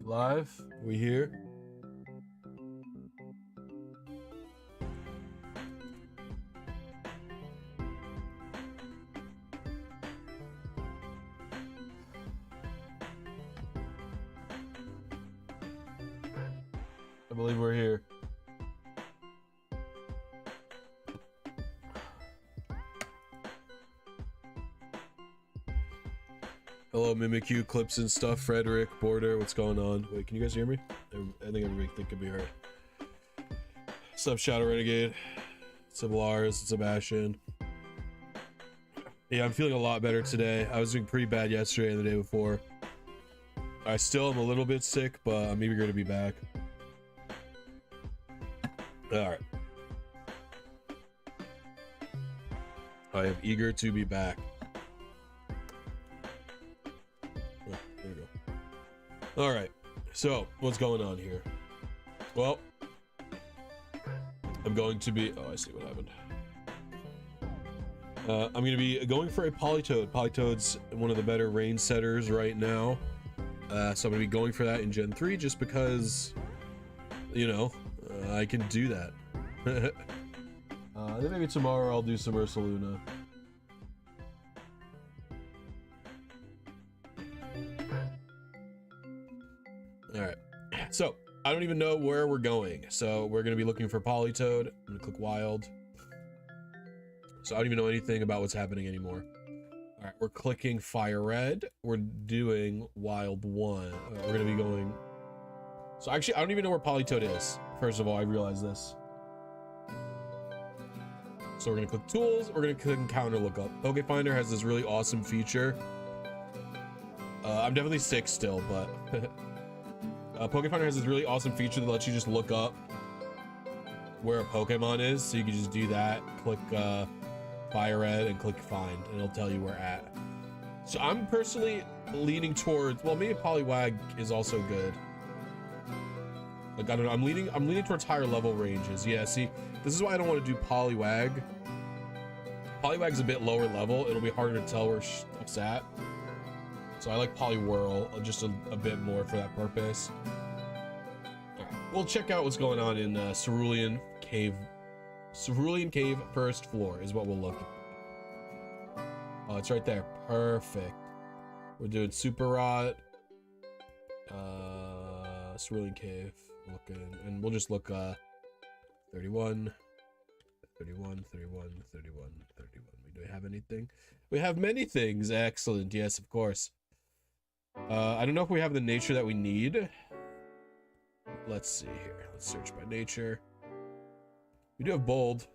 Live? We here? I believe we're here. Hello, Mimikyu, Clips and stuff, Frederick, Border, what's going on? Wait, can you guys hear me? I think everybody can be heard. What's up, Shadow Renegade? What's up, Lars? What's up, Ashen? Yeah, I'm feeling a lot better today. I was doing pretty bad yesterday and the day before. I still am a little bit sick, but I'm eager to be back. Alright. I am eager to be back. All right, so what's going on here? Well, I'm going to be, oh, I see what happened. I'm going to be going for a Politoed. Politoed's one of the better range setters right now. So I'm going to be going for that in Gen 3 just because, you know, I can do that. Then maybe tomorrow I'll do some Ursaluna. All right, so I don't even know where we're going. So we're going to be looking for Politoed. I'm going to click Wild. So I don't even know anything about what's happening anymore. All right, we're clicking Fire Red. We're doing Wild 1. We're going to be going. So actually, I don't even know where Politoed is. First of all, I realize this. So we're going to click Tools. We're going to click Encounter Lookup. Pokefinder has this really awesome feature. I'm definitely sick still, but Pokefinder has this really awesome feature that lets you just look up where a Pokemon is. So you can just do that, click Fire Red and click Find, and it'll tell you where at. So I'm personally leaning towards, well, maybe Poliwag is also good. Like, I don't know, I'm leaning towards higher level ranges. Yeah, see, this is why I don't want to do Poliwag. Poliwag's a bit lower level. It'll be harder to tell where stuff's at. So I like Poliwhirl just a bit more for that purpose. Right. We'll check out what's going on in Cerulean Cave. Cerulean Cave first floor is what we'll look at. Oh, it's right there. Perfect. We're doing Super Rod. Cerulean Cave. Looking, and we'll just look 31, 31, 31, 31, 31. Do we have anything? We have many things. Excellent. Yes, of course. I don't know if we have the nature that we need. Let's see here. Let's search by nature. We do have bold,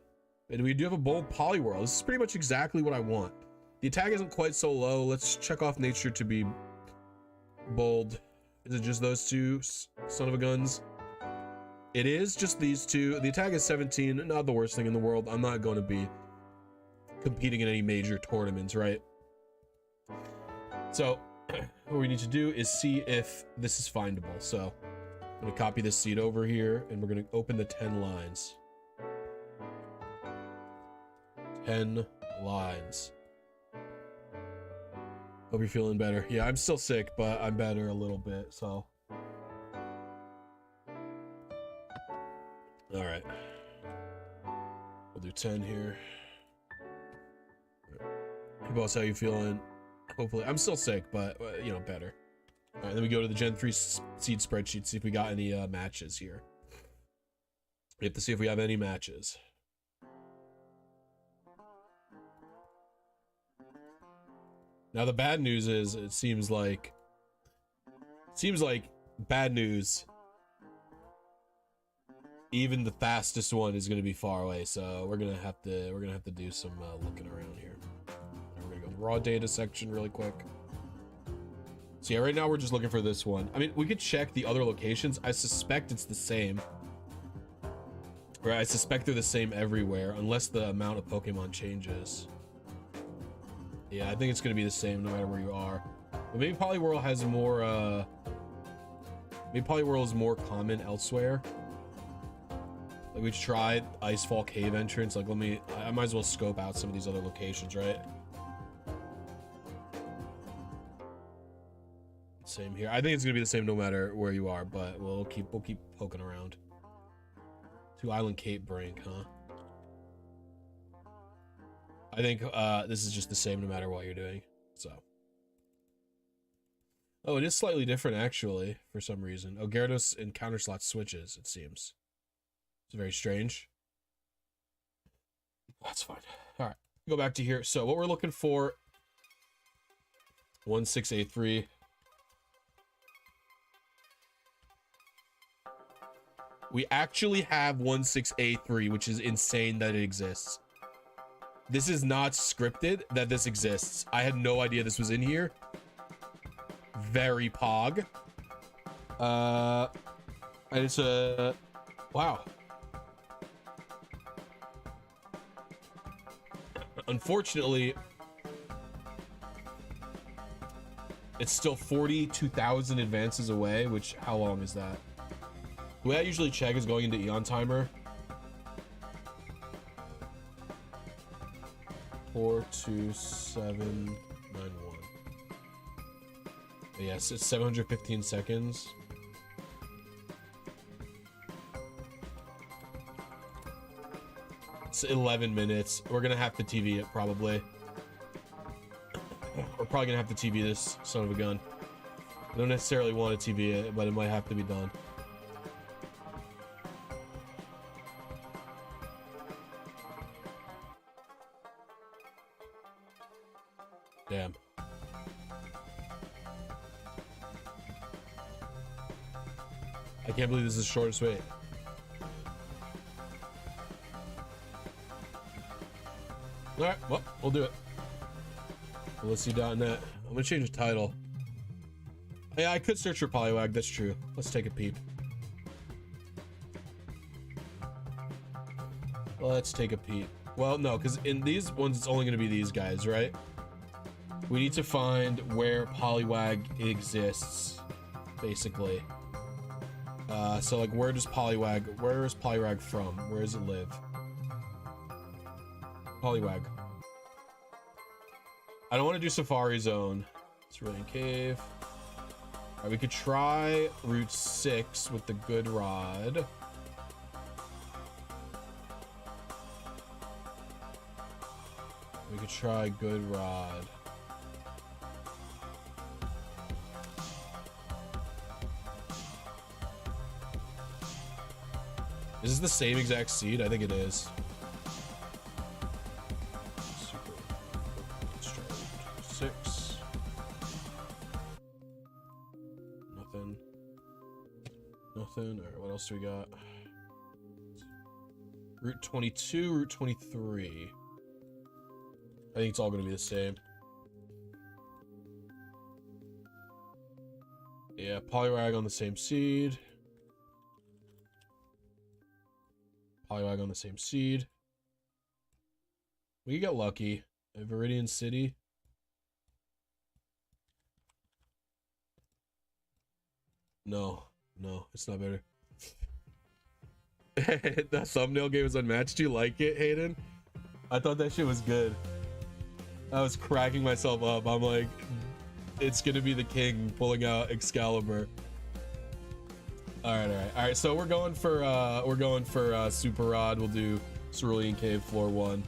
and we do have a bold Poliwhirl. This is pretty much exactly what I want. The attack isn't quite so low. Let's check off nature to be bold. Is it just those two son of a guns? It is just these two. The attack is 17. Not the worst thing in the world. I'm not going to be competing in any major tournaments, right? So what we need to do is see if this is findable. So I'm going to copy this seed over here, and we're going to open the 10 lines. 10 lines. Hope you're feeling better. Yeah, I'm still sick, but I'm better a little bit, so. All right. We'll do 10 here. Hey, boss, how you feeling? Hopefully, I'm still sick, but, you know, better. All right, then we go to the Gen 3 seed spreadsheet, see if we got any matches here. We have to see if we have any matches. Now the bad news is it seems like bad news. Even the fastest one is going to be far away, so we're gonna have to do some looking around here. We're gonna go to the raw data section really quick. So yeah, right now we're just looking for this one. I mean, we could check the other locations. I suspect it's the same. Right, I suspect they're the same everywhere, unless the amount of Pokemon changes. Yeah, I think it's going to be the same no matter where you are. But maybe Poliwhirl has more, maybe Poliwhirl is more common elsewhere. Like, we tried Icefall Cave entrance. Like, I might as well scope out some of these other locations, right? Same here. I think it's gonna be the same no matter where you are, but we'll keep poking around. To Island Cape Brink, huh? I think this is just the same no matter what you're doing. So. Oh, it is slightly different actually, for some reason. Oh, Gyarados and counter slot switches, it seems. It's very strange. That's fine. Alright. Go back to here. So what we're looking for. 1683. We actually have 1683, which is insane that it exists. This is not scripted that this exists. I had no idea this was in here. Very pog. And it's a wow. Unfortunately, it's still 42,000 advances away, which how long is that? The way I usually check is going into Eon Timer. 42791. Yes, it's 715 seconds. It's 11 minutes. We're gonna have to TV it probably. We're probably gonna have to TV this son of a gun. I don't necessarily want to TV it, but it might have to be done. Damn. I can't believe this is the shortest wait. Alright, well, we'll do it. BlisyTV.net. I'm gonna change the title. Yeah, I could search for Poliwag, that's true. Let's take a peep. Let's take a peep. Well, no, because in these ones, it's only gonna be these guys, right? We need to find where Poliwag exists, basically. So like, where is Poliwag from? Where does it live? Poliwag. I don't want to do Safari Zone. It's really in cave. All right, we could try Route 6 with the good rod. We could try good rod. Is this the same exact seed? I think it is. Super. Let's try 6. Nothing. Nothing. All right, what else do we got? Route 22, Route 23. I think it's all going to be the same. Yeah, Poliwag on the same seed. Poliwag on the same seed. We get lucky. Viridian City. No, it's not better. That thumbnail game is unmatched. Do you like it, Hayden? I thought that shit was good. I was cracking myself up. I'm like, it's gonna be the king pulling out Excalibur. All right. So we're going for Super Rod. We'll do Cerulean Cave Floor 1.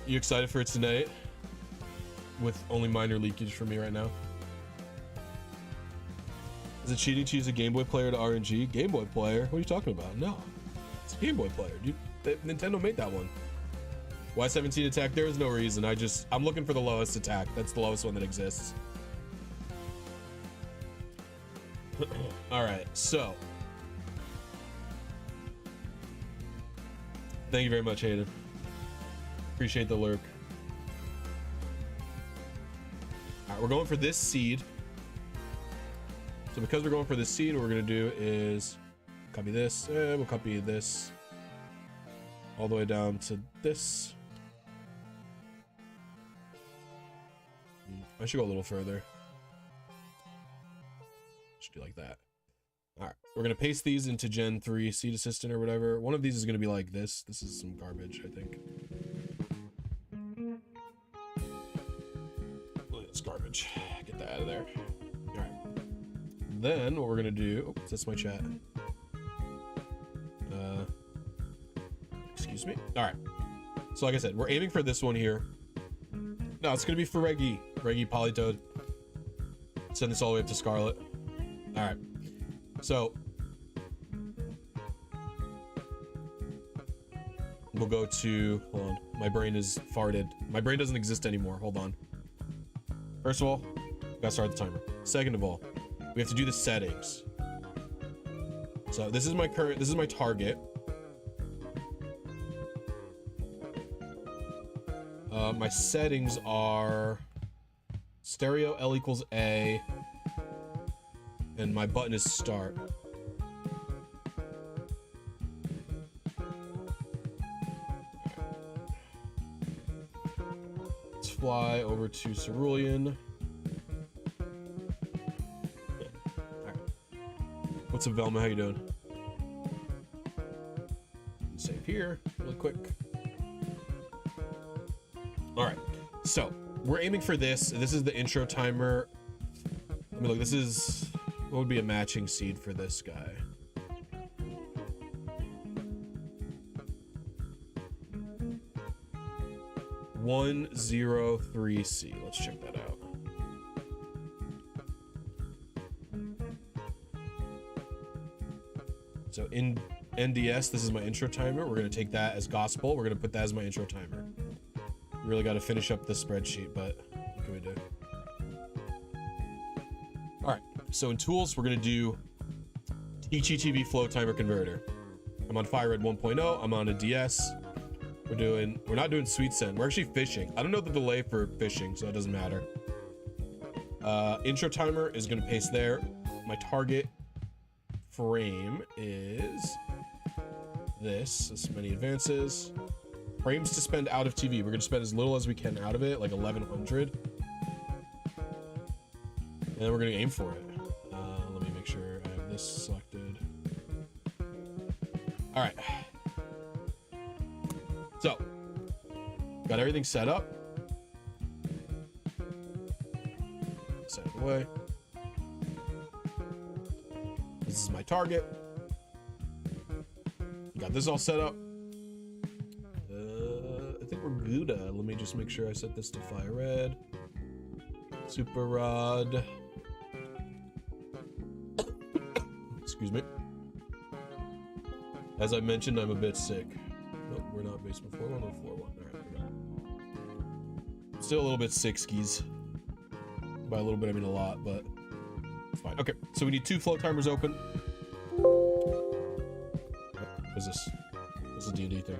You excited for it tonight? With only minor leakage for me right now. Is it cheating to use a Game Boy player to RNG? Game Boy player? What are you talking about? No, it's a Game Boy player. Nintendo made that one. Why 17 attack? There is no reason. I'm looking for the lowest attack. That's the lowest one that exists. All right, so thank you very much, Hayden. Appreciate the lurk. All right, we're going for this seed. So because we're going for this seed, what we're gonna do is copy this, and we'll copy this all the way down to this. I should go a little further. Should do like that. All right, we're gonna paste these into Gen 3 Seed Assistant or whatever. One of these is gonna be like this. This is some garbage, I think. Look at this garbage. Get that out of there. then what we're gonna do, oh, that's my chat. Excuse me. All right. So like I said, we're aiming for this one here. No, it's gonna be for Reggie Politoed. Send this all the way up to Scarlet. All right. So we'll go to, hold on, my brain is farted. My brain doesn't exist anymore. Hold on. First of all, gotta start the timer. Second of all, we have to do the settings. So this is my target. My settings are stereo L equals A, and my button is start. Let's fly over to Cerulean. What's up, Velma? How you doing? Save here really quick. All right, so we're aiming for this. This is the intro timer. I mean, look, this is what would be a matching seed for this guy. (103C). Let's check that out. So in NDS, this is my intro timer. We're gonna take that as gospel. We're gonna put that as my intro timer. We really got to finish up this spreadsheet, but what can we do? All right, so in tools, we're gonna do XDTV Flowtimer Converter. I'm on FireRed 1.0. I'm on a DS. We're not doing sweet send. We're actually fishing. I don't know the delay for fishing, so it doesn't matter. Intro timer is gonna paste there. My target frame is this many advances. Frames to spend out of TV. We're gonna spend as little as we can out of it, like 1100. And then we're gonna aim for it. Let me make sure I have this selected. All right. So, got everything set up. Set it away. This is my target. Got this all set up. I think we're good. Let me just make sure I set this to FireRed. Super Rod. Excuse me. As I mentioned, I'm a bit sick. Nope, we're not basement floor 1, we're floor 1. Alright, still a little bit sick, skis. By a little bit, I mean a lot, but it's fine. Okay, so we need 2 flow timers open. What is this? This is a D&D thing.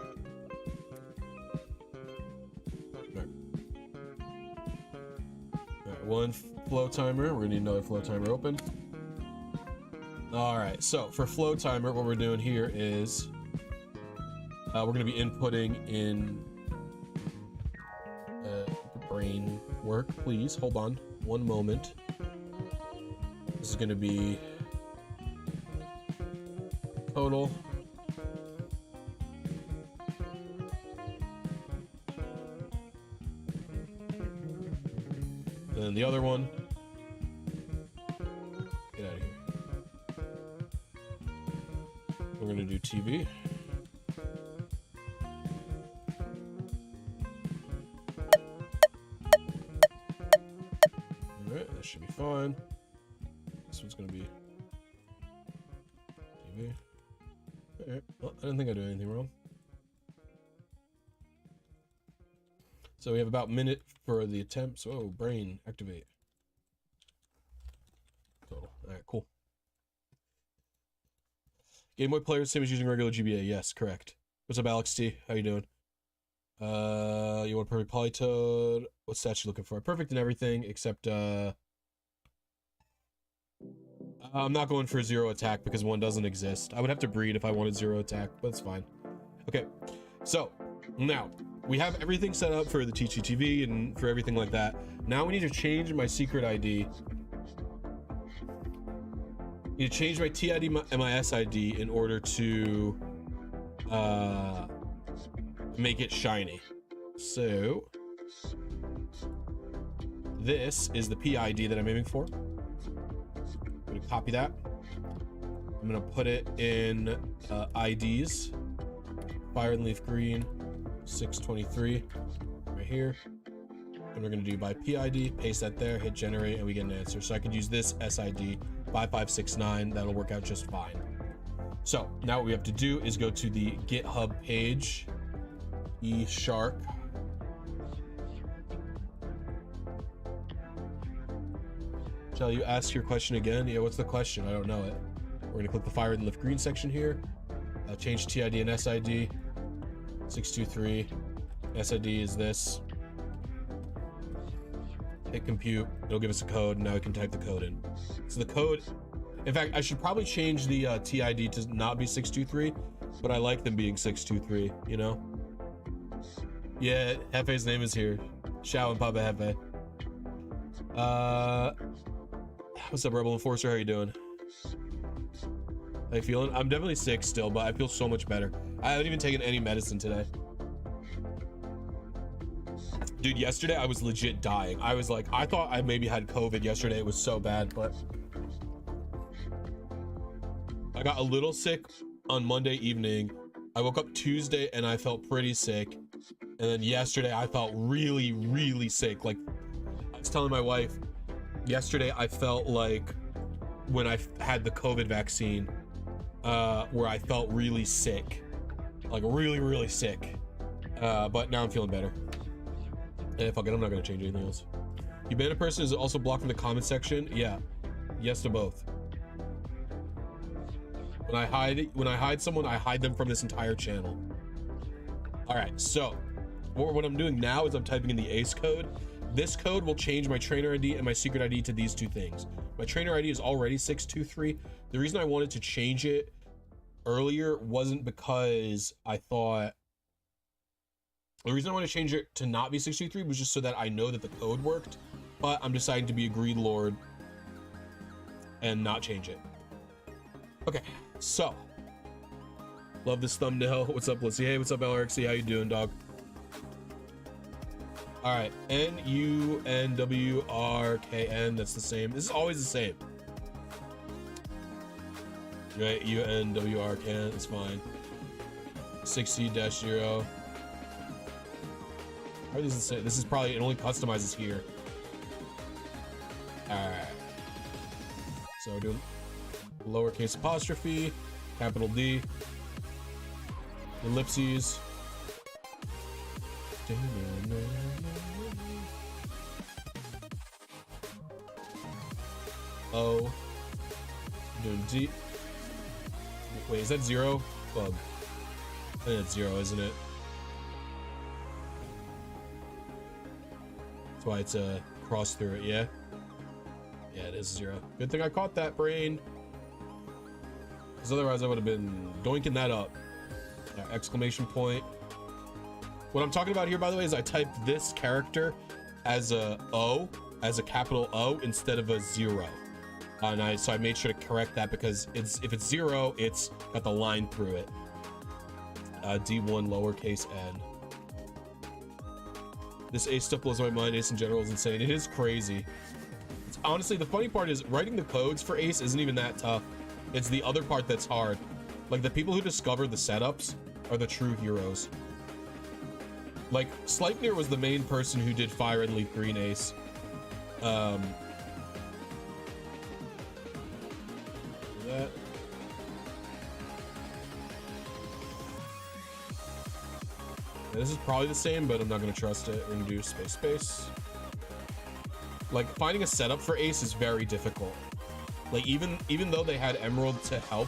Alright, 1 flow timer. We're gonna need another flow timer open. Alright, so for flow timer, what we're doing here is we're gonna be inputting in brain work. Please hold on 1 moment. This is gonna be total. And the other one, get out of here. We're gonna do TV. Alright, that should be fine. This one's gonna be TV. Alright, well, I didn't think I did anything wrong. So we have about a minute for the attempts. Oh, brain, activate. Total. All right, cool. Game Boy player, same as using regular GBA. Yes, correct. What's up, Alex T? How you doing? You want perfect Politoed? What stats you looking for? Perfect in everything except I'm not going for 0 attack because 1 doesn't exist. I would have to breed if I wanted 0 attack, but it's fine. Okay, so now we have everything set up for the XDTV and for everything like that. Now we need to change my secret ID. I need to change my TID MIS ID in order to make it shiny. So this is the PID that I'm aiming for. I'm gonna copy that. I'm gonna put it in IDs. Fire and leaf green, 623, right here. And we're gonna do by PID, paste that there, hit generate, and we get an answer. So I could use this SID 5569, that'll work out just fine. So now what we have to do is go to the GitHub page, eShark. Shall you ask your question again? Yeah, what's the question? I don't know it. We're gonna click the fire and lift green section here, change TID and SID, 623, SID is this. Hit compute, it'll give us a code, and now we can type the code in. So the code, in fact, I should probably change the TID to not be 623, but I like them being 623, you know? Yeah, Hefe's name is here. Shao and Papa Hefe. What's up, Rebel Enforcer? How you doing? How you feeling? I'm definitely sick still, but I feel so much better. I haven't even taken any medicine today. Dude, yesterday I was legit dying. I was like, I thought I maybe had COVID yesterday. It was so bad, but I got a little sick on Monday evening. I woke up Tuesday and I felt pretty sick. And then yesterday I felt really, really sick. Like, I was telling my wife, yesterday I felt like when I had the COVID vaccine, where I felt really sick, like really, really sick. But now I'm feeling better. And fuck it, I'm not gonna change anything else. You ban a person is also blocked from the comment section. Yeah, yes to both. When I hide someone, I hide them from this entire channel. All right, so what I'm doing now is I'm typing in the ACE code. This code will change my trainer ID and my secret ID to these two things. My trainer ID is already 623. The reason I wanted to change it earlier wasn't because I thought, the reason I want to change it to not be 623 was just so that I know that the code worked, but I'm deciding to be a greed lord and not change it. Okay, so love this thumbnail. What's up, Blisy? Hey, what's up, LRXC? How you doing, dog? All right, NUNWRKN, that's the same. This is always the same. Right, UNWRKN, it's fine. 6C-0. How are these the same? This is probably, it only customizes here. All right. So we're doing lowercase apostrophe, capital D, ellipses. O. Doing D. Wait, is that 0? Bug. I think it's 0, isn't it? That's why it's a cross through it, yeah? Yeah, it is 0. Good thing I caught that, brain. Because otherwise I would have been doinking that up. Yeah, exclamation point. What I'm talking about here, by the way, is I typed this character as a O, as a capital O, instead of a 0. So I made sure to correct that because if it's 0, it's got the line through it. D1 lowercase n. This Ace stuff blows my mind. Ace in general is insane. It is crazy. It's, honestly, the funny part is writing the codes for Ace isn't even that tough. It's the other part that's hard. Like, the people who discover the setups are the true heroes. Like, Sleipnir was the main person who did Fire and Leaf Green Ace. That. Yeah, this is probably the same, but I'm not gonna trust it. We're gonna do space. Like, finding a setup for Ace is very difficult. Like, even though they had Emerald to help,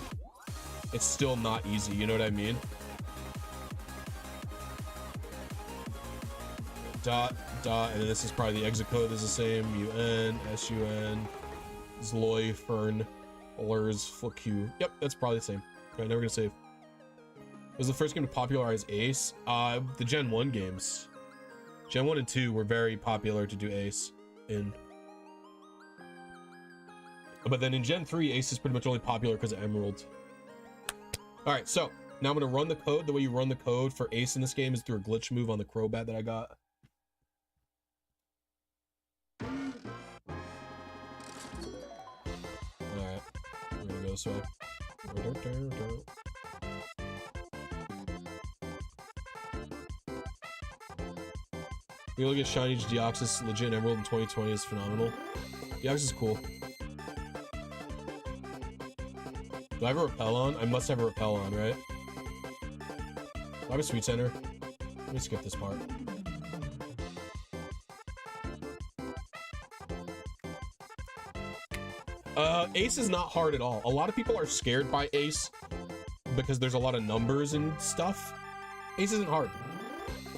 it's still not easy, you know what I mean? Dot, and then this is probably the exit code is the same. UN, SUN, Zloy, Fern, Lurs, Q. Yep, that's probably the same. Okay, now we're gonna save. It was the first game to popularize Ace. The Gen 1 games. Gen 1 and 2 were very popular to do Ace in. But then in Gen 3, Ace is pretty much only popular because of Emerald. Alright, so now I'm gonna run the code. The way you run the code for Ace in this game is through a glitch move on the Crobat that I got. Alright. this way. We look at shiny Deoxys legit emerald in 2020 is phenomenal. Deoxys is cool. Do I have a repel on? I must have a repel on, right? Do I have a sweet center? Let me skip this part. Ace is not hard at all. A lot of people are scared by Ace because there's a lot of numbers and stuff. Ace isn't hard.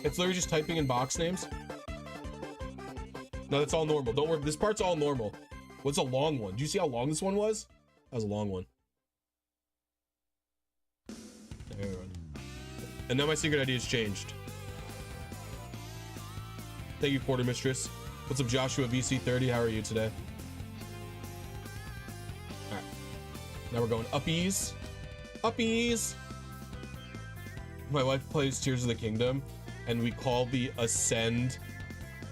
It's literally just typing in box names. No, that's all normal. Don't worry. This part's all normal. What's a long one? Do you see how long this one was? That was a long one. And now my secret ID has changed. Thank you, Porter Mistress. What's up, Joshua VC30? How are you today? All right. Now we're going uppies. Uppies. My wife plays Tears of the Kingdom, and we call the Ascend,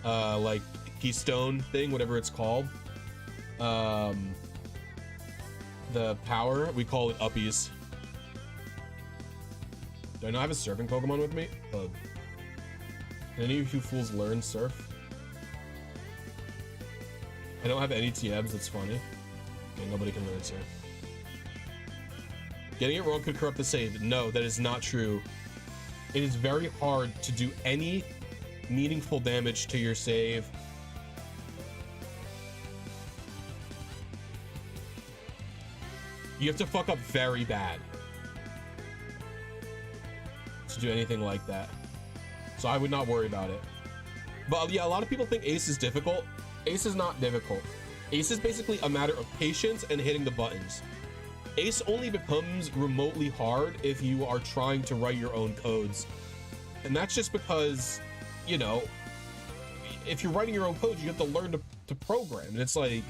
like keystone thing, whatever it's called. The power, we call it uppies. Do I not have a surfing Pokemon with me? Can any of you fools learn surf? I don't have any TMs, that's funny. Okay, nobody can learn surf. Getting it wrong could corrupt the save. No, that is not true. It is very hard to do any meaningful damage to your save. You have to fuck up very bad to do anything like that. So I would not worry about it. But yeah, a lot of people think Ace is difficult. Ace is not difficult. Ace is basically a matter of patience and hitting the buttons. Ace only becomes remotely hard if you are trying to write your own codes. And that's just because, you know, if you're writing your own codes, you have to learn to program. And it's like,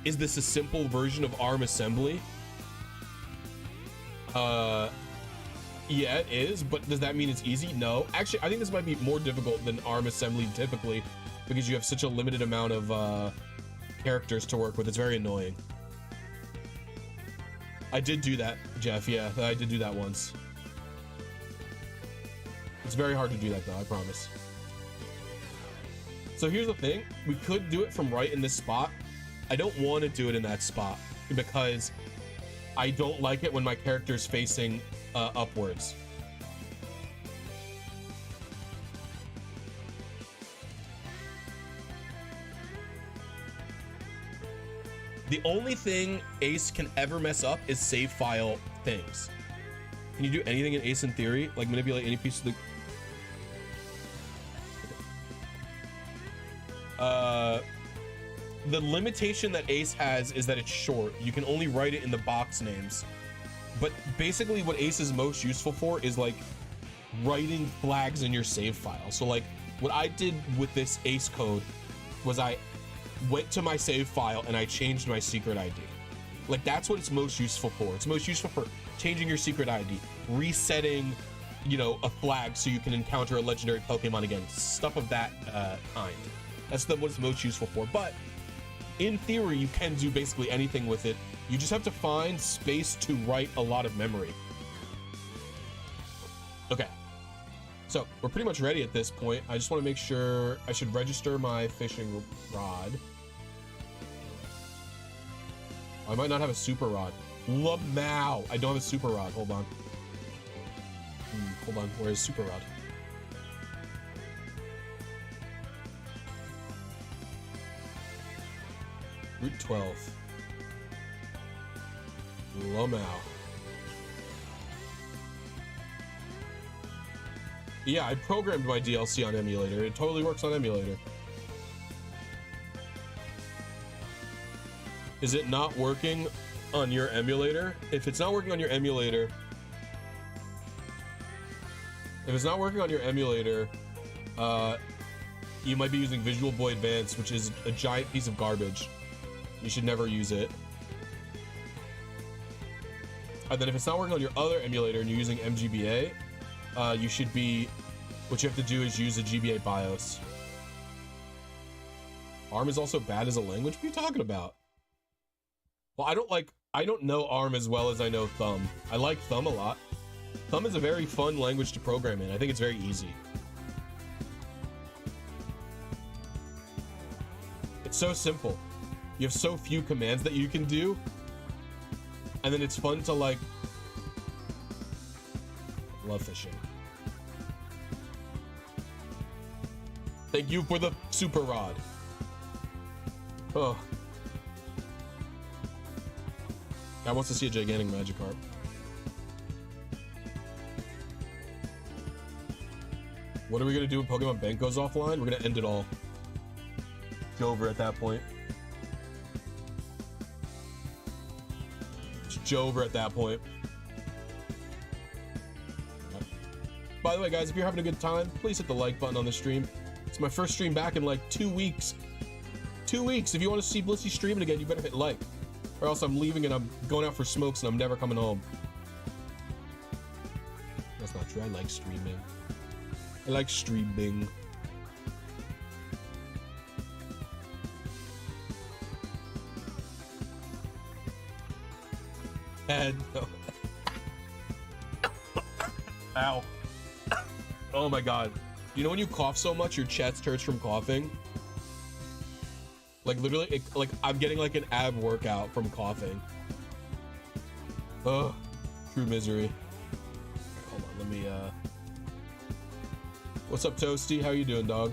is this a simple version of ARM assembly? Yeah, it is, but does that mean it's easy? No. Actually, I think this might be more difficult than ARM assembly typically, because you have such a limited amount of characters to work with. It's very annoying. I did do that, Jeff. Yeah, I did do that once. It's very hard to do that, though, I promise. So here's the thing. We could do it from right in this spot. I don't want to do it in that spot because I don't like it when my character is facing upwards. The only thing Ace can ever mess up is save file things. Can you do anything in Ace in theory? Like manipulate any piece of the... The limitation that Ace has is that it's short. You can only write it in the box names. But basically what Ace is most useful for is like writing flags in your save file. So like what I did with this Ace code was I went to my save file and I changed my secret ID. Like that's what it's most useful for. It's most useful for changing your secret ID, resetting, you know, a flag so you can encounter a legendary Pokemon again, stuff of that kind. That's what it's most useful for. But in theory, you can do basically anything with it. You just have to find space to write a lot of memory. Okay. So we're pretty much ready at this point. I just want to make sure I should register my fishing rod. I might not have a super rod. Lamau. I don't have a super rod. Hold on. Hold on. Where's super rod? Route 12. Lamau. Yeah, I programmed my DLC on emulator. It totally works on emulator. Is it not working on your emulator? If it's not working on your emulator, you might be using Visual Boy Advance, which is a giant piece of garbage. You should never use it. And then if it's not working on your other emulator and you're using MGBA, what you have to do is use a GBA BIOS. ARM is also bad as a language? What are you talking about? Well, I I don't know ARM as well as I know Thumb. I like Thumb a lot. Thumb is a very fun language to program in. I think it's very easy. It's so simple. You have so few commands that you can do. And then it's fun to like... Love fishing. Thank you for the super rod. Oh. Guy wants to see a gigantic Magikarp. What are we gonna do when Pokemon Bank goes offline? We're gonna end it all. It's over at that point. It's over at that point. By the way, guys, if you're having a good time, please hit the like button on the stream. It's my first stream back in like 2 weeks. 2 weeks. If you want to see Blissy streaming again, you better hit like. Or else I'm leaving and I'm going out for smokes and I'm never coming home. That's not true. I like streaming. I like streaming. And no. Ow. Oh my god. You know when you cough so much your chest hurts from coughing? Like literally, like I'm getting like an ab workout from coughing. Oh, true misery. Right, hold on, let me What's up, Toasty? How you doing, dog?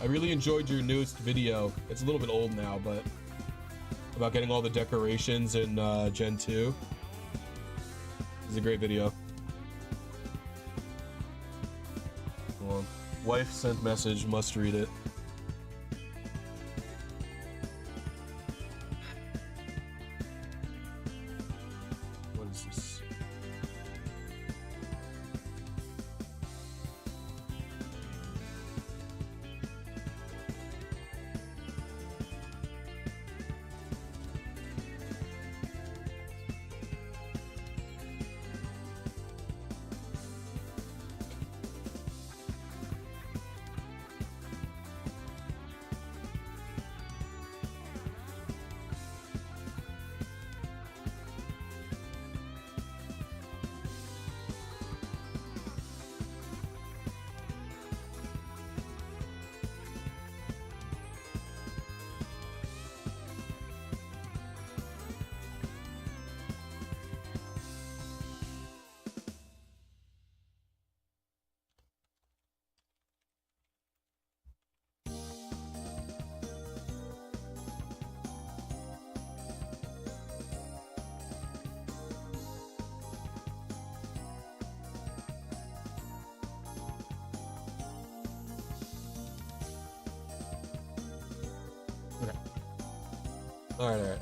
I really enjoyed your newest video. It's a little bit old now, but about getting all the decorations in Gen 2. It's a great video. Hold on. Wife sent message, must read it. What is this? All right.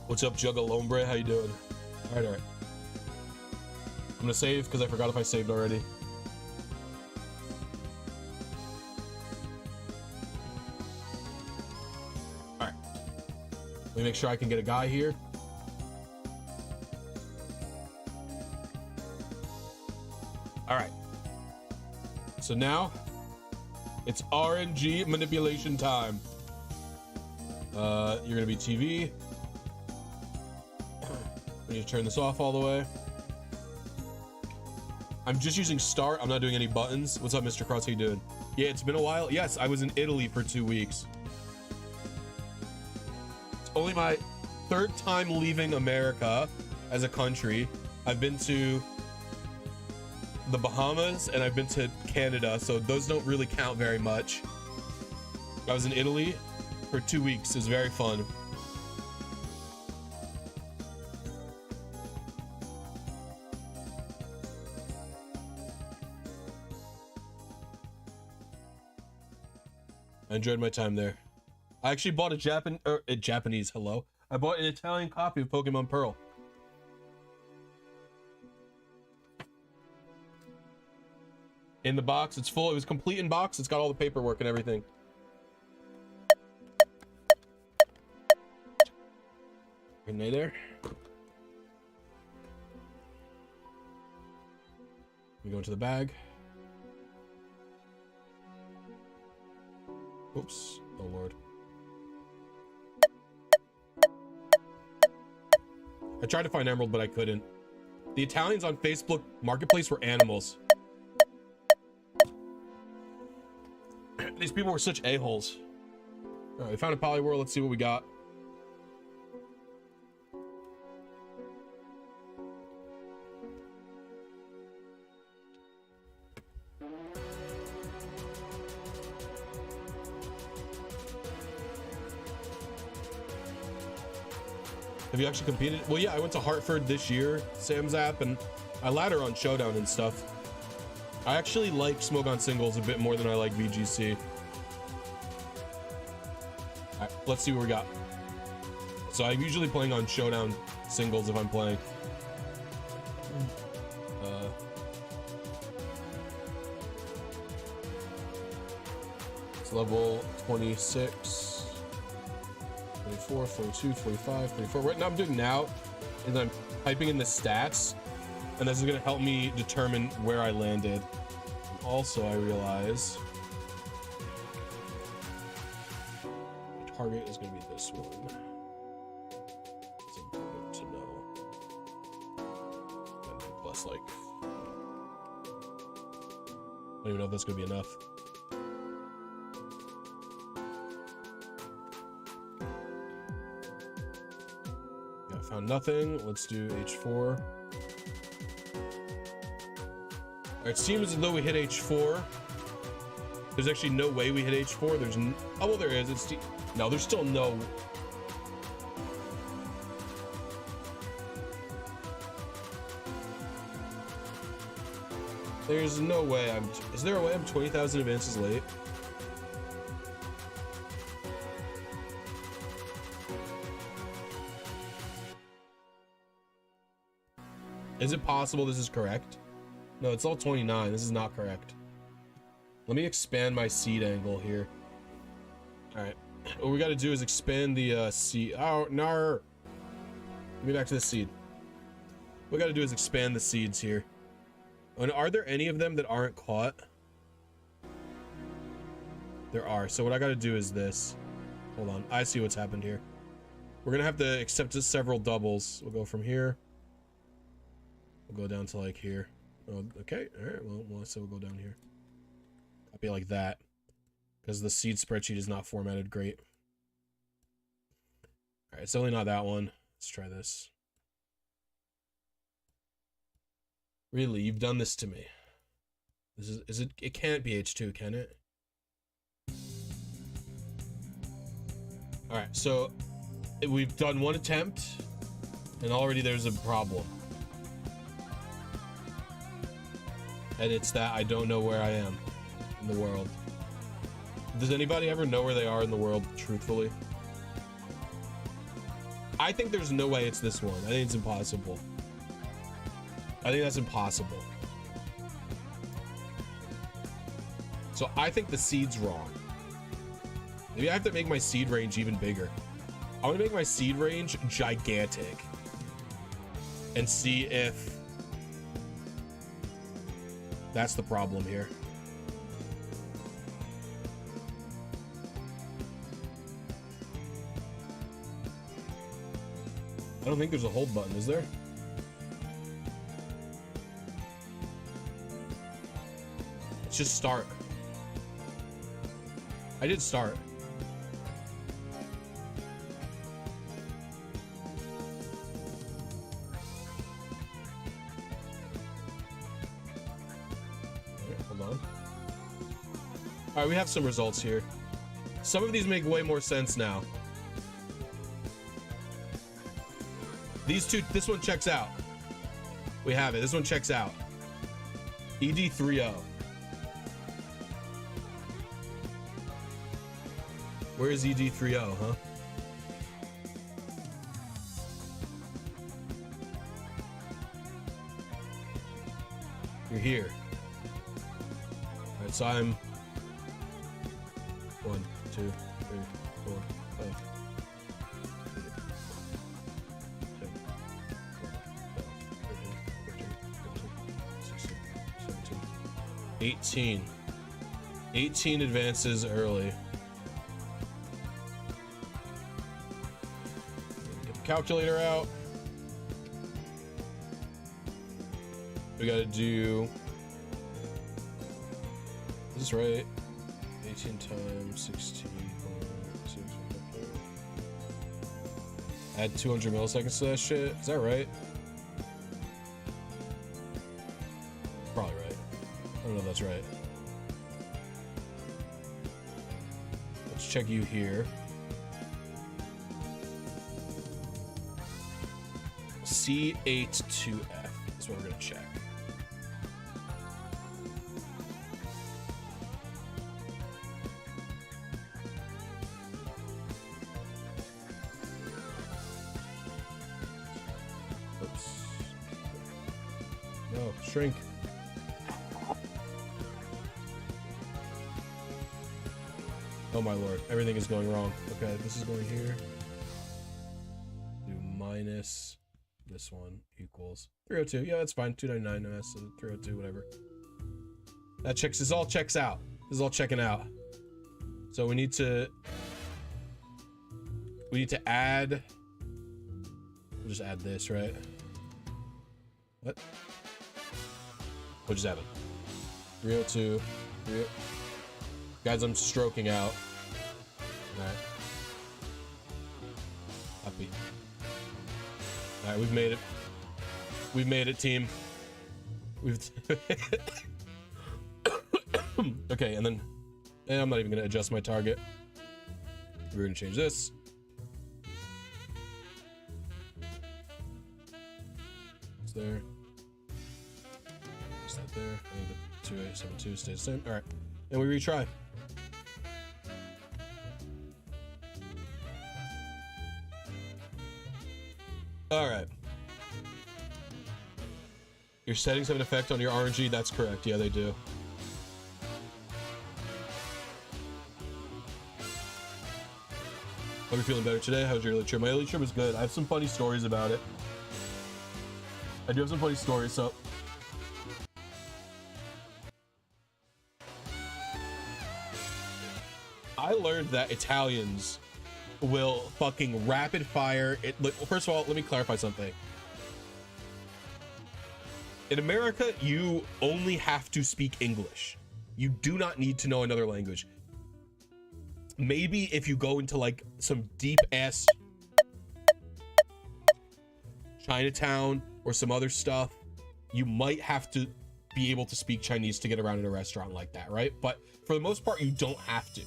What's up, Juggalombre? How you doing? All right. I'm gonna save because I forgot if I saved already. All right. Let me make sure I can get a guy here. All right. So now it's RNG manipulation time. You're gonna be TV. I need to turn this off all the way. I'm just using start. I'm not doing any buttons. What's up, Mr. Cross? How you doing? Yeah, it's been a while. Yes, I was in Italy for 2 weeks. It's only my 3rd time leaving America as a country. I've been to the Bahamas and I've been to Canada, so those don't really count very much. I was in Italy for 2 weeks. It was very fun. I enjoyed my time there. I actually bought a Japanese, hello. I bought an Italian copy of Pokemon Pearl. In the box, it's full. It was complete in box. It's got all the paperwork and everything. Grenade there. We go into the bag. Oops. Oh, Lord. I tried to find Emerald, but I couldn't. The Italians on Facebook Marketplace were animals. These people were such a-holes. All right, we found a Poliworld. Let's see what we got. Have you actually competed? Well, yeah, I went to Hartford this year, Sam's app, and I ladder on Showdown and stuff. I actually like Smoke on Singles a bit more than I like VGC. All right, let's see what we got. So I'm usually playing on Showdown Singles if I'm playing. It's level 26. 24, 42, 45, 34. Right now I'm doing now is I'm typing in the stats, and this is going to help me determine where I landed. Also, I realize the target is going to be this one. It's important to know. Plus, like, I don't even know if that's going to be enough. Found nothing. Let's do H4. It seems as though we hit H4. There's actually no way we hit H4. There's oh well, there is. It's no. There's still no. There's no way I'm. Is there a way I'm 20,000 advances late? Is it possible this is correct? No, it's all 29. This is not correct. Let me expand my seed angle here. All right. What we got to do is expand the seed. Oh, no. Give me back to the seed. What we got to do is expand the seeds here. And are there any of them that aren't caught? There are. So what I got to do is this. Hold on. I see what's happened here. We're going to have to accept just several doubles. We'll go from here. We'll go down to like here. Oh, okay. All right. Well, so we'll go down here. Copy it like that, because the seed spreadsheet is not formatted great. All right. It's only not that one. Let's try this. Really? You've done this to me. This is it? It can't be H2, can it? All right. So we've done one attempt, and already there's a problem. And it's that I don't know where I am in the world. Does anybody ever know where they are in the world, truthfully? I think there's no way it's this one. I think it's impossible. I think that's impossible. So I think the seed's wrong. Maybe I have to make my seed range even bigger. I want to make my seed range gigantic and see if that's the problem here. I don't think there's a hold button, is there? Let's just start. I did start. All right, we have some results here. Some of these make way more sense now. These two, this one checks out. We have it. This one checks out. ED30. Where is ED30, huh? You're here. All right, so I'm 1, 2, 3, 4, 5, 6, 7, 18. 18 advances early. calculator out. We gotta do, is this right? 18 times 16. Add 200 milliseconds to that shit. Is that right? Probably right. I don't know if that's right. Let's check you here. C82F is what we're gonna check. No, shrink. Oh my lord, everything is going wrong. Okay, this is going here. Do minus this one equals 302. Yeah, that's fine. 299 MS, so 302, whatever. That checks. This all checks out. This is all checking out. So we need to add. We'll just add this, right? What? What just happened? 302. Guys, I'm stroking out. Alright. Happy. Alright, we've made it. We've made it, team. We've okay, and then I'm not even gonna adjust my target. We're gonna change this. It's there. Is that there? I think the 2872 stays the same. Alright. And we retry. Alright. Your settings have an effect on your RNG. That's correct. Yeah, they do. Hope you're feeling better today. How's your early trip? My early trip was good. I have some funny stories about it. I do have some funny stories, so I learned that Italians will fucking rapid fire it. First of all, let me clarify something. In America, you only have to speak English. You do not need to know another language. Maybe if you go into like some deep ass Chinatown or some other stuff, you might have to be able to speak Chinese to get around in a restaurant like that, right? But for the most part, you don't have to.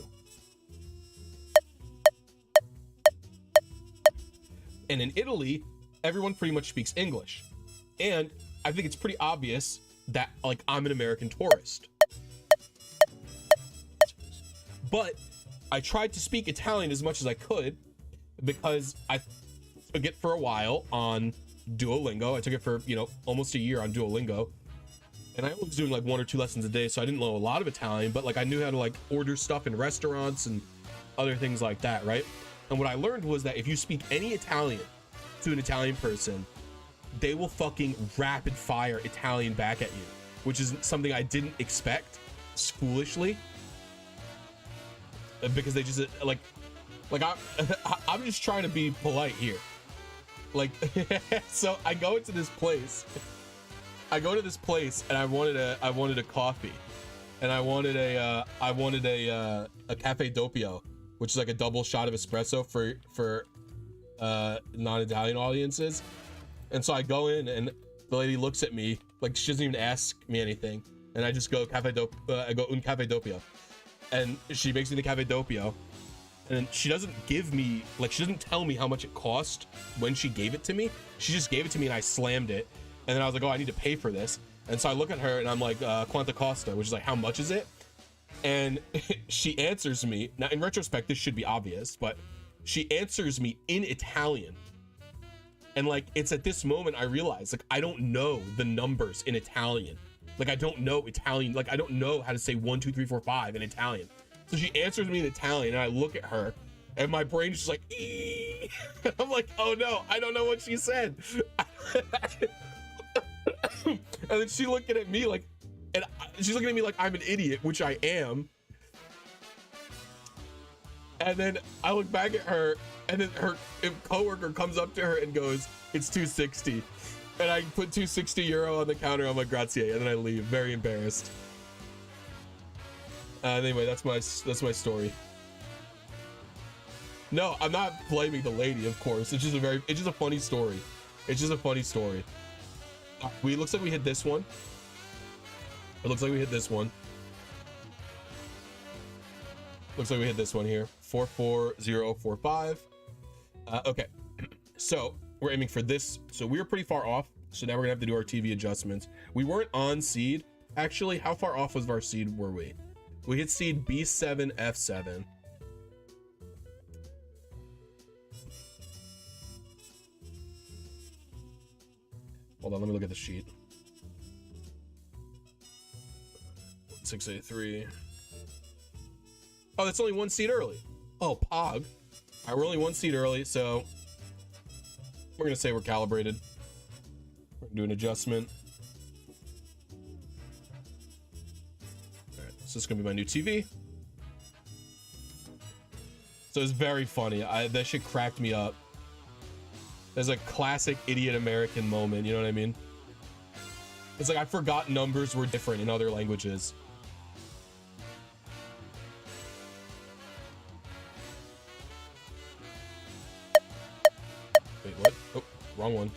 And in Italy, everyone pretty much speaks English. And I think it's pretty obvious that like I'm an American tourist. But I tried to speak Italian as much as I could because I took it for a while on Duolingo. I took it for, you know, almost a year on Duolingo. And I was doing like 1 or 2 lessons a day, so I didn't know a lot of Italian, but like I knew how to like order stuff in restaurants and other things like that, right? And what I learned was that if you speak any Italian to an Italian person, they will fucking rapid fire Italian back at you, which is something I didn't expect, foolishly, because they just like I'm just trying to be polite here. Like, so I go into this place. I go to this place and I wanted a coffee, and I wanted a cafe doppio, which is like a double shot of espresso for non-Italian audiences. And so I go in and the lady looks at me like she doesn't even ask me anything, and I just go I go un cafe doppio, and she makes me the cafe doppio, and she doesn't give me, like, she doesn't tell me how much it cost when she gave it to me. She just gave it to me and I slammed it, and then I was like, oh, I need to pay for this. And so I look at her and I'm like, quanta costa, which is like, how much is it? And she answers me. Now, in retrospect, this should be obvious, but she answers me in Italian. And like, it's at this moment I realize, like, I don't know the numbers in Italian. Like, I don't know Italian. Like, I don't know how to say 1, 2, 3, 4, 5 in Italian. So she answers me in Italian, and I look at her, and my brain's just like, ee! I'm like, oh no, I don't know what she said. And then she's looking at me like, she's looking at me like I'm an idiot, which I am. And then I look back at her, and then her coworker comes up to her and goes, "It's 260." And I put 260 euro on the counter. I'm like, "Grazie," and then I leave, very embarrassed. Anyway, that's my story. No, I'm not blaming the lady, of course. It's just a funny story. It's just a funny story. Looks like we hit this one. It looks like we hit this one. Looks like we hit this one here. 44045. Okay, so we're aiming for this. So we were pretty far off. So now we're gonna have to do our TV adjustments. We weren't on seed. Actually, how far off was our seed were we? We hit seed B7, F7. Hold on, let me look at the sheet. 683. Oh, that's only one seed early. Oh, pog. All right, we're only one seed early, so we're gonna say we're calibrated. We're gonna do an adjustment. All right, so this is gonna be my new TV. So it's very funny. That shit cracked me up. There's a classic idiot American moment, you know what I mean? It's like I forgot numbers were different in other languages. Wait, what? Oh, wrong one.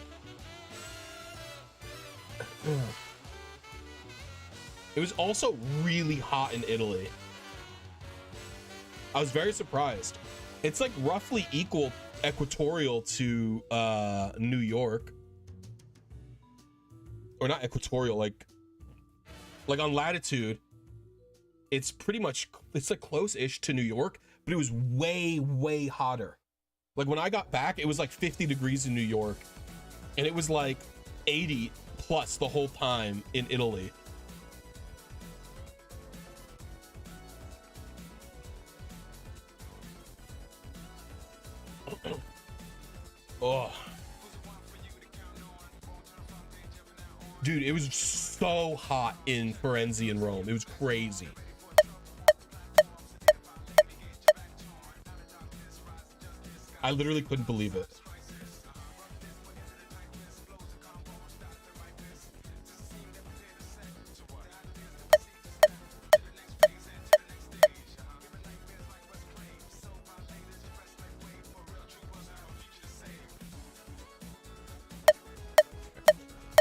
It was also really hot in Italy. I was very surprised. It's like roughly equatorial to New York, or not equatorial, like on latitude. It's pretty much, it's like close-ish to New York, but it was way hotter. Like when I got back, it was like 50 degrees in New York, and it was like 80 plus the whole time in Italy. Oh, dude, it was so hot in Firenze and Rome. It was crazy. I literally couldn't believe it.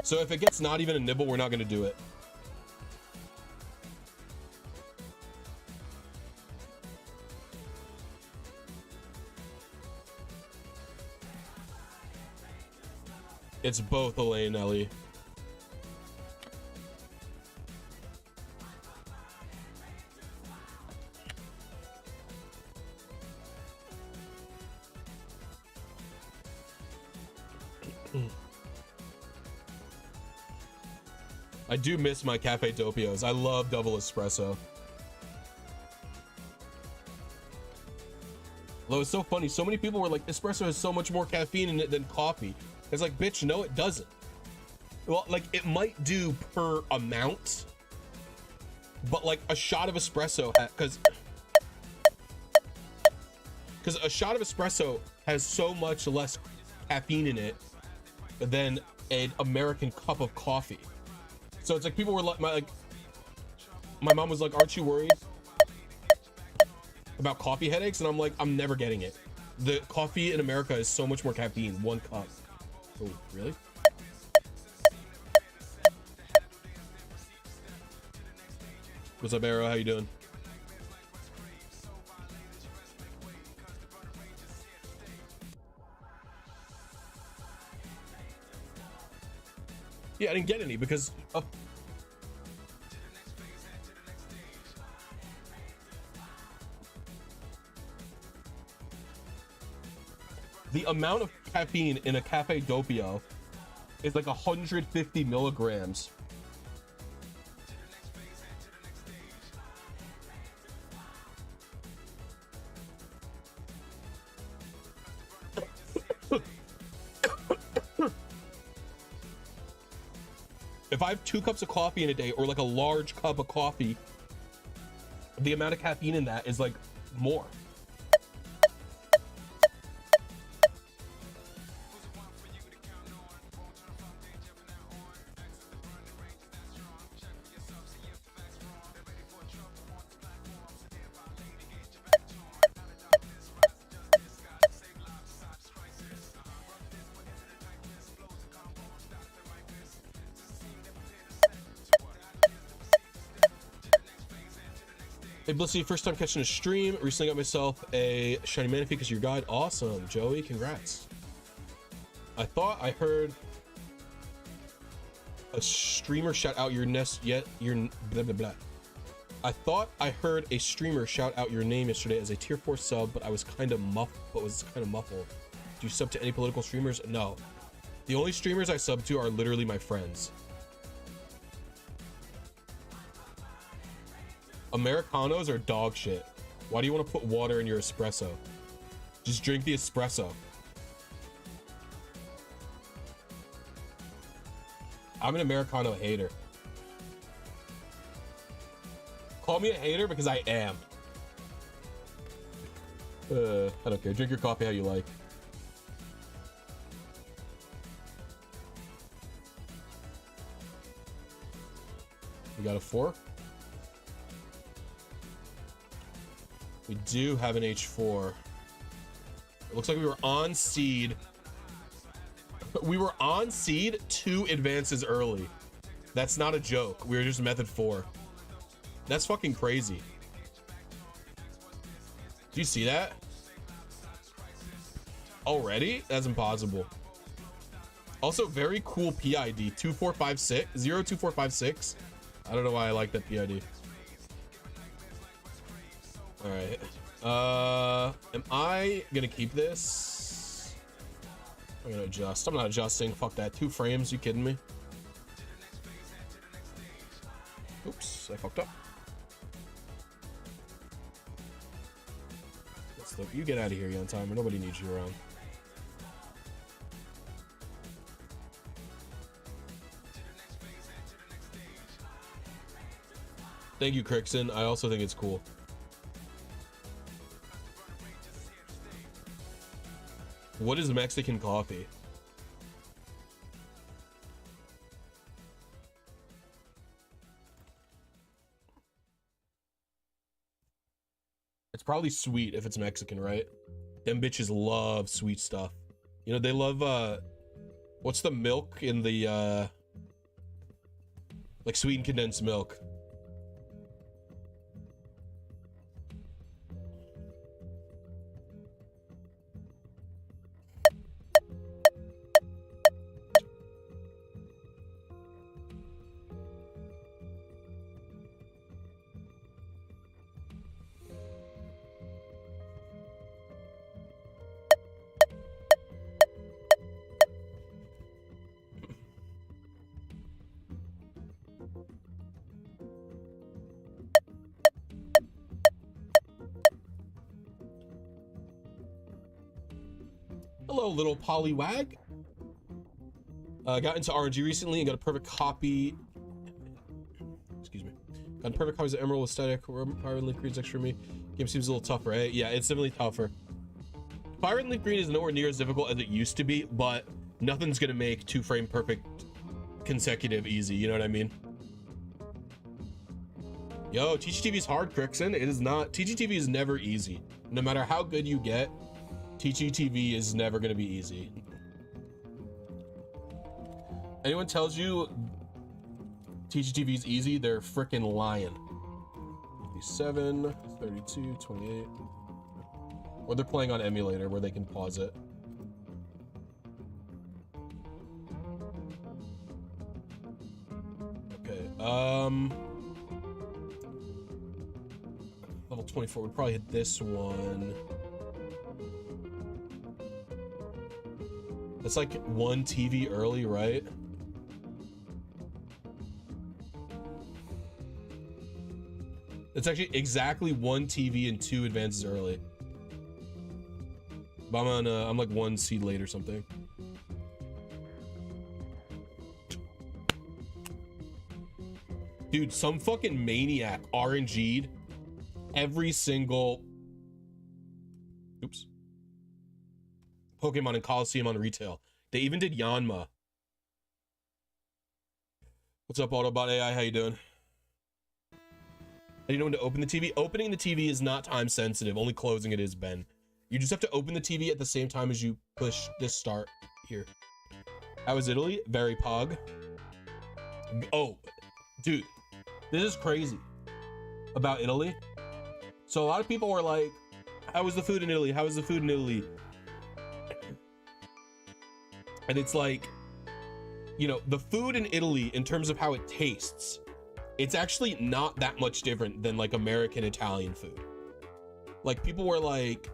So if it gets not even a nibble, we're not going to do it. It's both, Elaine, Ellie. I do miss my Cafe Doppios. I love double espresso. Although it's so funny, so many people were like, espresso has so much more caffeine in it than coffee. It's like, bitch, no, it doesn't. Well, like, it might do per amount, but like a shot of espresso, because a shot of espresso has so much less caffeine in it than an American cup of coffee. So it's like people were like, my mom was like, aren't you worried about coffee headaches? And I'm like, I'm never getting it. The coffee in America is so much more caffeine, 1 cup. Oh, really? What's up, Arrow? How you doing? Yeah, I didn't get any because of the amount of caffeine in a Cafe Doppio is like 150 milligrams. If I have 2 cups of coffee in a day, or like a large cup of coffee, the amount of caffeine in that is like more. Hey Blisy, first time catching a stream. Recently got myself a shiny Manaphy because your guide. Awesome, Joey, congrats. I thought I heard a streamer shout out your nest yet your blah blah blah. I thought I heard a streamer shout out your name yesterday as a tier 4 sub, but I was kind of muffled. Do you sub to any political streamers? No. The only streamers I sub to are literally my friends. Americanos are dog shit. Why do you want to put water in your espresso? Just drink the espresso. I'm an Americano hater. Call me a hater because I am. I don't care. Drink your coffee how you like. We got a 4. We do have an H4. It looks like we were on seed. We were on seed 2 advances early. That's not a joke. We were just method 4. That's fucking crazy. Do you see that? Already? That's impossible. Also, very cool PID. 2456 02456. I don't know why I like that PID. All right. Am I gonna keep this? I'm gonna adjust. I'm not adjusting. Fuck that. 2 frames. You kidding me? Oops, I fucked up. You get out of here, Eon Timer. Nobody needs you around. Thank you, Crixon. I also think it's cool. What is Mexican coffee? It's probably sweet if it's Mexican, right? Them bitches love sweet stuff. You know, they love, what's the milk in the, like sweetened condensed milk? Hello, little Polywag. Got into RNG recently and got a perfect copy. Excuse me. Got perfect copies of Emerald with static. Fire and Leaf Green's extra for me. Game seems a little tougher, right? Yeah, it's definitely tougher. Fire and Leaf Green is nowhere near as difficult as it used to be, but nothing's gonna make 2-frame perfect consecutive easy. You know what I mean? Yo, TGTV is hard, Crixon. It is not. TGTV is never easy. No matter how good you get, TGTV is never going to be easy. Anyone tells you TGTV is easy, they're freaking lying. 57, 32, 28. Or they're playing on emulator where they can pause it. Okay, level 24, we'd probably hit this one. It's like 1 TV early, right? It's actually exactly 1 TV and 2 advances early. But I'm like 1 seed late or something. Dude, some fucking maniac RNG'd every single, oops, Pokemon and Coliseum on retail. They even did Yanma. What's up, Autobot AI? How you doing? How do you know when to open the TV? Opening the TV is not time sensitive. Only closing it is, Ben. You just have to open the TV at the same time as you push this start here. How was Italy? Very pog. Oh, dude, this is crazy about Italy. So a lot of people were like, how was the food in Italy? How was the food in Italy? And it's like, you know, the food in Italy, in terms of how it tastes, it's actually not that much different than like American Italian food. Like people were like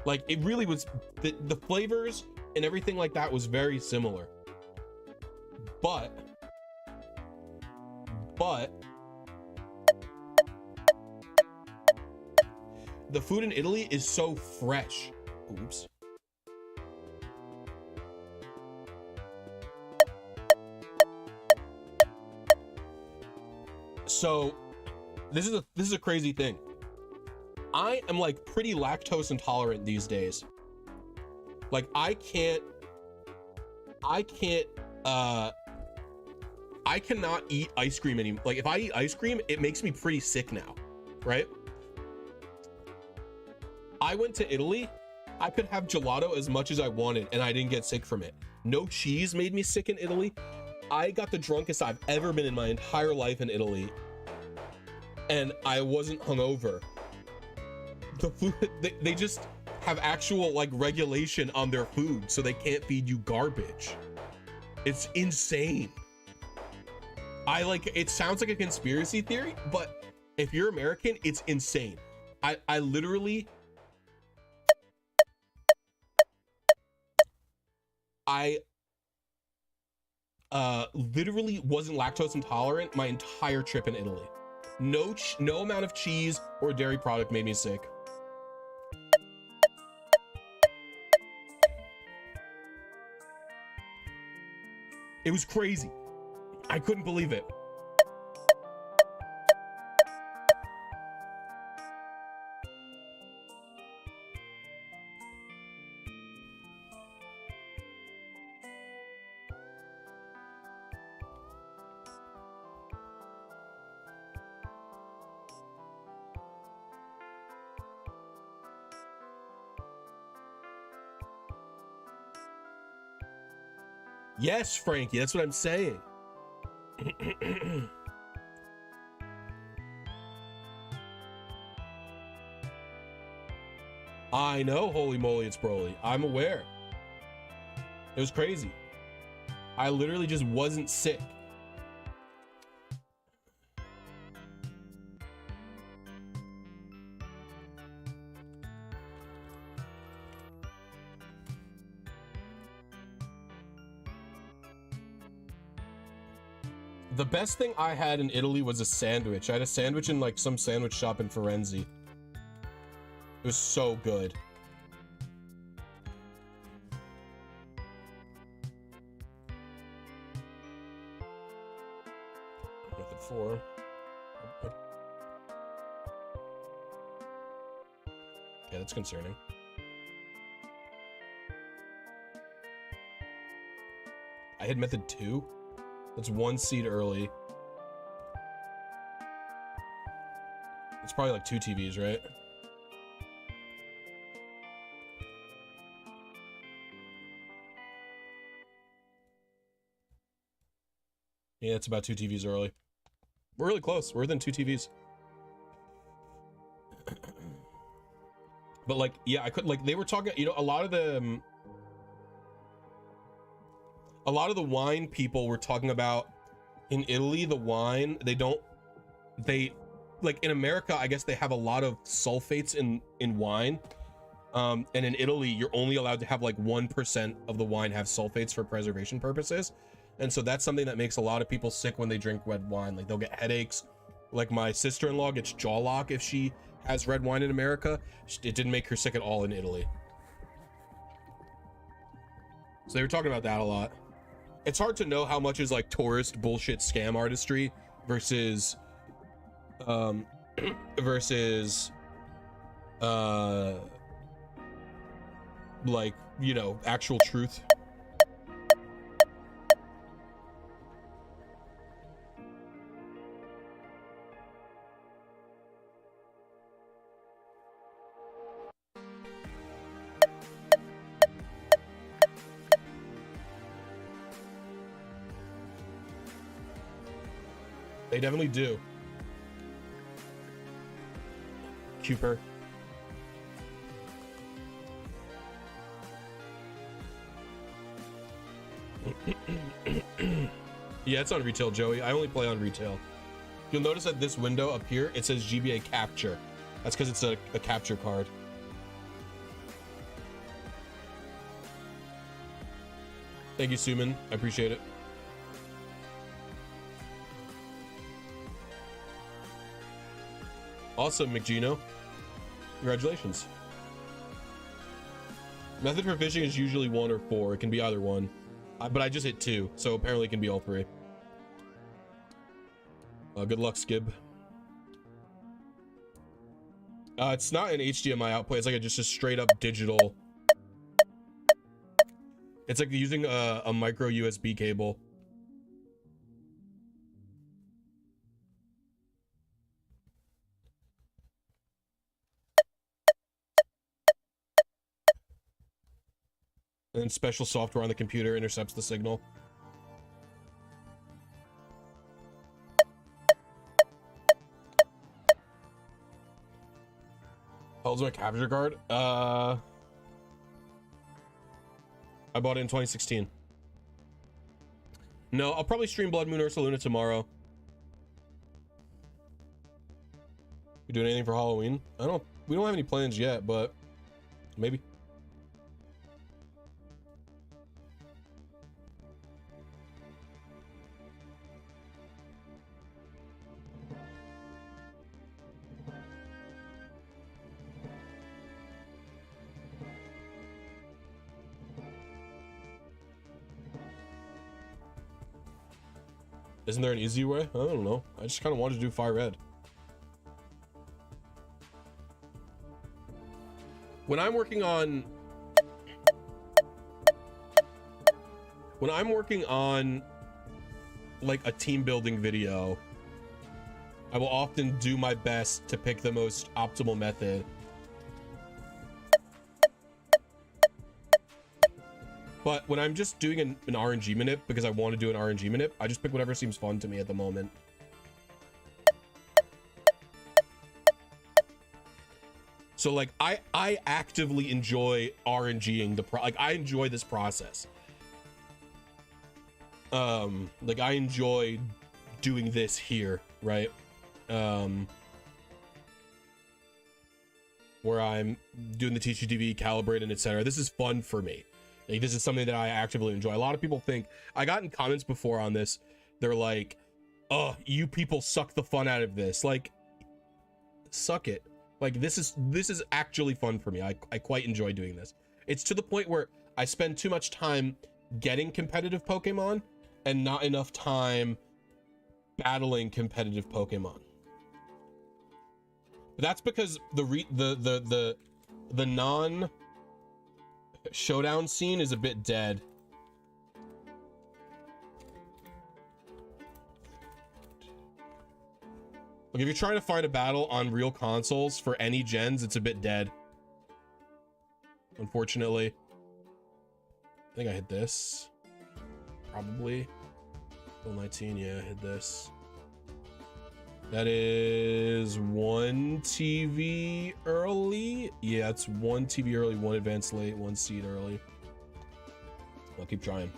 it really was, the flavors and everything like that was very similar. But the food in Italy is so fresh. Oops. So this is a crazy thing. I am like pretty lactose intolerant these days. Like I cannot eat ice cream anymore. Like if I eat ice cream, it makes me pretty sick now, right? I went to Italy, I could have gelato as much as I wanted and I didn't get sick from it. No cheese made me sick in Italy. I got the drunkest I've ever been in my entire life in Italy, and I wasn't hungover. The food, they just have actual like regulation on their food, so they can't feed you garbage. It's insane. It sounds like a conspiracy theory, but if you're American, it's insane. I literally literally wasn't lactose intolerant my entire trip in Italy. No amount of cheese or dairy product made me sick. It was crazy. I couldn't believe it. Yes, Frankie, that's what I'm saying. I know, holy moly, it's Broly. I'm aware. It was crazy. I literally just wasn't sick. The best thing I had in Italy was a sandwich. I had a sandwich in like some sandwich shop in Firenze. It was so good. Method 4. Okay, that's concerning. I had method 2. That's 1 seed early. It's probably like 2 TVs, right? Yeah, it's about 2 TVs early. We're really close. We're within 2 TVs. But like, yeah, I could like, they were talking, you know, a lot of the wine people were talking about in Italy, the wine, they like in America, I guess they have a lot of sulfates in wine. And in Italy, you're only allowed to have like 1% of the wine have sulfates for preservation purposes. And so that's something that makes a lot of people sick when they drink red wine. Like they'll get headaches. Like my sister-in-law gets jaw lock if she has red wine in America. It didn't make her sick at all in Italy. So they were talking about that a lot. It's hard to know how much is like tourist bullshit scam artistry versus like, you know, actual truth. They definitely do. Cooper. Yeah, it's on retail, Joey. I only play on retail. You'll notice that this window up here, it says GBA Capture. That's because it's a capture card. Thank you, Suman. I appreciate it. Awesome, McGino. Congratulations. Method for fishing is usually 1 or 4. It can be either one. But I just hit 2, so apparently it can be all 3. Good luck, Skib. It's not an HDMI output. It's like just a straight up digital. It's like using a micro USB cable. And then special software on the computer intercepts the signal. How old's my capture card? I bought it in 2016. No, I'll probably stream Blood Moon Ursa Luna tomorrow. You doing anything for Halloween? We don't have any plans yet, but maybe. Isn't there an easy way? I don't know. I just kind of wanted to do Fire Red. When I'm working on like a team building video, I will often do my best to pick the most optimal method. But when I'm just doing an RNG manip because I want to do an RNG manip, I just pick whatever seems fun to me at the moment. So like I actively enjoy RNGing like I enjoy this process. Like I enjoy doing this here, right? Where I'm doing the TCTV, calibrating, etc. This is fun for me. Like, this is something that I actively enjoy. A lot of people think, I got in comments before on this, they're like, oh, you people suck the fun out of this. Like, suck it. Like, this is actually fun for me. I quite enjoy doing this. It's to the point where I spend too much time getting competitive Pokemon and not enough time battling competitive Pokemon. But that's because the non showdown scene is a bit dead. Like if you're trying to find a battle on real consoles for any gens, it's a bit dead, unfortunately. I think I hit this probably. Level 19, yeah, I hit this. That is 1 TV early. Yeah, it's 1 TV early, 1 advance late, 1 seed early. I'll keep trying.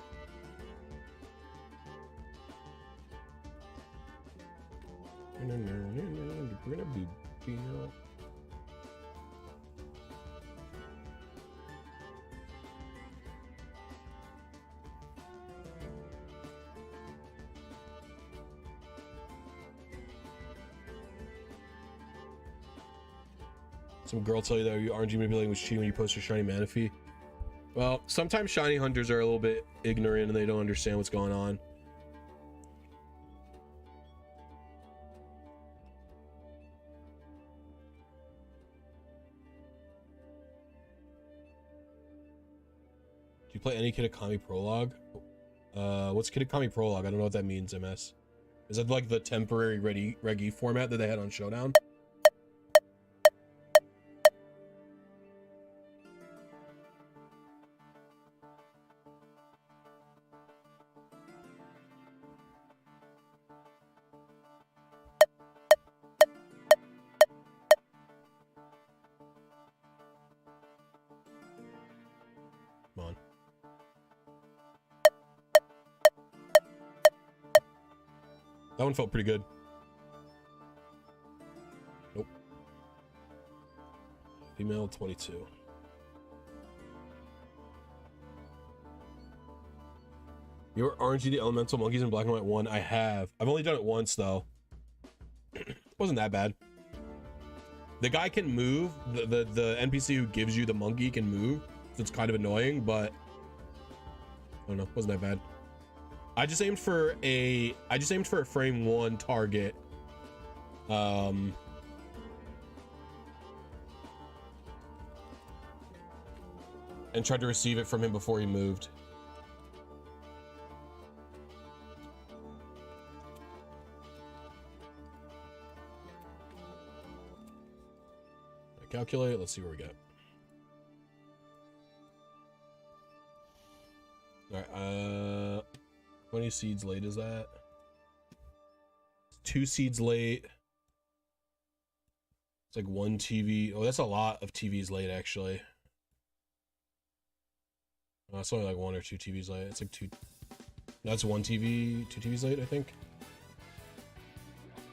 Some girl tell you that your RNG manipulating was cheating when you post your shiny Manaphy. Well, sometimes shiny hunters are a little bit ignorant and they don't understand what's going on. Do you play any Kitakami Prologue? What's Kitakami Prologue? I don't know what that means, MS. Is that like the temporary Regi format that they had on Showdown? That one felt pretty good. Nope. Female 22. Your RNG the Elemental Monkeys in Black and White 1. I have. I've only done it once though. Wasn't that bad. The guy can move. The NPC who gives you the monkey can move. So it's kind of annoying, but I don't know. Wasn't that bad. I just aimed for a frame 1 target. And tried to receive it from him before he moved. Calculate. Let's see where we got. All right. 20 seeds late is that? 2 seeds late. It's like 1 TV. Oh, that's a lot of TVs late actually. Oh, it's only like 1 or 2 TVs late. It's like 2. That's 1 TV, 2 TVs late, I think.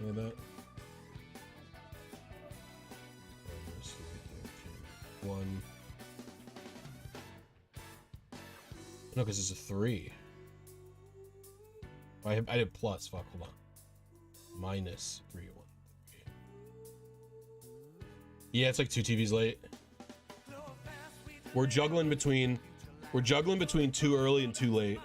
Like that. 1. No, because it's a 3. I did plus. Fuck, hold on. Minus 3, 1, 3. Yeah, it's like 2 TVs late. We're juggling between too early and too late.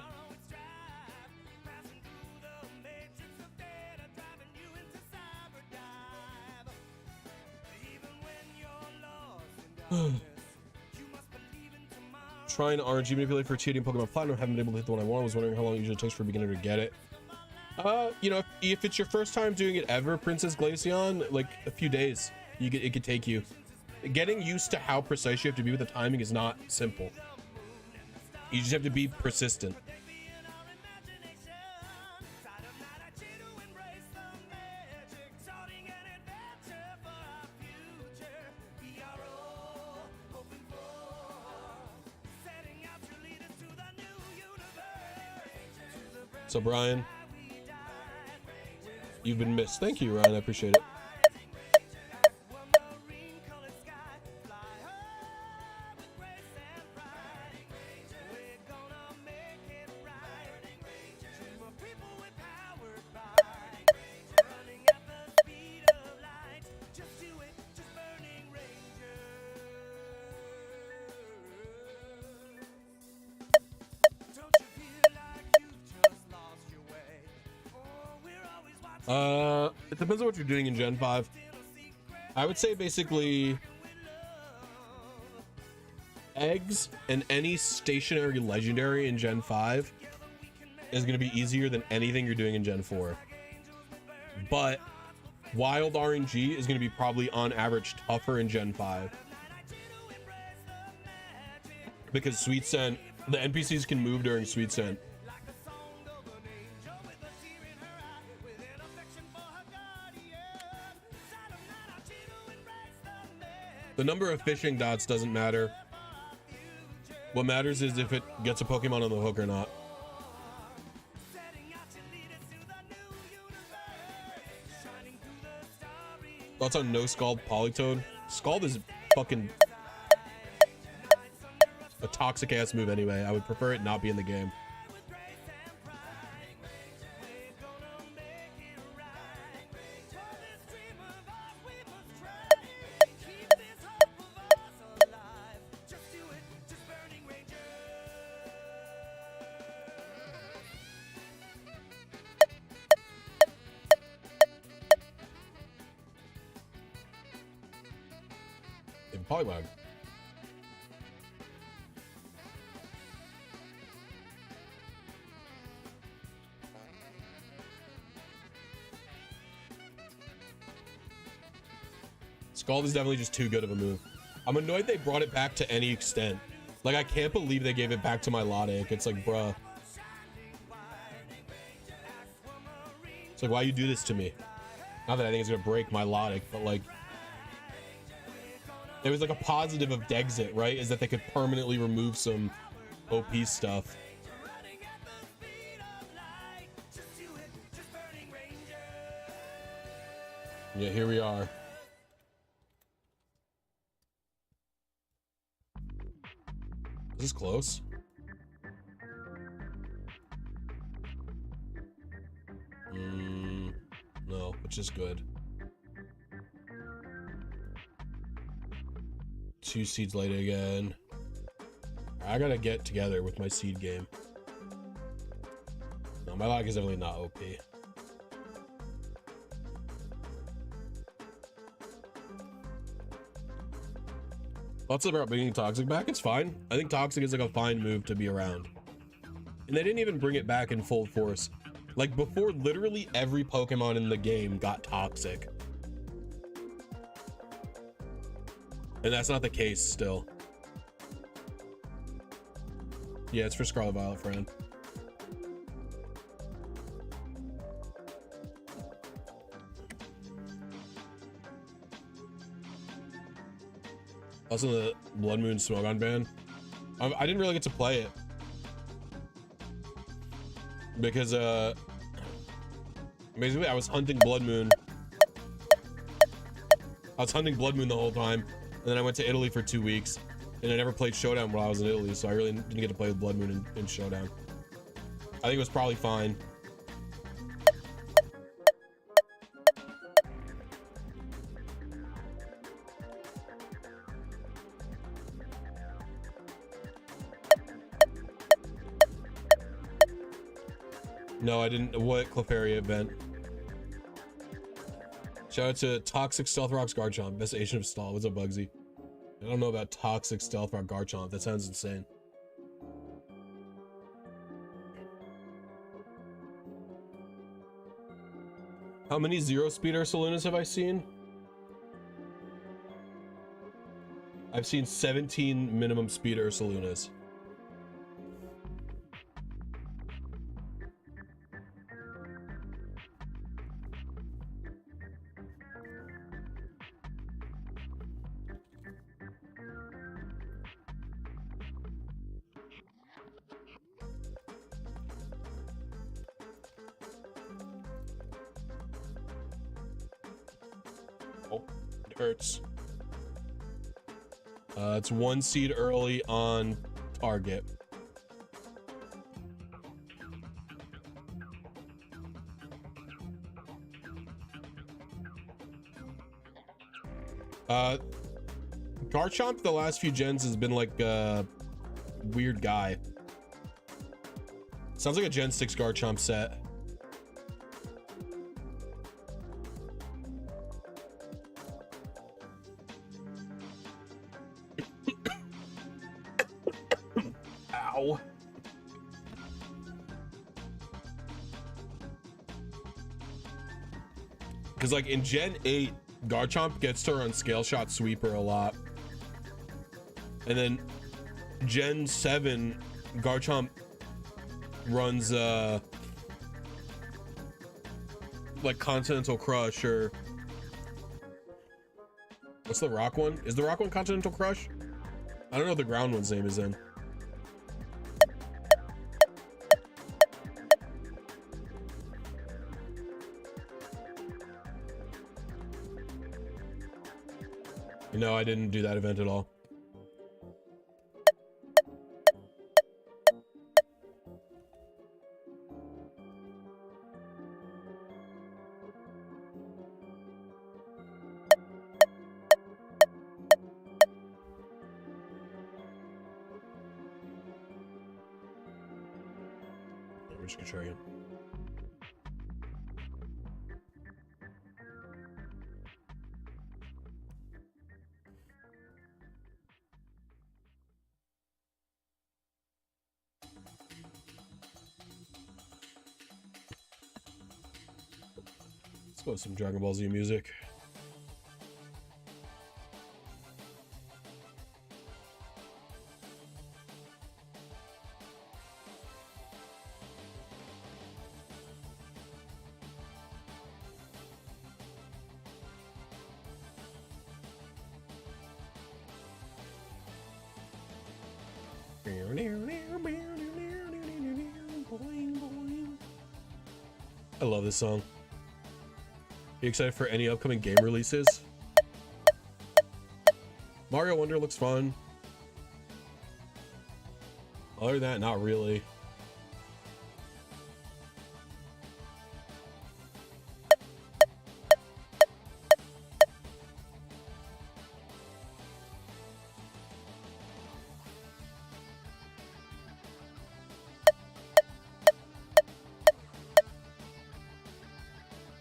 Trying to RNG manipulate for cheating Pokemon Platinum, haven't been able to hit the one I want. I was wondering how long it usually takes for a beginner to get it. You know, if it's your first time doing it ever, Princess Glaceon, like a few days, it could take you. Getting used to how precise you have to be with the timing is not simple. You just have to be persistent. So Brian, you've been missed. Thank you, Ryan. I appreciate it. It depends on what you're doing in Gen 5. I would say basically eggs and any stationary legendary in Gen 5 is going to be easier than anything you're doing in Gen 4. But wild RNG is going to be probably on average tougher in Gen 5. Because Sweet Scent, the NPCs can move during Sweet Scent. The number of fishing dots doesn't matter. What matters is if it gets a Pokemon on the hook or not. Thoughts on no Scald Politoed? Scald is fucking a toxic ass move anyway. I would prefer it not be in the game. Polywag. Scald is definitely just too good of a move. I'm annoyed they brought it back to any extent. Like, I can't believe they gave it back to my Milotic. It's like, bruh. It's like, why you do this to me? Not that I think it's gonna break my Milotic, but like, there was like a positive of Dexit, right? Is that they could permanently remove some OP stuff. Yeah, here we are. Is this close? No, which is good. 2 seeds late again. I gotta get together with my seed game. No, my lag is definitely not OP. Lots about bringing Toxic back. It's fine. I think Toxic is like a fine move to be around. And they didn't even bring it back in full force. Like before, literally every Pokemon in the game got Toxic. And that's not the case still. Yeah, it's for Scarlet Violet, friend. Also the Blood Moon Smogon ban. I didn't really get to play it. Because basically I was hunting Blood Moon. I was hunting Blood Moon the whole time. And then I went to Italy for 2 weeks. And I never played Showdown while I was in Italy, so I really didn't get to play with Blood Moon in Showdown. I think it was probably fine. No, I didn't. What Clefairy event? Shout out to Toxic Stealth Rock's Garchomp, best Asian of Stall. What's up, Bugsy? I don't know about Toxic Stealth Rock Garchomp. That sounds insane. How many 0-speed Ursalunas have I seen? I've seen 17 minimum speed Ursalunas. Oh, it hurts. It's 1 seed early on target. Garchomp the last few gens has been like a weird guy. Sounds like a Gen 6 Garchomp set. Ow. Because like in Gen 8, Garchomp gets to run Scale Shot Sweeper a lot. And then Gen 7, Garchomp runs like Continental Crush, or what's the rock one? Is the rock one Continental Crush? I don't know what the ground one's name is then. No, I didn't do that event at all. We're just gonna try again. Let's go with some Dragon Ball Z music. I love this song. you excited for any upcoming game releases? Mario Wonder looks fun. Other than that, not really.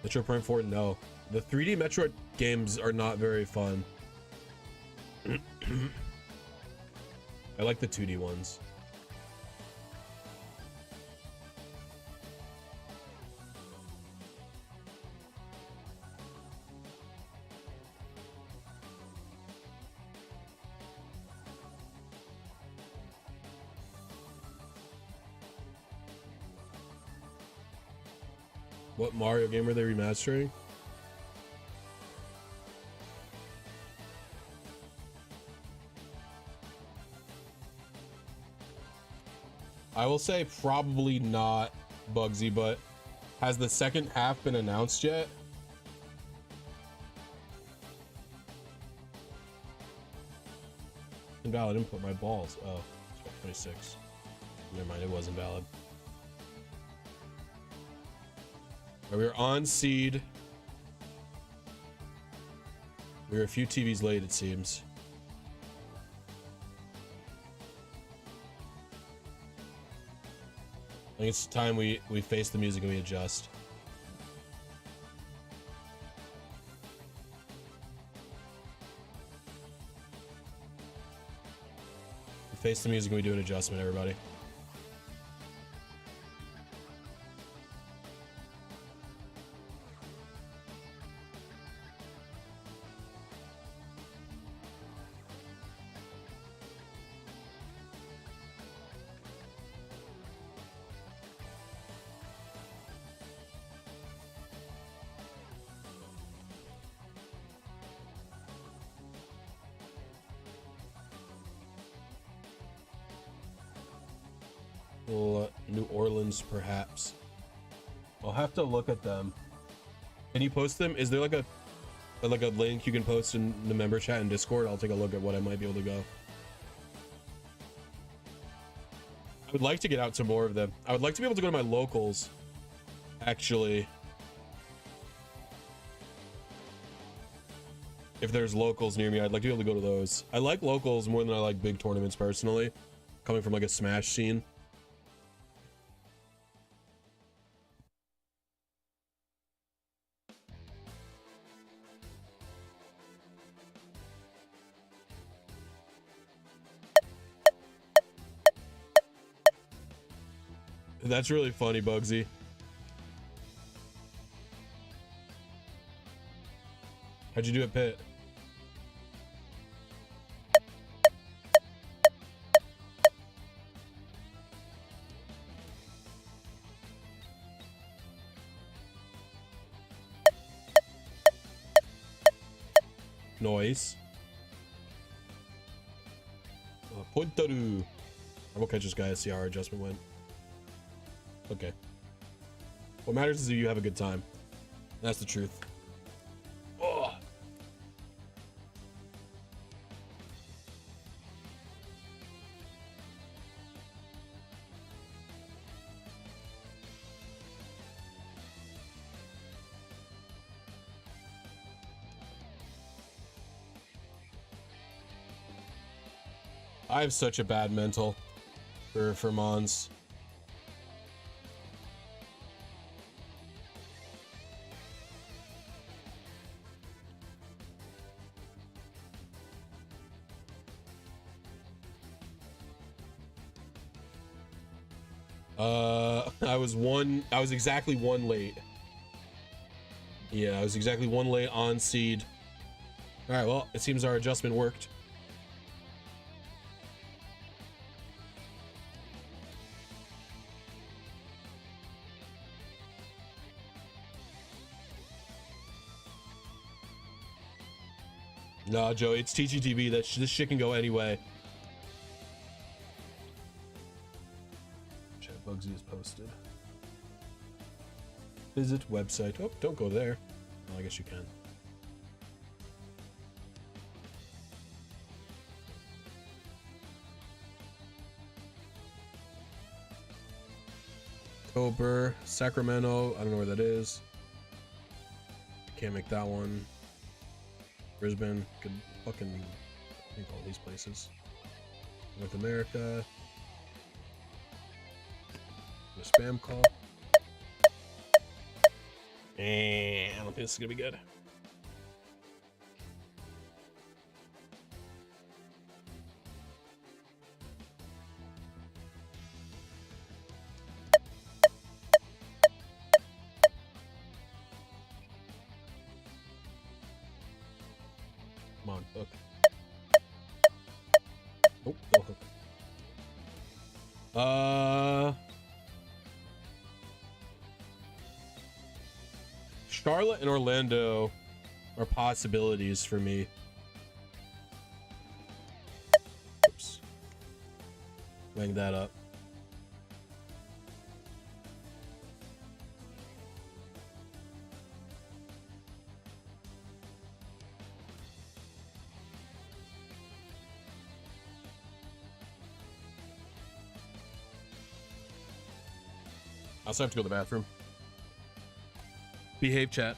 Metroid Prime 4, no. The 3D Metroid games are not very fun. I like the 2D ones. What Mario game are they remastering? I will say probably not, Bugsy, but has the second half been announced yet? Invalid input, my balls. Oh, it's got 26. Never mind, it was invalid. Right, we were on seed. We were a few TVs late, it seems. I think it's time we face the music and we adjust. We face the music and we do an adjustment, everybody. New Orleans, perhaps. I'll have to look at them. Can you post them? Is there like a link you can post in the member chat in Discord? I'll take a look at what I might be able to go. I would like to get out to more of them. I would like to be able to go to my locals, actually. If there's locals near me, I'd like to be able to go to those. I like locals more than I like big tournaments personally, coming from like a Smash scene. That's really funny, Bugsy. How'd you do at Pit? Noise. Politoed. I will catch this guy to see how our adjustment went. Okay. What matters is that you have a good time. That's the truth. Oh. I have such a bad mental for Mons. I was exactly one late. Yeah, I was exactly one late on seed. All right, well, it seems our adjustment worked. No, Joe, it's TGTV. This shit can go anyway. Chat Bugsy is posted. Visit website. Oh, don't go there. I guess you can. October, Sacramento, I don't know where that is. Can't make that one. Brisbane, could fucking think all these places. North America. A spam call. And I don't think this is gonna be good. Come on, hook. Oh, no hook. Charlotte and Orlando are possibilities for me. Oops. Weighing that up. I also have to go to the bathroom. Behave, chat.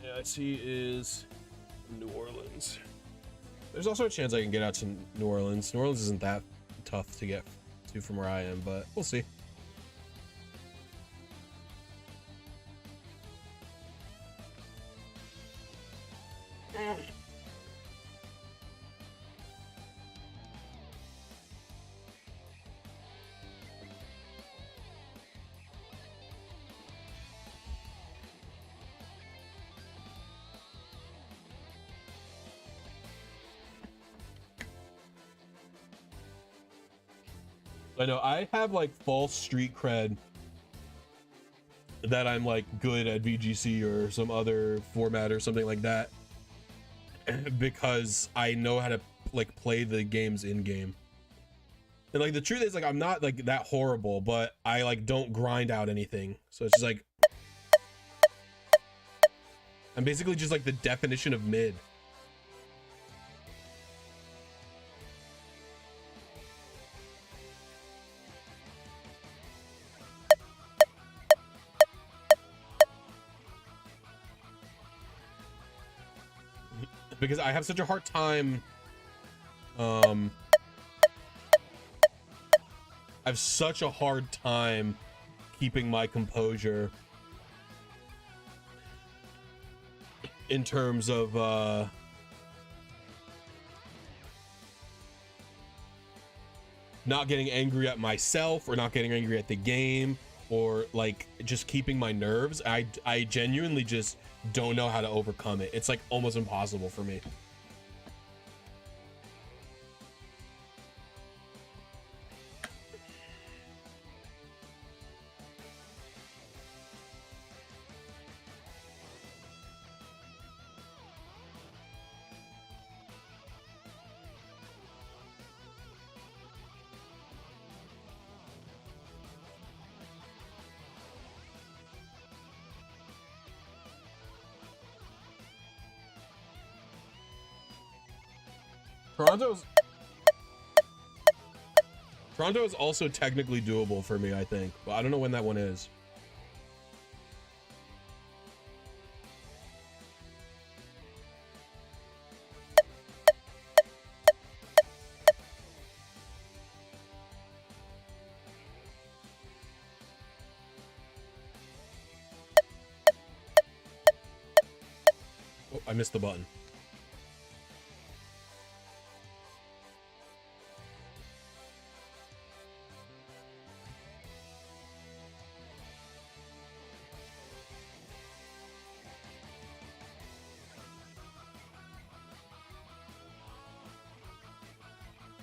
AIC is New Orleans. There's also a chance I can get out to New Orleans. New Orleans isn't that tough to get to from where I am, but we'll see. I know I have like false street cred that I'm like good at VGC or some other format or something like that because I know how to like play the games in game. And like the truth is like I'm not like that horrible, but I like don't grind out anything. So it's just like I'm basically just like the definition of mid. Because I have such a hard time I have such a hard time keeping my composure in terms of not getting angry at myself or not getting angry at the game or like just keeping my nerves. I genuinely just don't know how to overcome it. It's like almost impossible for me. Toronto is also technically doable for me, I think, but I don't know when that one is. I missed the button.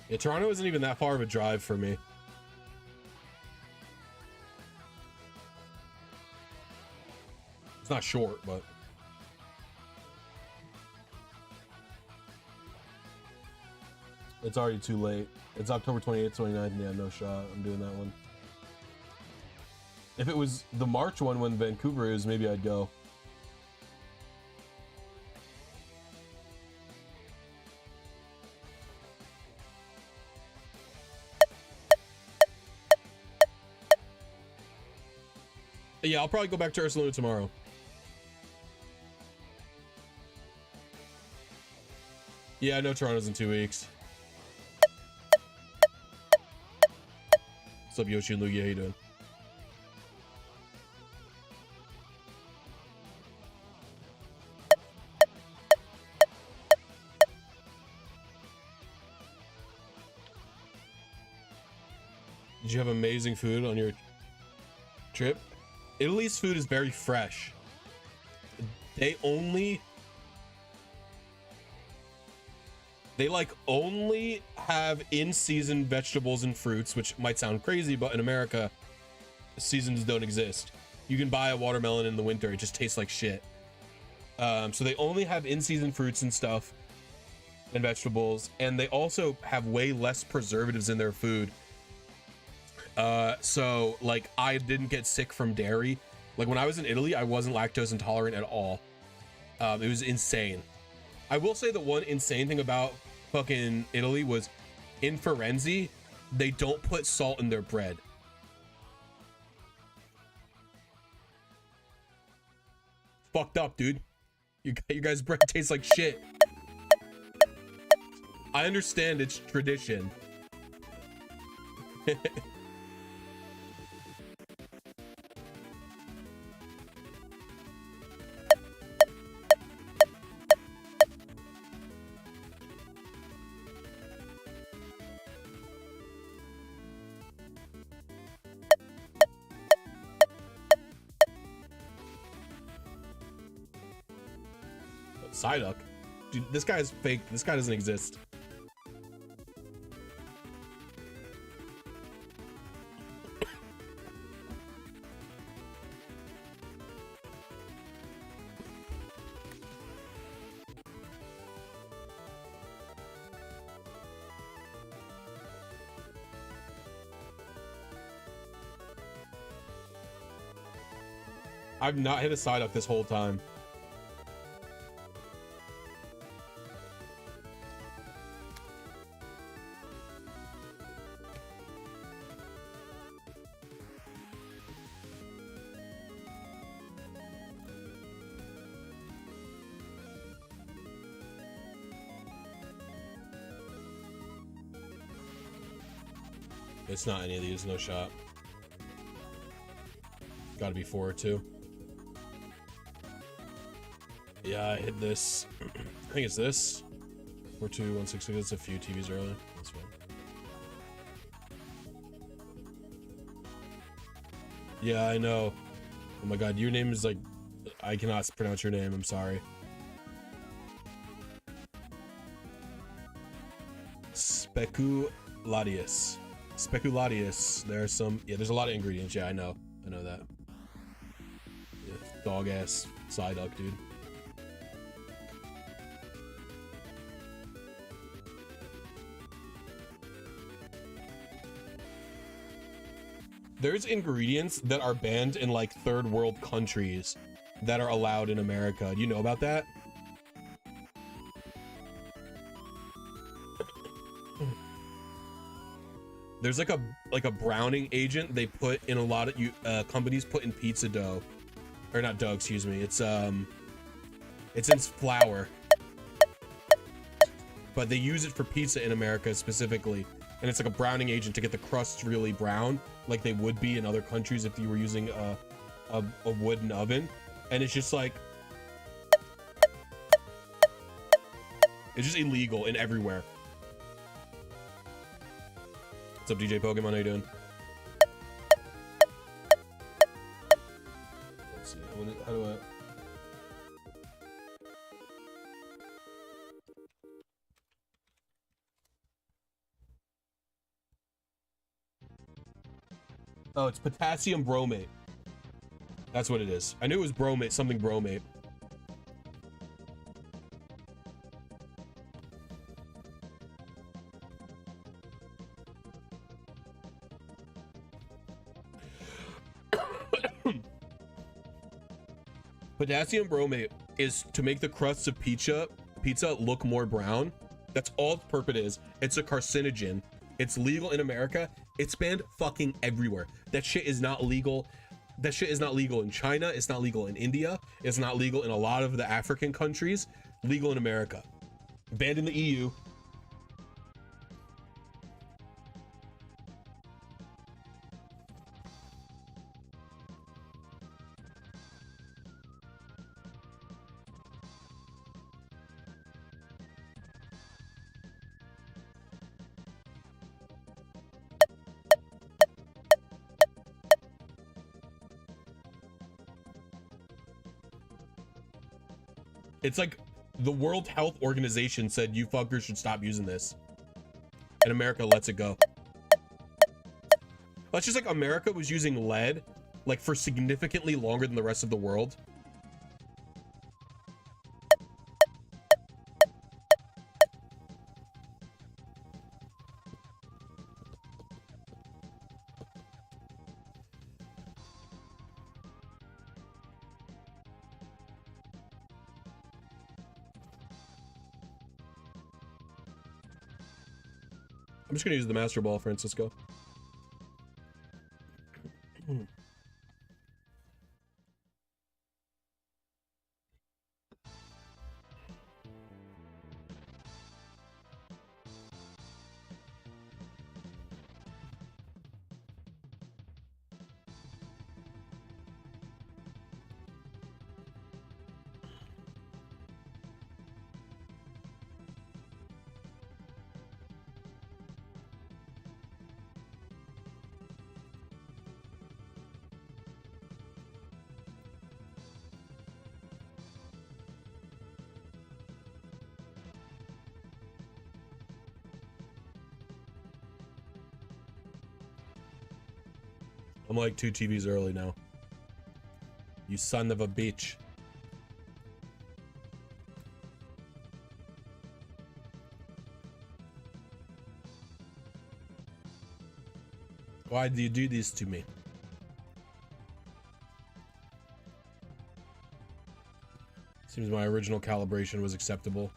Yeah, Toronto isn't even that far of a drive for me. It's not short, but it's already too late. It's October 28th, 29th. Yeah, no shot. I'm doing that one. If it was the March one when Vancouver is, maybe I'd go. Yeah, I'll probably go back to Ursaluna tomorrow. Yeah, I know Toronto's in 2 weeks. What's up, Yoshi and Luigi? How you doing? Did you have amazing food on your trip? Italy's food is very fresh. They like only have in-season vegetables and fruits, which might sound crazy, but in America, seasons don't exist. You can buy a watermelon in the winter, it just tastes like shit. So they only have in-season fruits and stuff and vegetables, and they also have way less preservatives in their food. So like I didn't get sick from dairy. Like when I was in Italy, I wasn't lactose intolerant at all. It was insane. I will say the one insane thing about fucking Italy was in Firenze, they don't put salt in their bread. Fucked up, dude. You guys' bread tastes like shit. I understand it's tradition. Psyduck? Dude, this guy is fake. This guy doesn't exist. I've not hit a Psyduck this whole time. It's not any of these, no shot. Gotta be 4 or 2. Yeah, I hit this. I think it's this. 4, 2, 1, 6, 6. That's a few TVs early. That's fine. Yeah, I know. Oh my god, your name is like... I cannot pronounce your name, I'm sorry. Speculatius. Speculatius. There's some... Yeah, there's a lot of ingredients. Yeah, I know. I know that. Yeah, dog-ass Psyduck, dude. There's ingredients that are banned in like third world countries that are allowed in America. Do you know about that? There's like a browning agent they put in a lot of companies put in pizza dough, or not dough, excuse me. It's in flour, but they use it for pizza in America specifically, and it's like a browning agent to get the crust really brown, like they would be in other countries if you were using a wooden oven. And it's just like It's just illegal in everywhere. What's up, DJ Pokemon? How you doing? Let's see. How do I? Oh, it's potassium bromate. That's what it is. I knew it was bromate, something bromate. Potassium bromate is to make the crusts of pizza look more brown. That's all its purpose is. It's a carcinogen. It's legal in America. It's banned fucking everywhere. That shit is not legal. That shit is not legal in China. It's not legal in India. It's not legal in a lot of the African countries. Legal in America. Banned in the EU. It's like the World Health Organization said you fuckers should stop using this. And America lets it go. That's just like America was using lead like for significantly longer than the rest of the world. I'm just gonna use the Master Ball, Francisco. I'm like 2 TVs early now. You son of a bitch. Why do you do this to me? Seems my original calibration was acceptable.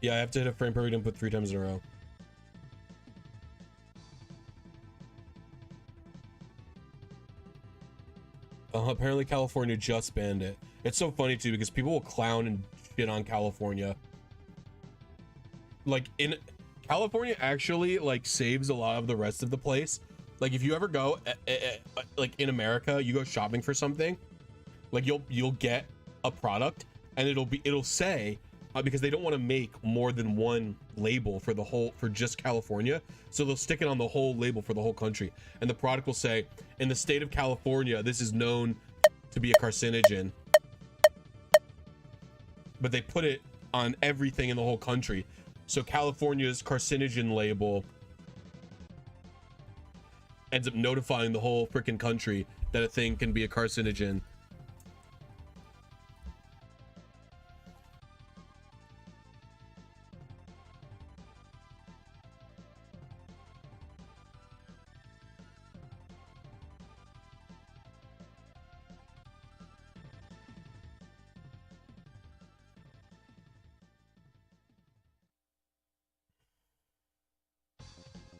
Yeah, I have to hit a frame per input 3 times in a row. Apparently California just banned it. It's so funny too because people will clown and shit on California. Like in California actually like saves a lot of the rest of the place. Like if you ever go like in America, you go shopping for something, like you'll get a product and it'll say because they don't want to make more than one label for just California, so they'll stick it on the whole label for the whole country, and the product will say, in the state of California, this is known to be a carcinogen, but they put it on everything in the whole country, so California's carcinogen label ends up notifying the whole freaking country that a thing can be a carcinogen.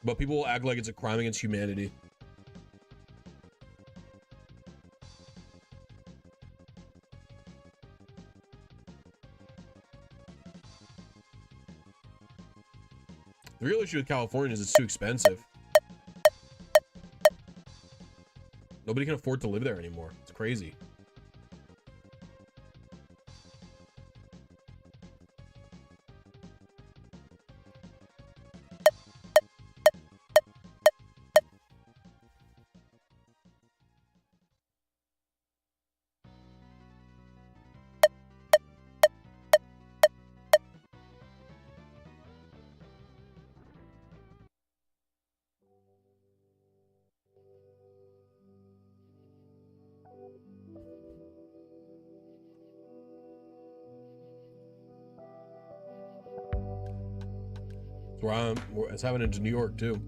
But people will act like it's a crime against humanity. The real issue with California is it's too expensive. Nobody can afford to live there anymore. It's crazy. It's happening in New York too.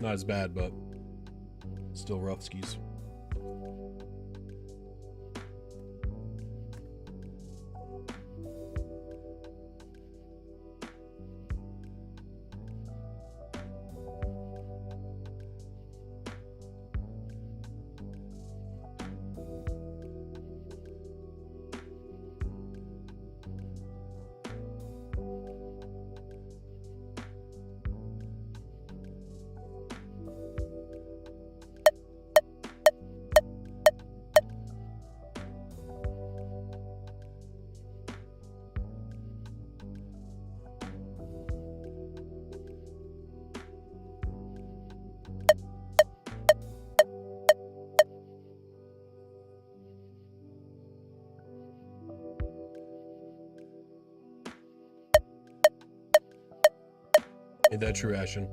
Not as bad, but still rough skis. Ain't that true, Ashen?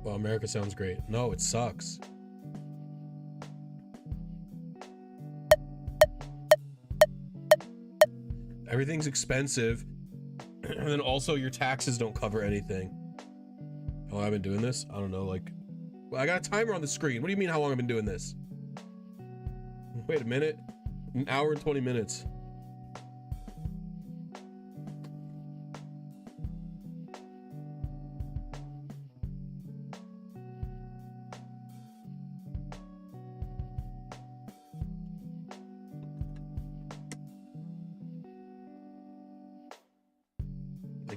Well, America sounds great. No, it sucks. Everything's expensive, and then also your taxes don't cover anything. How long I've been doing this? I don't know, like... Well, I got a timer on the screen. What do you mean how long I've been doing this? Wait a minute. An hour and 20 minutes.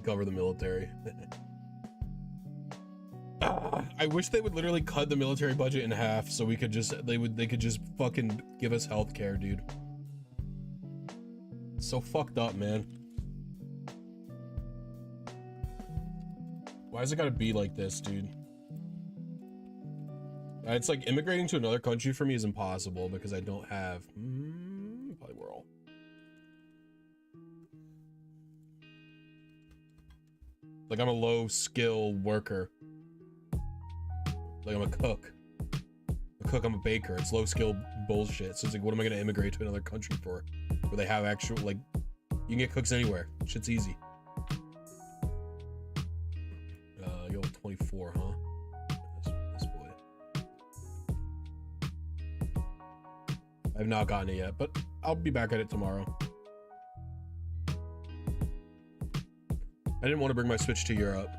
Cover the military. I wish they would literally cut the military budget in half so we could just they could just fucking give us healthcare, dude. It's so fucked up, man. Why is it gotta be like this, dude? It's like immigrating to another country for me is impossible because I don't have probably we're all. Like I'm a low skill worker. Like I'm a cook. I'm a baker. It's low skill bullshit. So it's like, what am I gonna immigrate to another country for? Where they have actual, like, you can get cooks anywhere. Shit's easy. Yo, 24, huh? This boy. I have not gotten it yet, but I'll be back at it tomorrow. I didn't want to bring my Switch to Europe.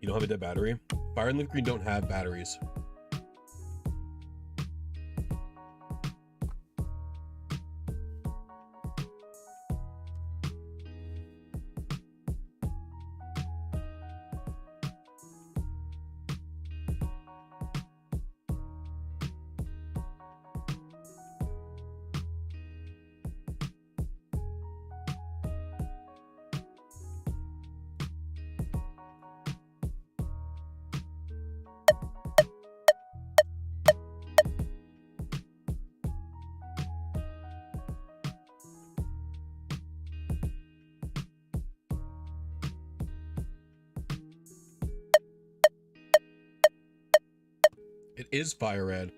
You don't have a dead battery? Fire and Leaf Green don't have batteries. It is fire red.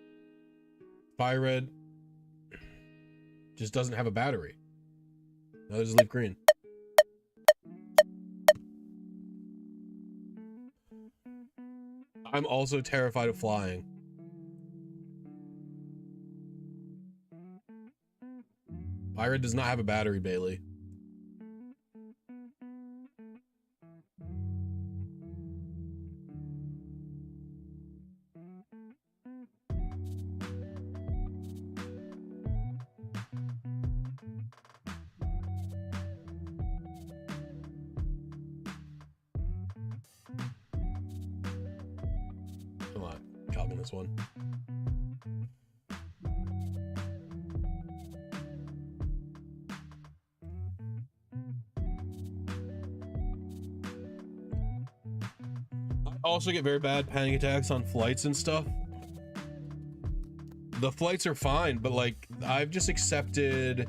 Fire red just doesn't have a battery. Now there's leaf green. I'm also terrified of flying. Fire red does not have a battery, Bailey. Come on, copy this one. I also get very bad panic attacks on flights and stuff. The flights are fine, but like I've just accepted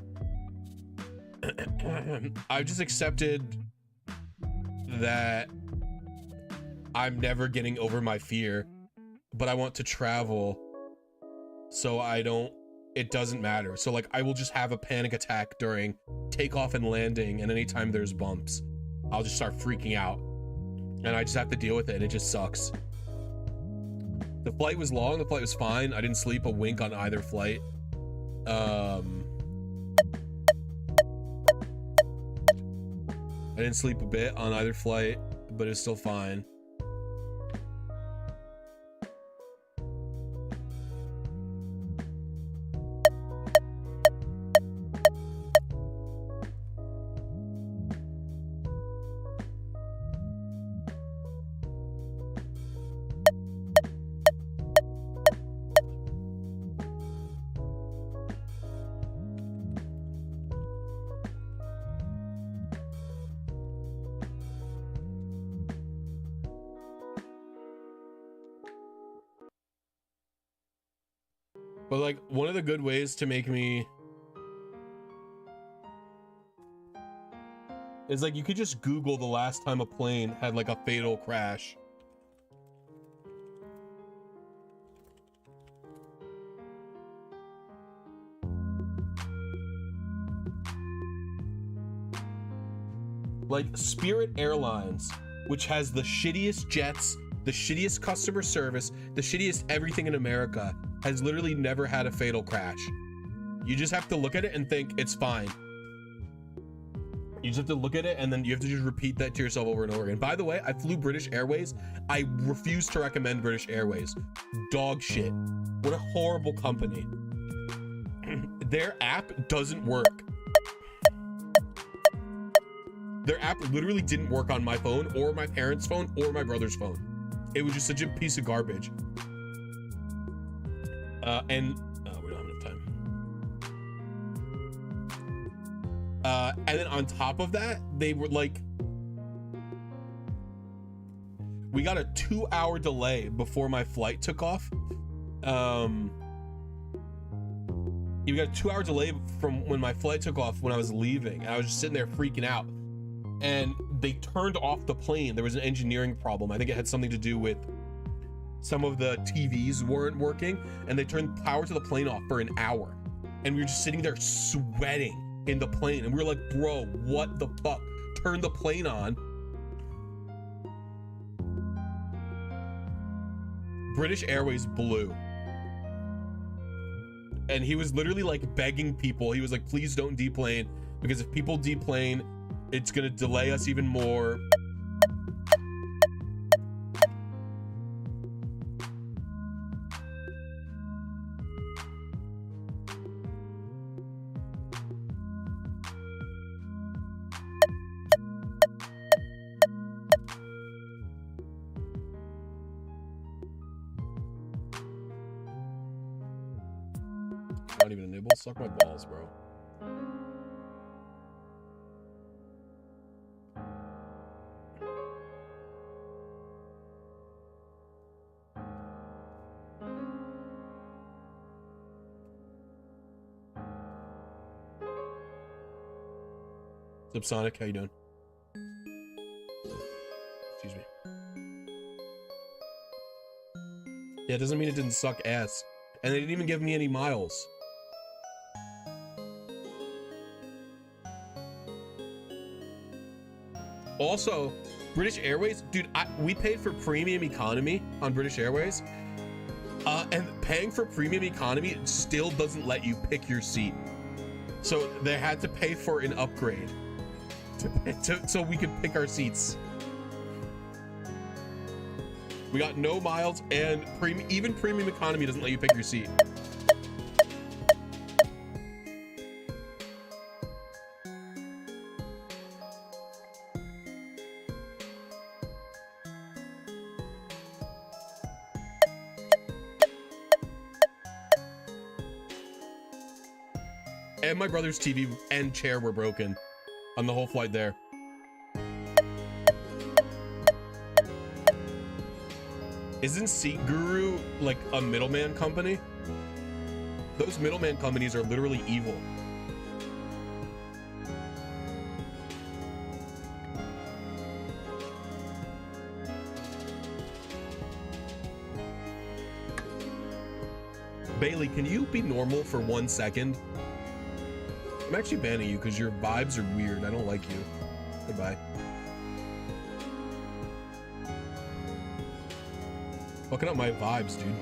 that I'm never getting over my fear, but I want to travel, so it doesn't matter. So like I will just have a panic attack during takeoff and landing, and anytime there's bumps, I'll just start freaking out, and I just have to deal with it, and it just sucks. The flight was long, the flight was fine. I didn't sleep a wink on either flight. I didn't sleep a bit on either flight, but it's still fine. But like one of the good ways to make me is like you could just Google the last time a plane had like a fatal crash. Like Spirit Airlines, which has the shittiest jets, the shittiest customer service, the shittiest everything in America, has literally never had a fatal crash. You just have to look at it and think it's fine. You just have to look at it and then you have to just repeat that to yourself over and over again. By the way, I flew British Airways. I refuse to recommend British Airways. Dog shit. What a horrible company. Their app doesn't work. Their app literally didn't work on my phone or my parents' phone or my brother's phone. It was just such a piece of garbage. We don't have enough time. And then on top of that, they were like, we got a 2-hour delay before my flight took off. We got a 2-hour delay from when my flight took off when I was leaving. And I was just sitting there freaking out. And they turned off the plane. There was an engineering problem. I think it had something to do with some of the TVs weren't working, and they turned power to the plane off for an hour. And we were just sitting there sweating in the plane. And we were like, bro, what the fuck? Turn the plane on. British Airways blew. And he was literally like begging people. He was like, please don't deplane, because if people deplane, it's gonna delay us even more. Not even a nibble. Suck my balls, bro. What's up, Sonic? How you doing? Excuse me. Yeah, it doesn't mean it didn't suck ass. And they didn't even give me any miles. Also, British Airways, dude, we paid for premium economy on British Airways. And paying for premium economy still doesn't let you pick your seat. So they had to pay for an upgrade so we could pick our seats. We got no miles, and even premium economy doesn't let you pick your seat. And my brother's TV and chair were broken on the whole flight there. Isn't Seat Guru like a middleman company? Those middleman companies are literally evil. Bailey, can you be normal for 1 second? I'm actually banning you because your vibes are weird. I don't like you. Goodbye. Fucking up my vibes, dude.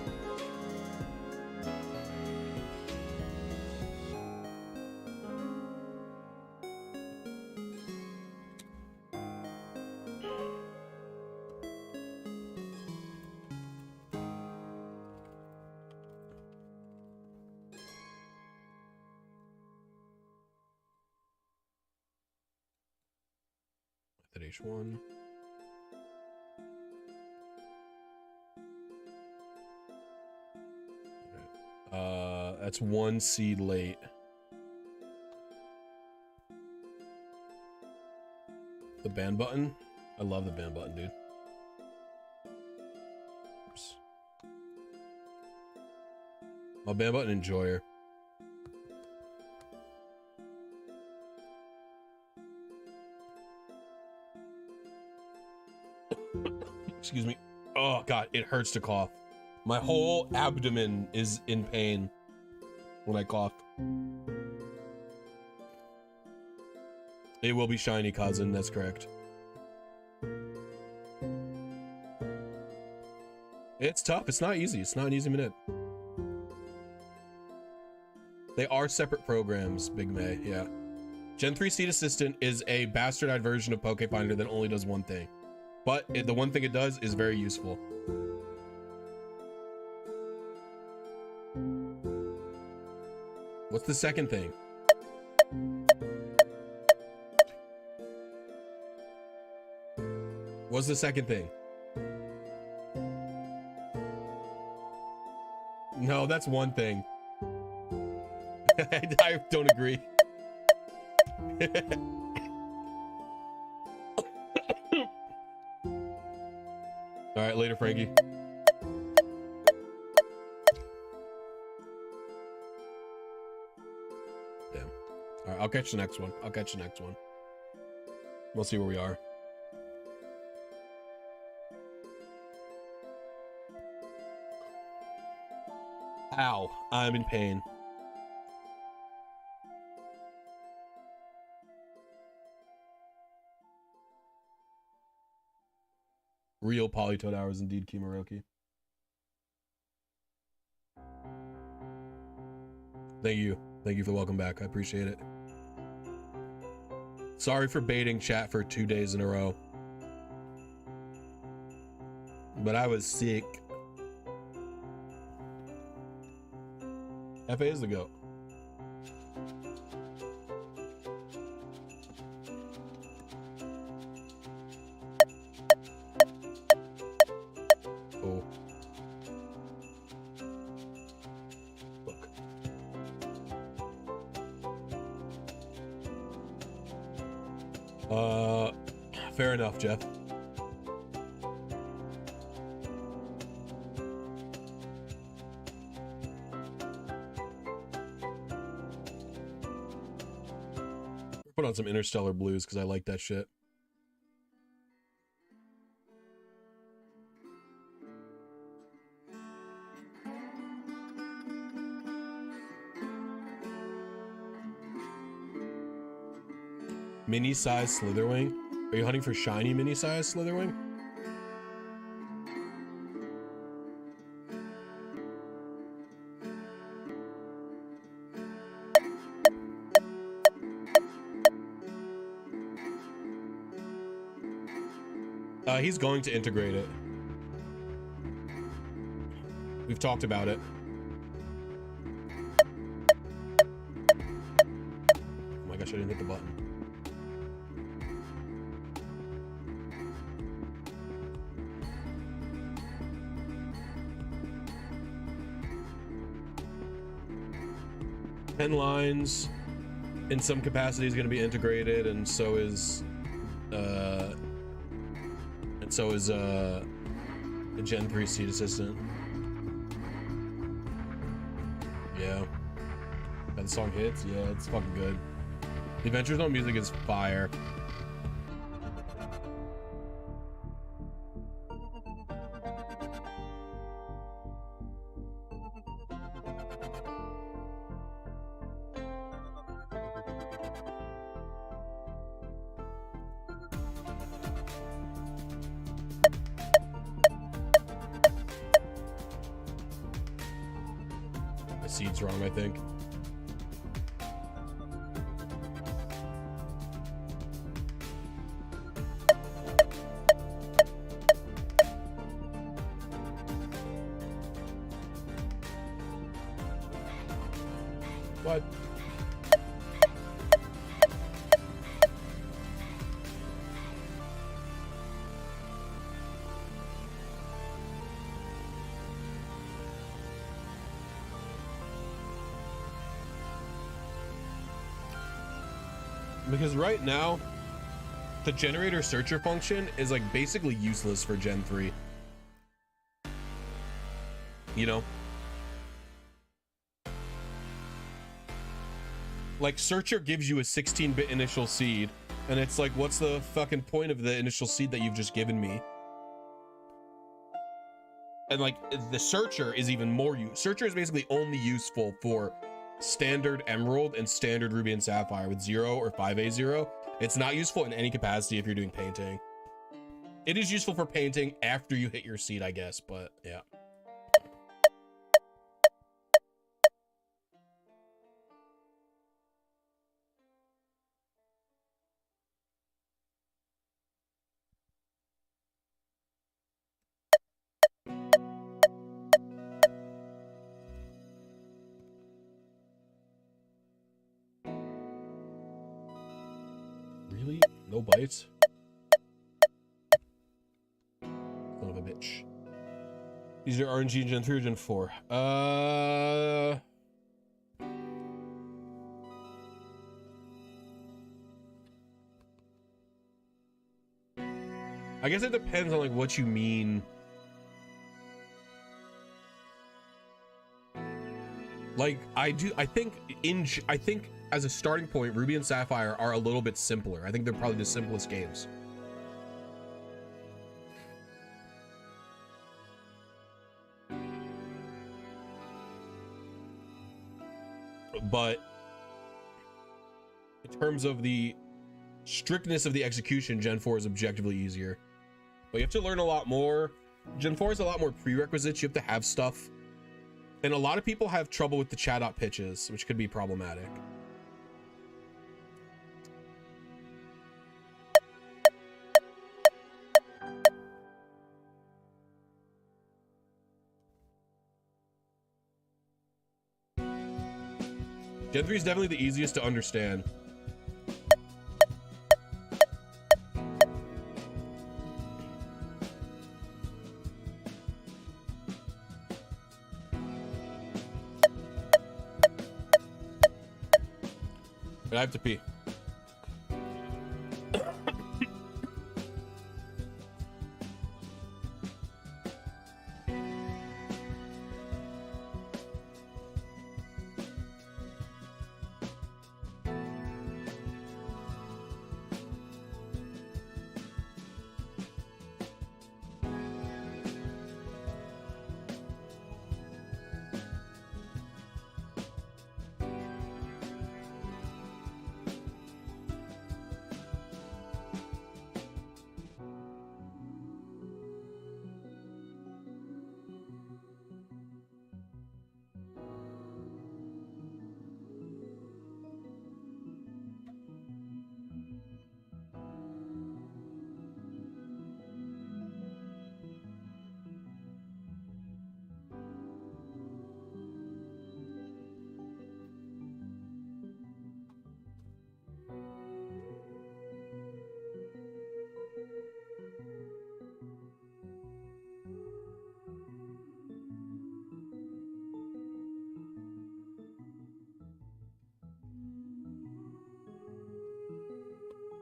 H1. That's 1 seed late. The ban button? I love the ban button, dude. Oops. I'm a ban button enjoyer. Excuse me. Oh god, it hurts to cough. My whole abdomen is in pain when I cough. It will be shiny, cousin. That's correct. It's tough. It's not easy. It's not an easy minute. They are separate programs, Big May. Yeah. Gen 3 Seed Assistant is a bastardized version of Pokefinder that only does one thing. But the one thing it does is very useful. What's the second thing? What's the second thing? No, that's one thing. I don't agree. All right, later, Frankie. Damn. All right, I'll catch the next one. I'll catch the next one. We'll see where we are. Ow, I'm in pain. Real Politoed hours indeed, Kimaroki. Thank you. Thank you for the welcome back. I appreciate it. Sorry for baiting chat for 2 days in a row. But I was sick. FA is the GOAT. Oh. Look. Fair enough, Jeff. Put on some Interstellar Blues because I like that shit. Mini-sized Slitherwing? Are you hunting for shiny mini-sized Slitherwing? He's going to integrate it. We've talked about it. Oh my gosh, I didn't hit the button. Pen lines in some capacity is going to be integrated, and so is the Gen 3 Seed Assistant. Yeah. That song hits? Yeah, it's fucking good. The Adventure Zone music is fire. Seed's wrong, I think. What? Because right now, the generator searcher function is like basically useless for Gen 3. You know? Like, searcher gives you a 16-bit initial seed, and it's like, what's the fucking point of the initial seed that you've just given me? And like, the searcher is even more use. Searcher is basically only useful for standard Emerald and standard Ruby and Sapphire with 0 or 5A0. It's not useful in any capacity if you're doing painting. It is useful for painting after you hit your seed, I guess, but yeah. Really? No bites? Son of a bitch. These are RNG Gen 3 or Gen 4? I guess it depends on like what you mean. Like I think as a starting point, Ruby and Sapphire are a little bit simpler. I think they're probably the simplest games. But in terms of the strictness of the execution, Gen 4 is objectively easier. But you have to learn a lot more. Gen 4 is a lot more prerequisites. You have to have stuff. And a lot of people have trouble with the chat pitches, which could be problematic. Gen 3 is definitely the easiest to understand. But I have to pee.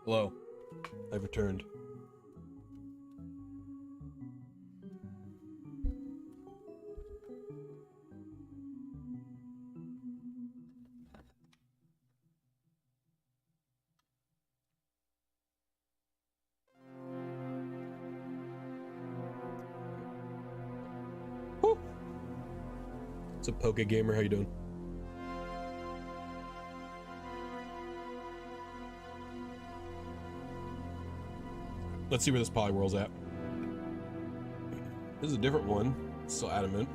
Hello. I've returned. Woo. What's up, Poke Gamer? How you doing? Let's see where this Poliwhirl's at. This is a different one. It's still adamant.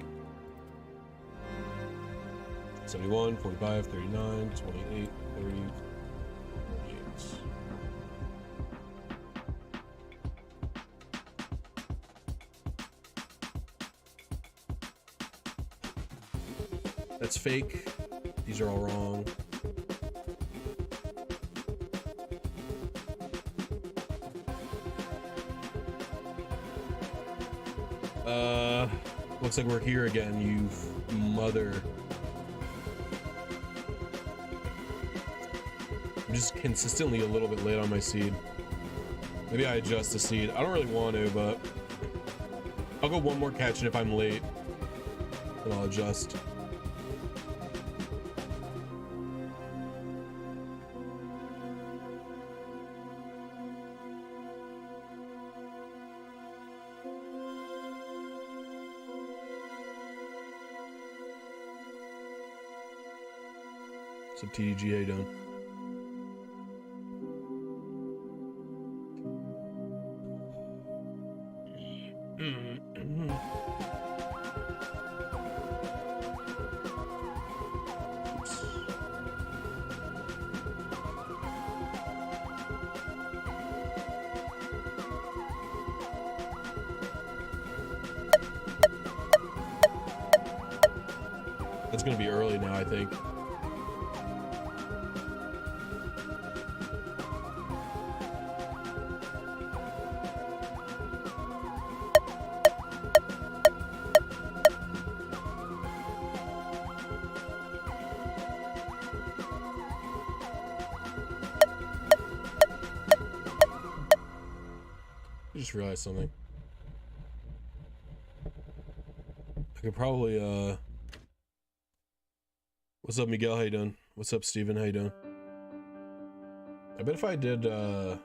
71, 45, 39, 28, 30, 48. That's fake. These are all wrong. Looks like we're here again, you mother. I'm just consistently a little bit late on my seed. Maybe I adjust the seed. I don't really want to, but I'll go one more catch, and if I'm late, then I'll adjust. What's up, TDG? How you doing? It's gonna be early now, I think. I just realized something. I could probably, what's up, Miguel? How you doing? What's up, Steven? How you doing? I bet if I did, this.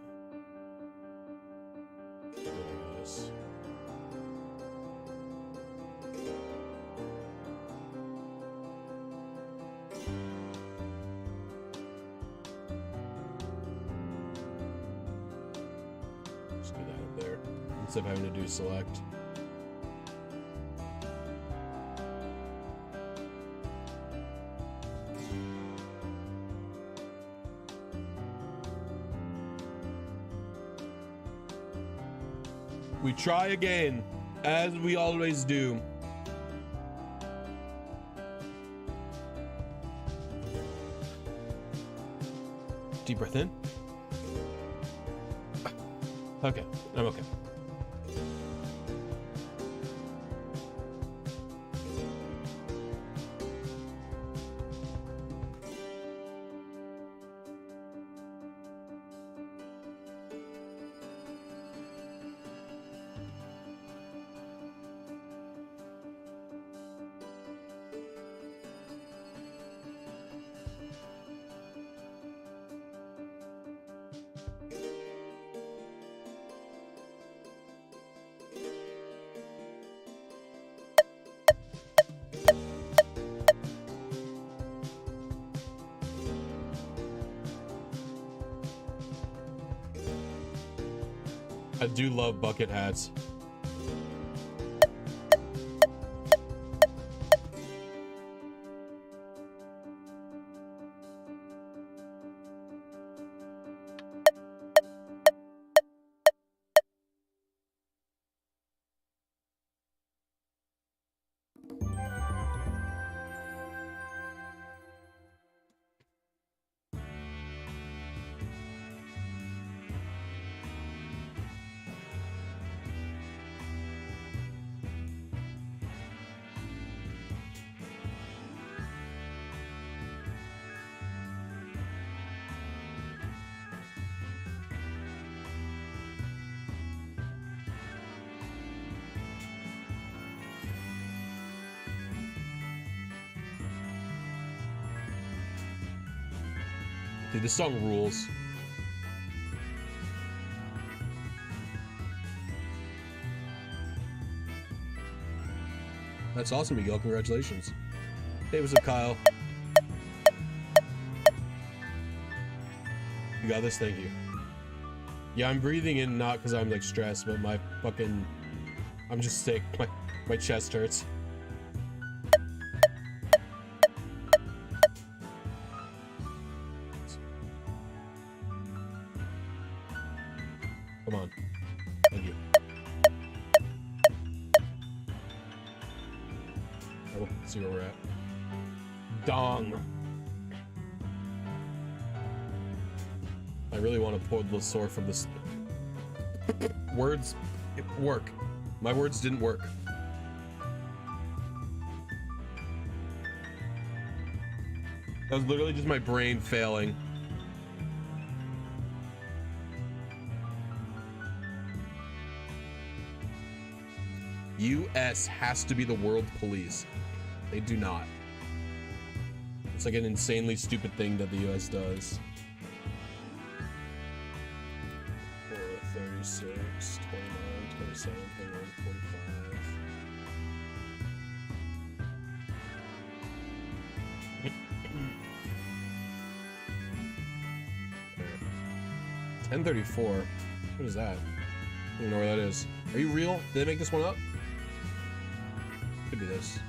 Just do that up there instead of having to do select. We try again, as we always do. Deep breath in. Okay, I'm okay. I do love bucket hats. Dude, this song rules. That's awesome, Miguel. Congratulations. Hey, what's up, Kyle? You got this? Thank you. Yeah, I'm breathing in not because I'm like stressed, but my fucking... I'm just sick. My chest hurts. Come on. Thank you. We'll see where we're at. Dong. I really want to pull the sword from this. Words work. My words didn't work. That was literally just my brain failing. US has to be the world police. They do not. It's like an insanely stupid thing that the US does. 4, 36, 29, 27, 31, 45. 1034. What is that? I don't know where that is. Are you real? Did they make this one up? Could be this.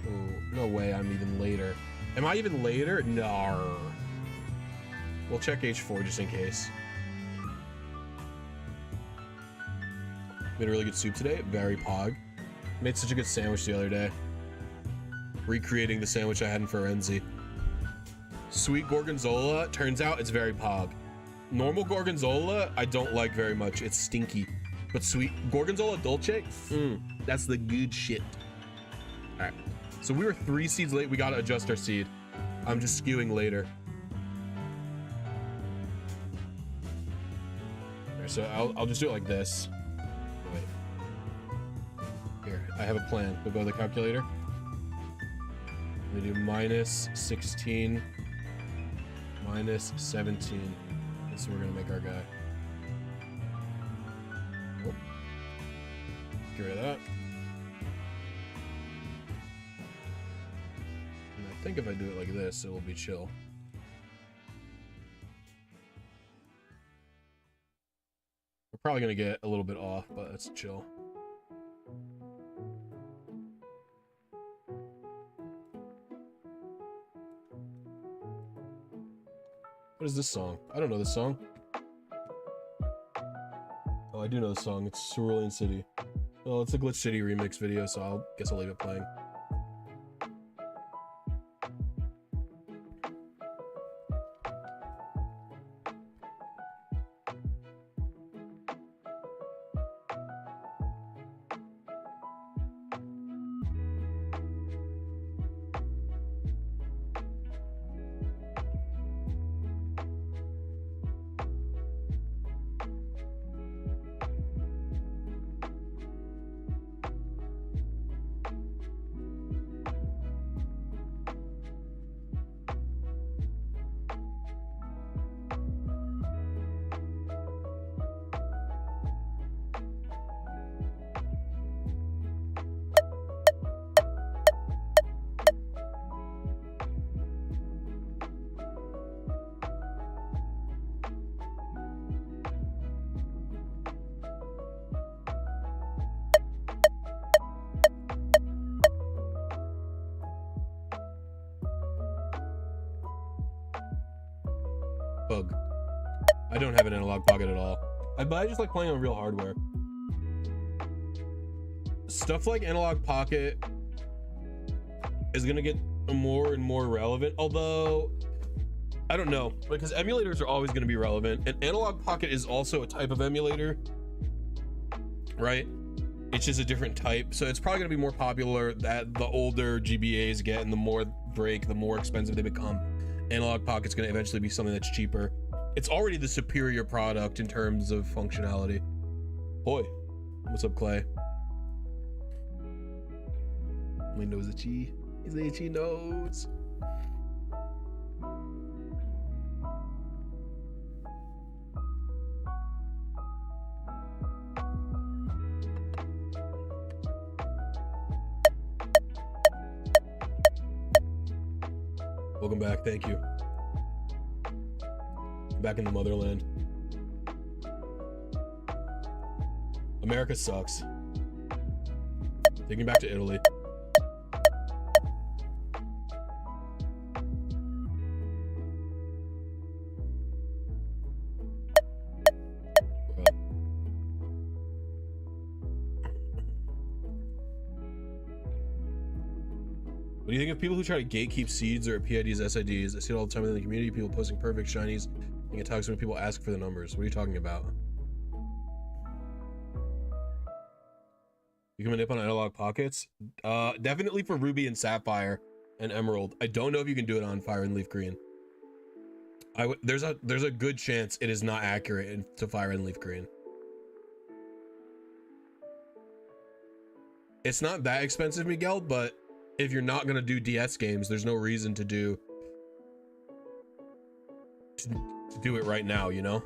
Oh, no way I'm even later. Am I even later? No. We'll check H4 just in case. Made a really good soup today. Very pog. Made such a good sandwich the other day. Recreating the sandwich I had in Firenze. Sweet gorgonzola, turns out it's very pog. Normal gorgonzola, I don't like very much. It's stinky. But sweet gorgonzola dolce, that's the good shit. All right, so we were 3 seeds late. We gotta adjust our seed. I'm just skewing later. All right, so I'll just do it like this. Wait. Here, I have a plan. We'll go to the calculator. We do minus 16, minus 17. So we're gonna make our guy. Oh. Get rid of that. And I think if I do it like this, it will be chill. We're probably gonna get a little bit off, but that's chill. What is this song? I don't know this song. Oh, I do know the song. It's Cerulean City. Well, it's a Glitch City remix video, so I guess I'll leave it playing. Bug. I don't have an analog pocket at all. But I just like playing on real hardware. Stuff like analog pocket is gonna get more and more relevant, although I don't know, because emulators are always gonna be relevant, and analog pocket is also a type of emulator, right? It's just a different type, so it's probably gonna be more popular that the older GBAs get and the more break, the more expensive they become. Analog pocket's gonna eventually be something that's cheaper. It's already the superior product in terms of functionality. Boy, what's up, Clay? Windows itchy. His itchy nose. Welcome back, thank you. Back in the motherland. America sucks. Taking me back to Italy. What do you think of people who try to gatekeep seeds or PIDs, SIDs? I see it all the time in the community, people posting perfect shinies. I think it talks when people ask for the numbers. What are you talking about? You can nip on analog pockets? Definitely for Ruby and Sapphire and Emerald. I don't know if you can do it on Fire and Leaf Green. There's a good chance it is not accurate to Fire and Leaf Green. It's not that expensive, Miguel, but if you're not gonna do DS games, there's no reason to do it right now, you know?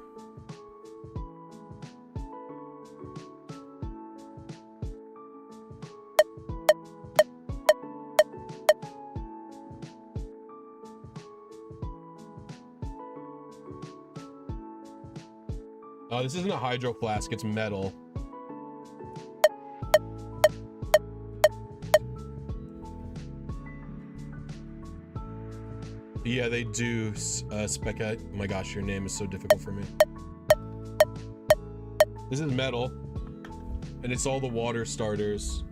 This isn't a hydro flask, it's metal. Yeah, they do spec out. Oh my gosh, your name is so difficult for me. This is metal, and it's all the water starters.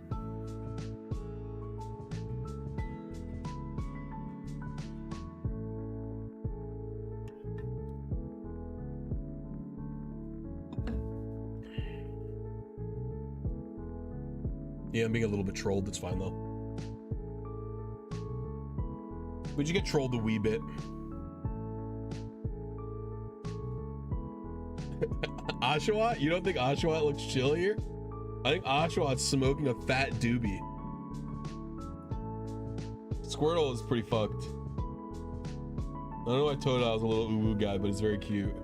Yeah, I'm being a little bit trolled. That's fine though. Would you get trolled a wee bit? Oshawott? You don't think Oshawott looks chill here? I think Oshawott's smoking a fat doobie. Squirtle is pretty fucked. I don't know why Totodile is a little uwu guy, but he's very cute.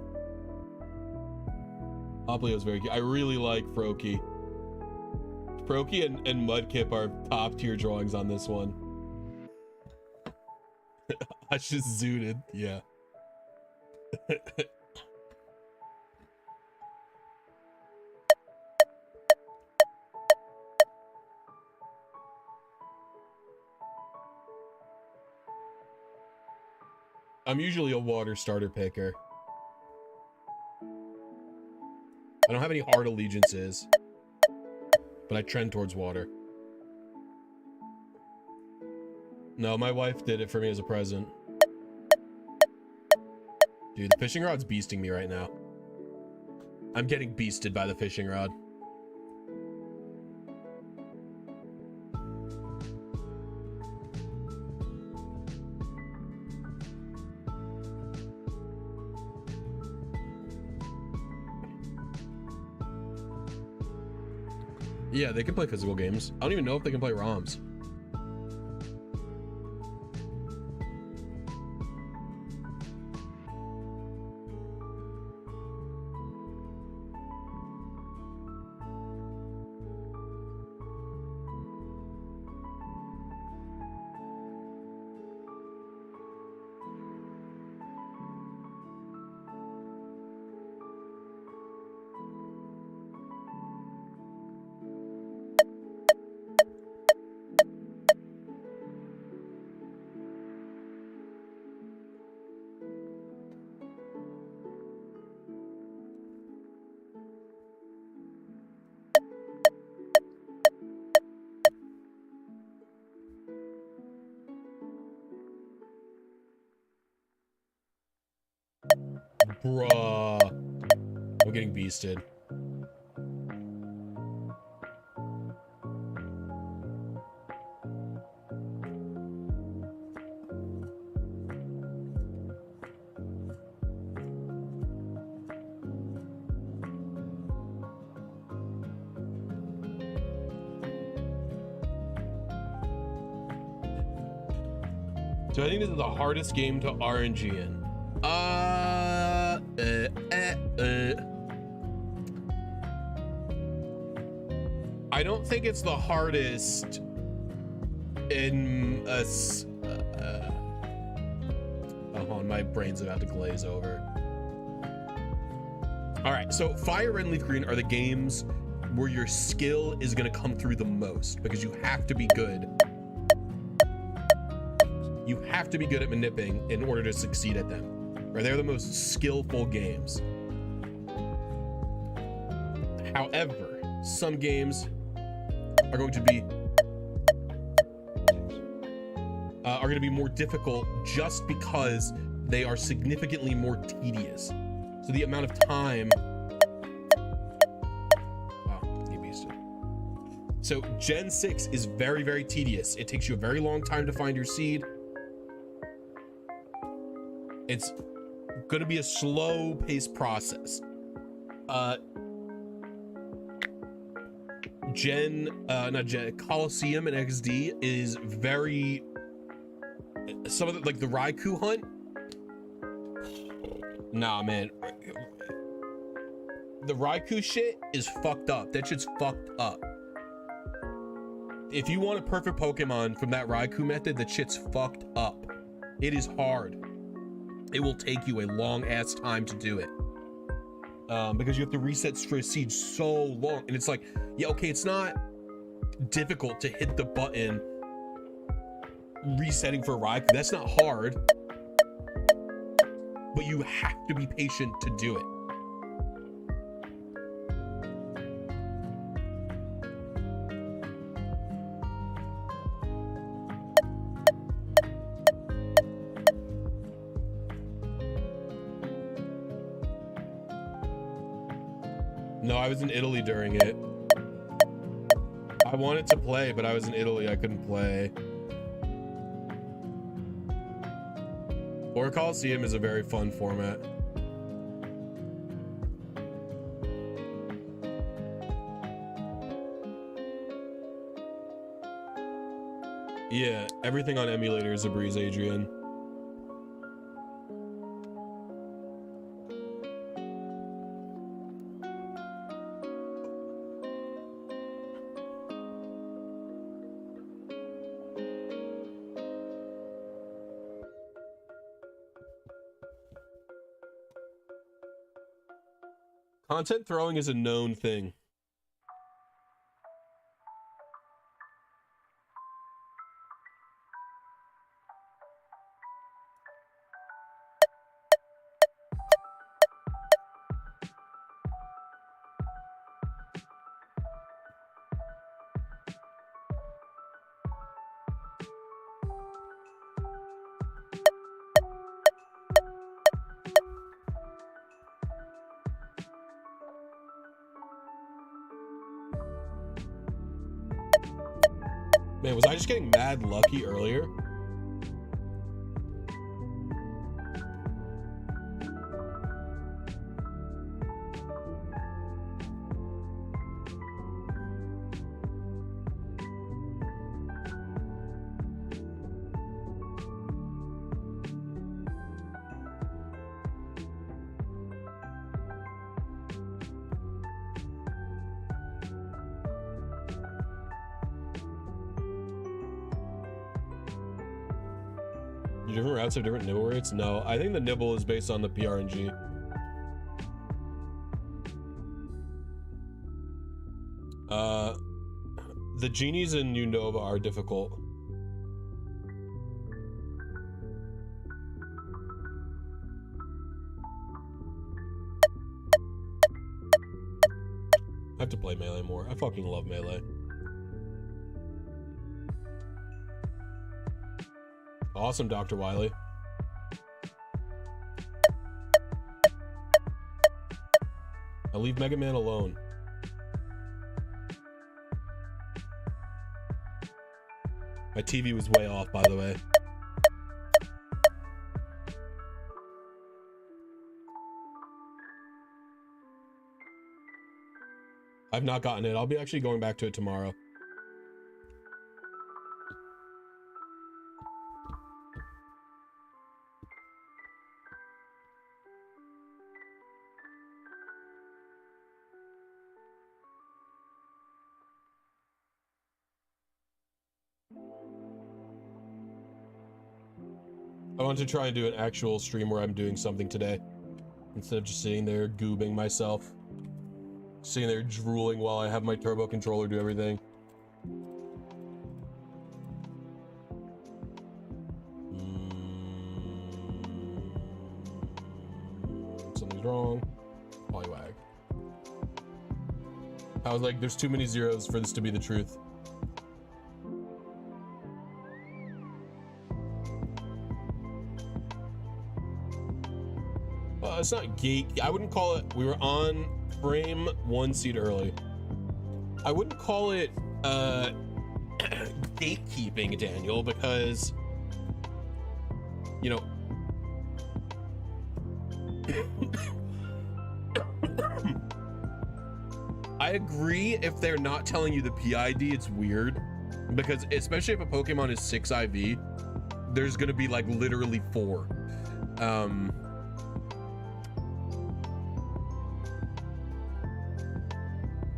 Hoplio's very cute. I really like Froakie. Froakie and Mudkip are top tier drawings on this one. I just zooted, yeah. I'm usually a water starter picker. I don't have any hard allegiances, but I trend towards water. No, my wife did it for me as a present. Dude, the fishing rod's beasting me right now. I'm getting beasted by the fishing rod. Yeah, they can play physical games. I don't even know if they can play ROMs. Bruh. I'm getting beasted. So I think this is the hardest game to RNG in. I don't think it's the hardest in a... hold on, my brain's about to glaze over. All right, so Fire, Red, and Leaf Green are the games where your skill is gonna come through the most because you have to be good. You have to be good at manipulating in order to succeed at them. Or they're the most skillful games. However, some games are going to be more difficult just because they are significantly more tedious. So the amount of time. Wow, he beasted. So Gen 6 is very, very tedious. It takes you a very long time to find your seed. It's going to be a slow paced process. Coliseum and XD is very, some of the, like the Raikou hunt. Nah, man. The Raikou shit is fucked up. That shit's fucked up. If you want a perfect Pokemon from that Raikou method, that shit's fucked up. It is hard. It will take you a long ass time to do it. Because you have to reset for a seed so long. And it's like, yeah, okay, it's not difficult to hit the button resetting for Raikou. That's not hard. But you have to be patient to do it. No, I was in Italy during it. I wanted to play, but I was in Italy. I couldn't play. Or Coliseum is a very fun format. Yeah, everything on emulator is a breeze, Adrian. Content throwing is a known thing. Man, was I just getting mad lucky earlier? Do different routes have different nibble rates? No, I think the nibble is based on the PRNG. The genies in New Nova are difficult. I have to play Melee more. I fucking love Melee. Awesome, Dr. Wiley. I leave Mega Man alone. My TV was way off, by the way. I've not gotten it. I'll be actually going back to it tomorrow. I want to try and do an actual stream where I'm doing something today, instead of just sitting there goobing myself. Sitting there drooling while I have my turbo controller do everything. Something's wrong. Polywag. I was like, there's too many zeros for this to be the truth. It's not gate. I wouldn't call it. We were on frame 1 seed early. I wouldn't call it gatekeeping, Daniel, because you know. I agree if they're not telling you the PID, it's weird, because especially if a Pokemon is 6 IV, there's gonna be like literally 4.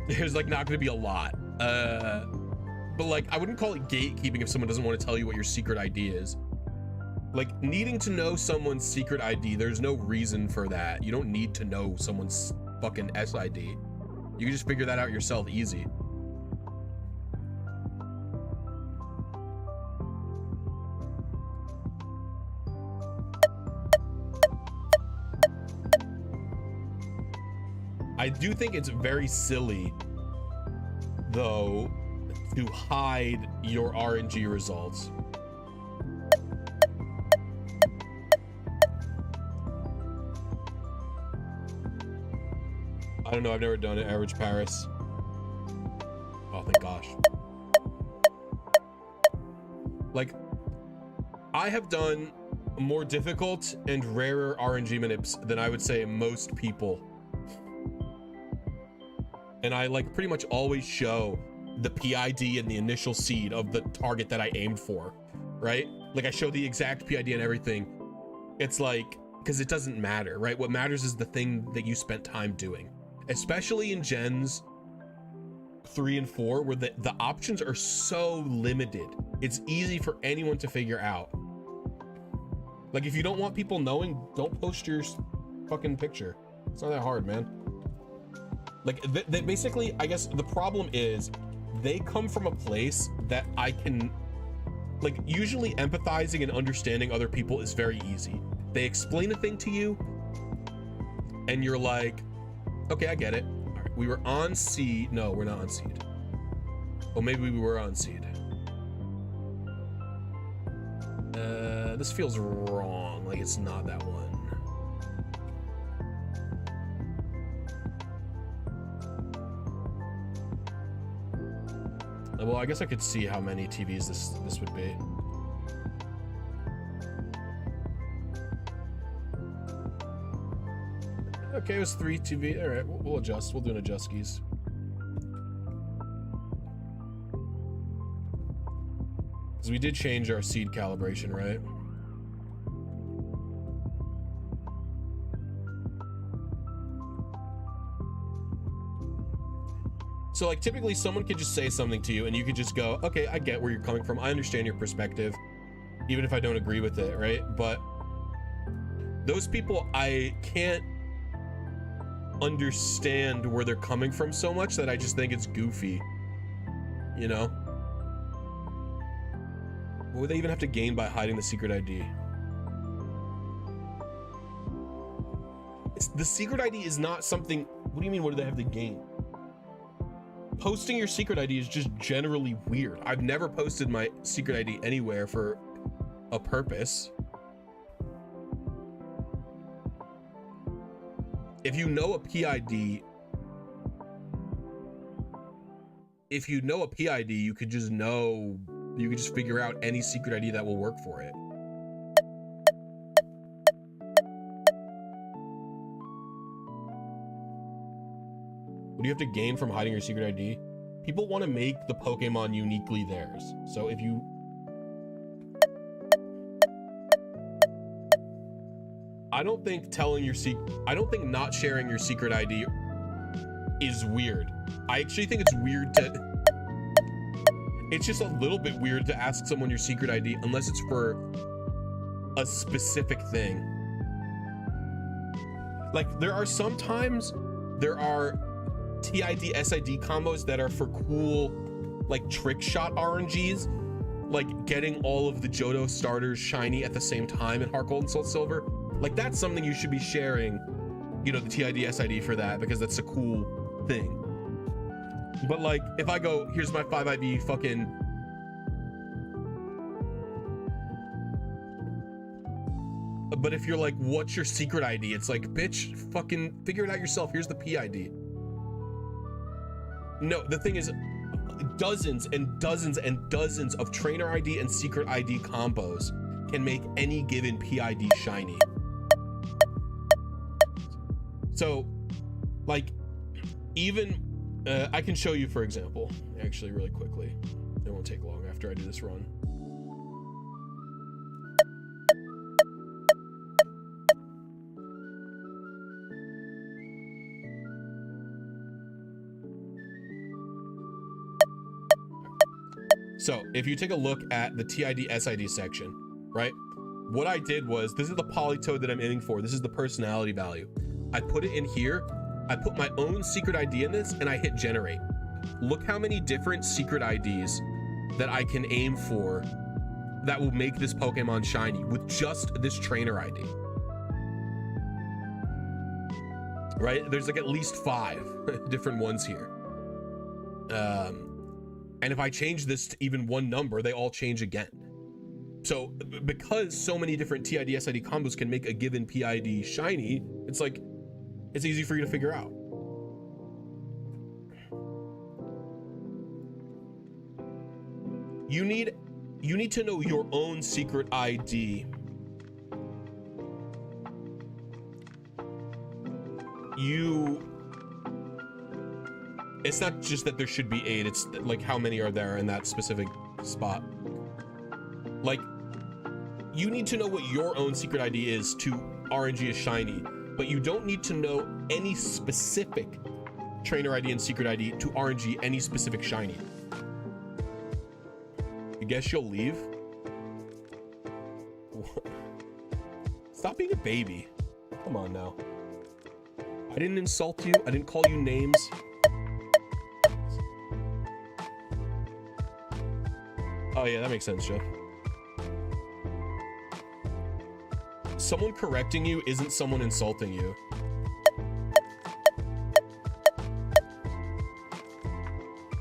There's like not gonna be a lot, but like I wouldn't call it gatekeeping if someone doesn't want to tell you what your secret ID is. Like needing to know someone's secret ID, there's no reason for that. You don't need to know someone's fucking SID. You can just figure that out yourself easy. I do think it's very silly, though, to hide your RNG results. I don't know, I've never done it. Average Paris. Oh, thank gosh. Like, I have done more difficult and rarer RNG manips than I would say most people. And I like pretty much always show the PID and the initial seed of the target that I aimed for, right? Like I show the exact PID and everything. It's like, because it doesn't matter, right? What matters is the thing that you spent time doing, especially in gens 3 and 4, where the options are so limited. It's easy for anyone to figure out. Like if you don't want people knowing, don't post your fucking picture. It's not that hard, man. Like they basically, I guess the problem is they come from a place that I can, like, usually empathizing and understanding other people is very easy. They explain a thing to you and you're like, okay, I get it. All right, we were on seed. No, we're not on seed. Oh, maybe we were on seed. This feels wrong. Like it's not that one. Well, I guess I could see how many TVs this would be. Okay, it was 3 TV. All right, we'll adjust. We'll do an adjust keys. Because we did change our seed calibration, right? So like typically someone could just say something to you and you could just go, okay, I get where you're coming from. I understand your perspective, even if I don't agree with it, right? But those people, I can't understand where they're coming from so much that I just think it's goofy, you know? What would they even have to gain by hiding the secret ID? The secret ID is not something, what do you mean, what do they have to gain? Posting your secret ID is just generally weird. I've never posted my secret ID anywhere for a purpose. If you know a PID, you could just know, you could just figure out any secret ID that will work for it. What do you have to gain from hiding your secret ID? People want to make the Pokemon uniquely theirs. So if you... I don't think not sharing your secret ID is weird. I actually think it's weird to... It's just a little bit weird to ask someone your secret ID unless it's for a specific thing. Like there are sometimes there are TID SID combos that are for cool like trick shot RNGs, like getting all of the Johto starters shiny at the same time in Heart Gold and Soul Silver. Like that's something you should be sharing, you know, the TID SID for that, because that's a cool thing. But like if I go, here's my 5IV fucking but if you're like, what's your secret ID? It's like, bitch, fucking figure it out yourself. Here's the PID. No, the thing is, dozens and dozens and dozens of trainer ID and secret ID combos can make any given PID shiny. So, like, even, I can show you, for example, actually really quickly. It won't take long after I do this run. So if you take a look at the TID SID section, right? What I did was, this is the Politoed that I'm aiming for. This is the personality value. I put it in here. I put my own secret ID in this and I hit generate. Look how many different secret IDs that I can aim for that will make this Pokemon shiny with just this trainer ID. Right? There's like at least 5 different ones here. And if I change this to even one number, they all change again. So because so many different TID SID combos can make a given PID shiny, it's like, it's easy for you to figure out. You need to know your own secret ID. It's not just that there should be 8, it's like how many are there in that specific spot. Like, you need to know what your own secret ID is to RNG is shiny, but you don't need to know any specific trainer ID and secret ID to RNG any specific shiny. You guess you'll leave? Stop being a baby. Come on now. I didn't insult you. I didn't call you names. Oh yeah, that makes sense, Jeff. Someone correcting you isn't someone insulting you.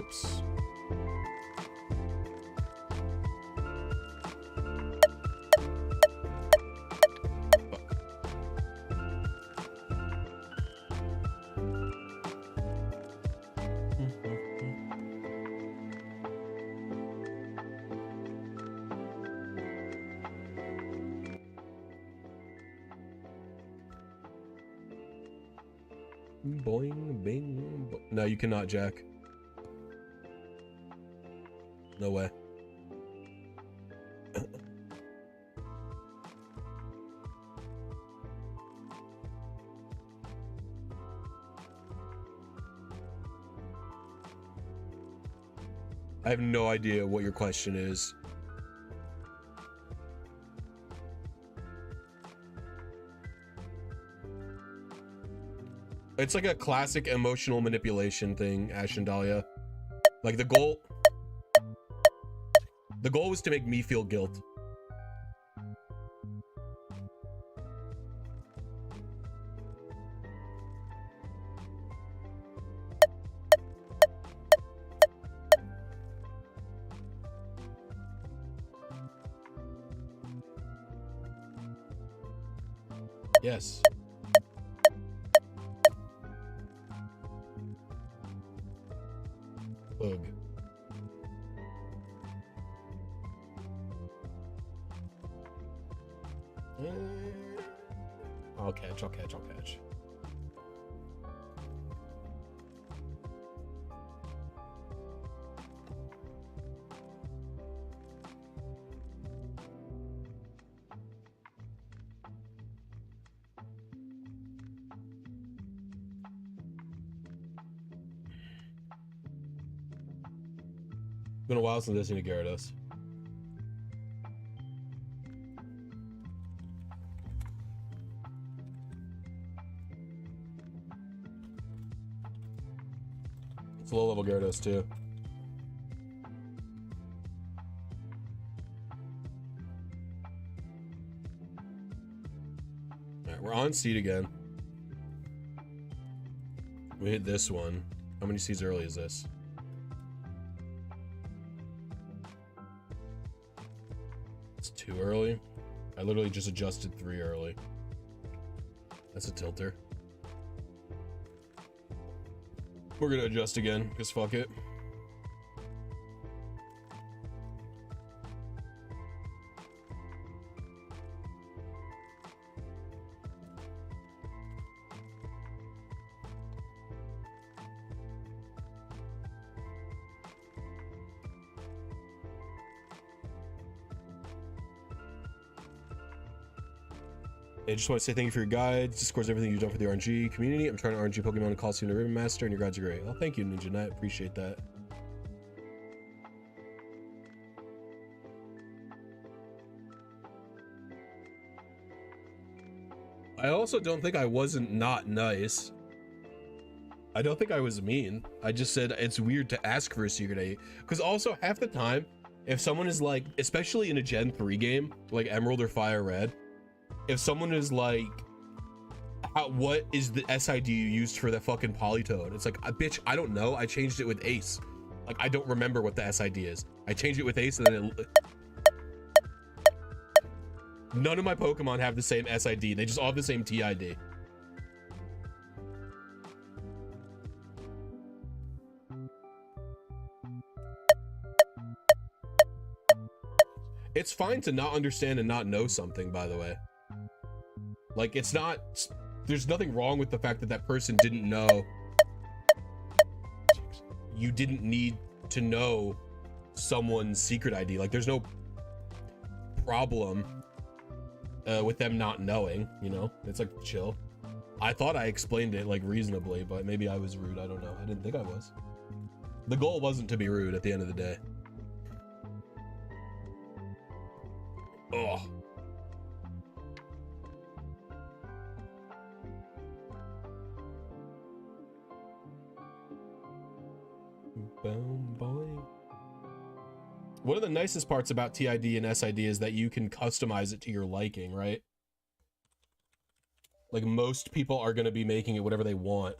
Oops. Boing, bing, bo no, you cannot, Jack. No way. I have no idea what your question is. It's like a classic emotional manipulation thing, Ash and Dahlia. Like the goal was to make me feel guilt. Yes. Ugh. I'll catch. Been a while since listening to Gyarados. It's low level Gyarados too. Alright, we're on seed again. We hit this one. How many seeds early is this? It's 2 early. I literally just adjusted 3 early. That's a tilter. We're gonna adjust again, because fuck it. I just want to say thank you for your guides, Discord's everything you've done for the RNG community. I'm trying to RNG Pokemon and Coliseum to Ribbon Master, and your guides are great. Well, thank you, Ninja Knight. Appreciate that. I also don't think I wasn't not nice. I don't think I was mean. I just said it's weird to ask for a secret ID. Because also, half the time, if someone is like, especially in a Gen 3 game, like Emerald or Fire Red, if someone is like, what is the SID you used for that fucking Politoed? It's like, bitch, I don't know. I changed it with Ace. Like, I don't remember what the SID is. I changed it with Ace and then none of my Pokemon have the same SID. They just all have the same TID. It's fine to not understand and not know something, by the way. Like, it's not, there's nothing wrong with the fact that that person didn't know. You didn't need to know someone's secret ID. Like, there's no problem with them not knowing, you know? It's like, chill. I thought I explained it, like, reasonably, but maybe I was rude. I don't know. I didn't think I was. The goal wasn't to be rude at the end of the day. Oh. Boom, boy. One of the nicest parts about TID and SID is that you can customize it to your liking, right? Like, most people are going to be making it whatever they want.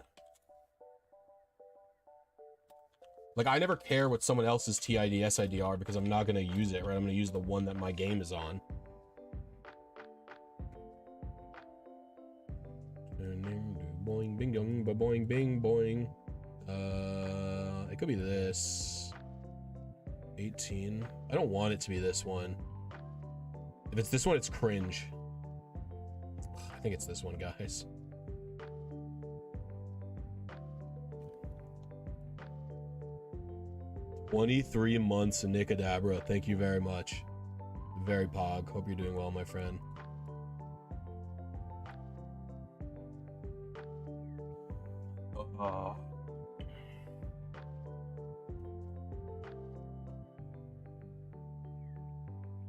Like, I never care what someone else's TID, SID are because I'm not going to use it, right? I'm going to use the one that my game is on. Boing, bing, dong, boing, bing, boing. It could be this. 18. I don't want it to be this one. If it's this one, it's cringe. I think it's this one, guys. "23 months, Nicadabra." Thank you very much. Very pog. Hope you're doing well, my friend.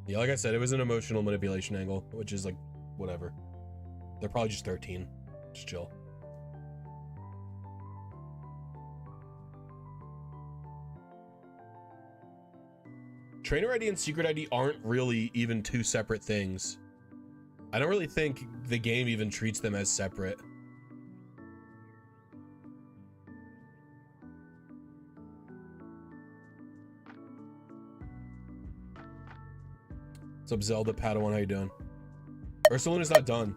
Yeah, like I said, it was an emotional manipulation angle, which is like, whatever. They're probably just 13. Just chill. Trainer ID and secret ID aren't really even two separate things. I don't really think the game even treats them as separate. What's up, Zelda Padawan? How you doing? Ursaluna's not done.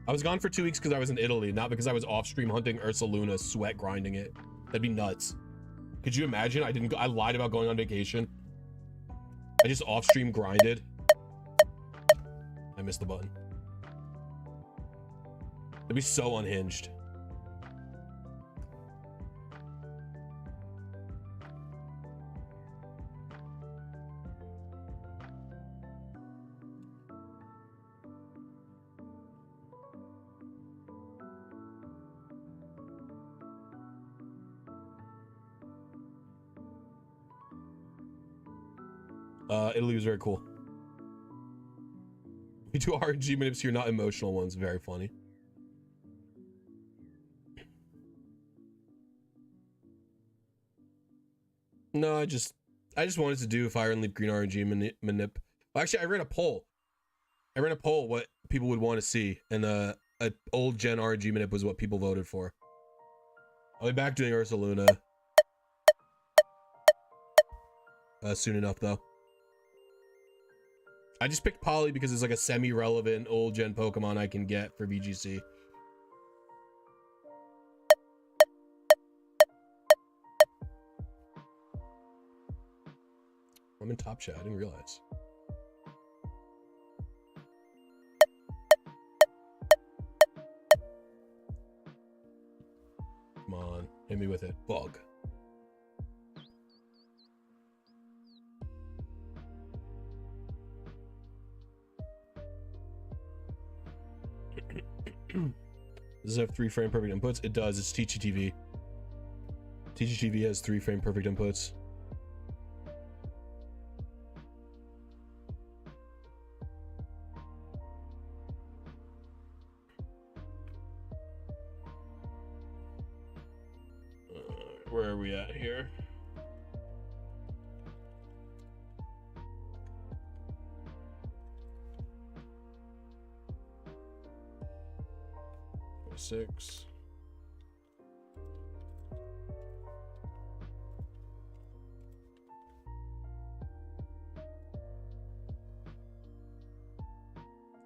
I was gone for 2 weeks because I was in Italy, not because I was off stream hunting Ursaluna, sweat grinding it. That'd be nuts. Could you imagine? I lied about going on vacation. I just off stream grinded. I missed the button. That'd be so unhinged. Italy was very cool. We do RNG manips here, not emotional ones. Very funny. No, I just wanted to do Fire and Leap Green RNG manip. Well, actually, I ran a poll. What people would want to see, and a old gen RNG manip was what people voted for. I'll be back doing Ursa Luna soon enough, though. I just picked Poly because it's like a semi-relevant old gen Pokemon I can get for VGC. I'm in top chat, I didn't realize. Come on, hit me with it, bug. Does it have 3 frame perfect inputs? It does, it's TGTV. TGTV has 3 frame perfect inputs. Where are we at here? Six.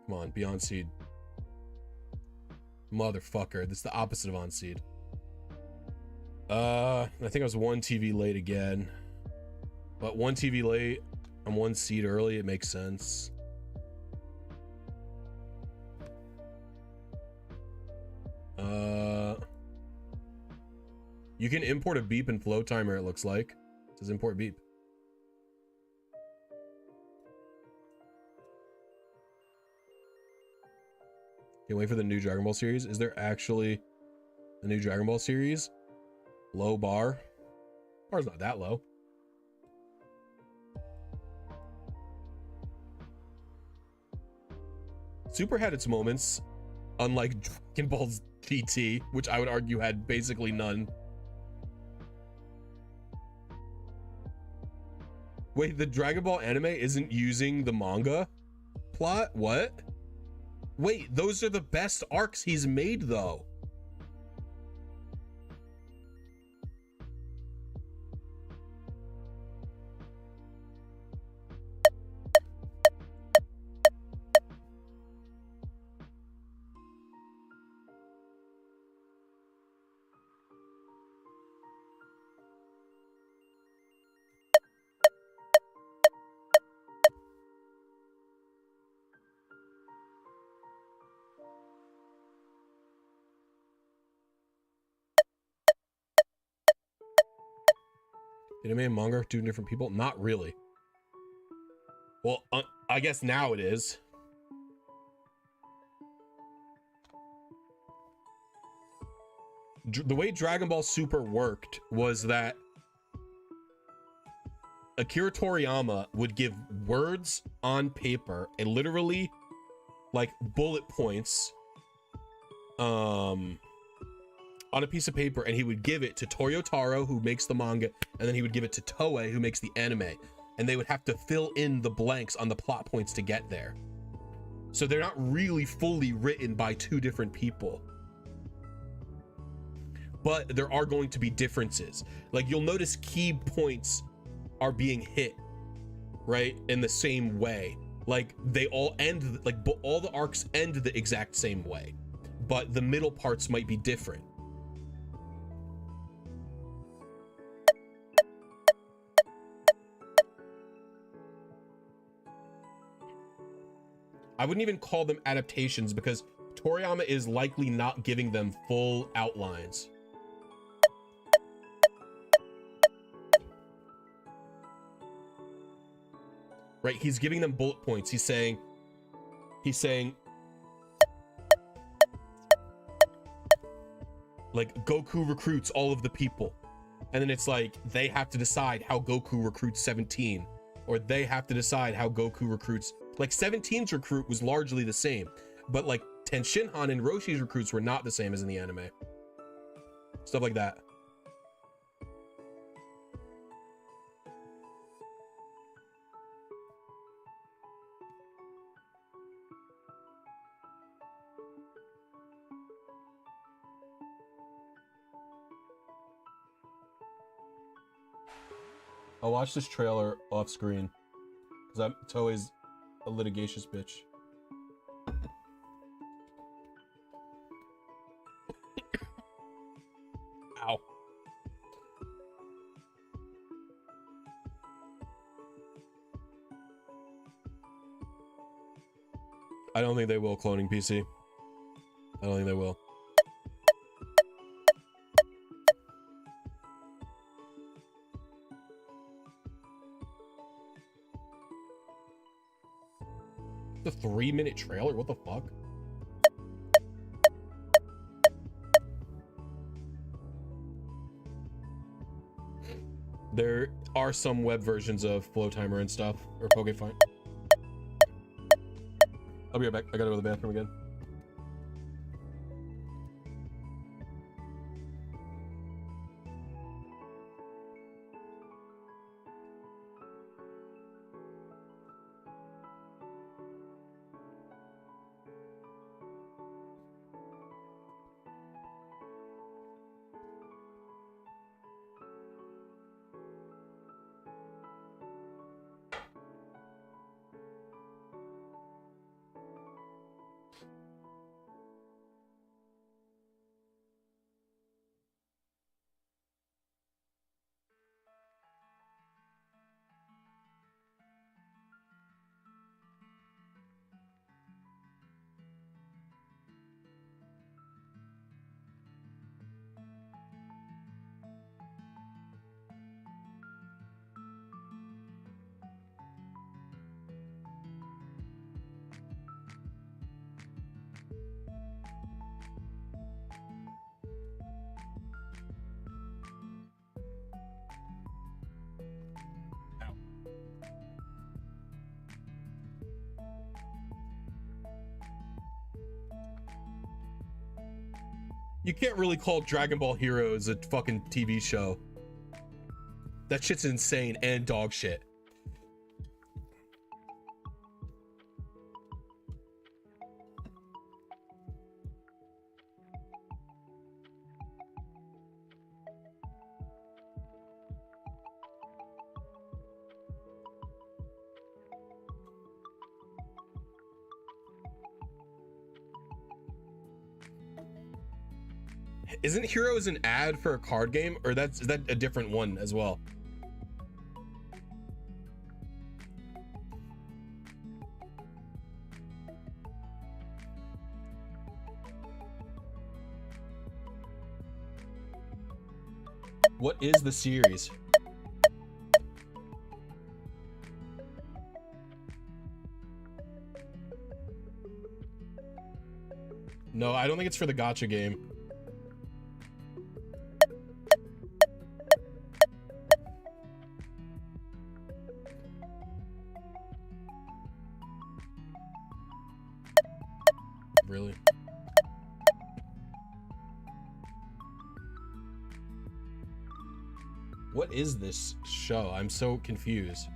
Come on, be on seed. Motherfucker, this is the opposite of on seed. I think I was 1 TV late again. But 1 TV late, I'm 1 seed early, it makes sense. You can import a beep in Flowtimer, it looks like. It says import beep. Can't wait for the new Dragon Ball series. Is there actually a new Dragon Ball series? Low bar. Bar's not that low. Super had its moments, unlike Dragon Ball's GT, which I would argue had basically none. Wait, the Dragon Ball anime isn't using the manga plot? What? Wait, those are the best arcs he's made, though. Anime and manga are 2 different people? Not really. Well, I guess now it is. The way Dragon Ball Super worked was that Akira Toriyama would give words on paper and literally like bullet points on a piece of paper, and he would give it to Toyotaro, who makes the manga, and then he would give it to Toei, who makes the anime, and they would have to fill in the blanks on the plot points to get there. So they're not really fully written by 2 different people, but there are going to be differences. Like, you'll notice key points are being hit right in the same way. Like, they all end, like all the arcs end the exact same way, but the middle parts might be different. I wouldn't even call them adaptations because Toriyama is likely not giving them full outlines. Right? He's giving them bullet points. He's saying, like, Goku recruits all of the people. And then it's like, they have to decide how Goku recruits 17. Or they have to decide how Goku recruits, like 17's recruit was largely the same, but like Tenshinhan and Roshi's recruits were not the same as in the anime. Stuff like that. I'll watch this trailer off screen. Because it's always a litigious bitch. Ow. I don't think they will cloning PC. I don't think they will. The 3-minute trailer? What the fuck? There are some web versions of Flowtimer and stuff, or Pokefinder. I'll be right back. I gotta go to the bathroom again. You can't really call Dragon Ball Heroes a fucking TV show. That shit's insane and dog shit. Isn't Heroes an ad for a card game, or is that a different one as well? What is the series? No, I don't think it's for the gacha game. Really? What is this show? I'm so confused.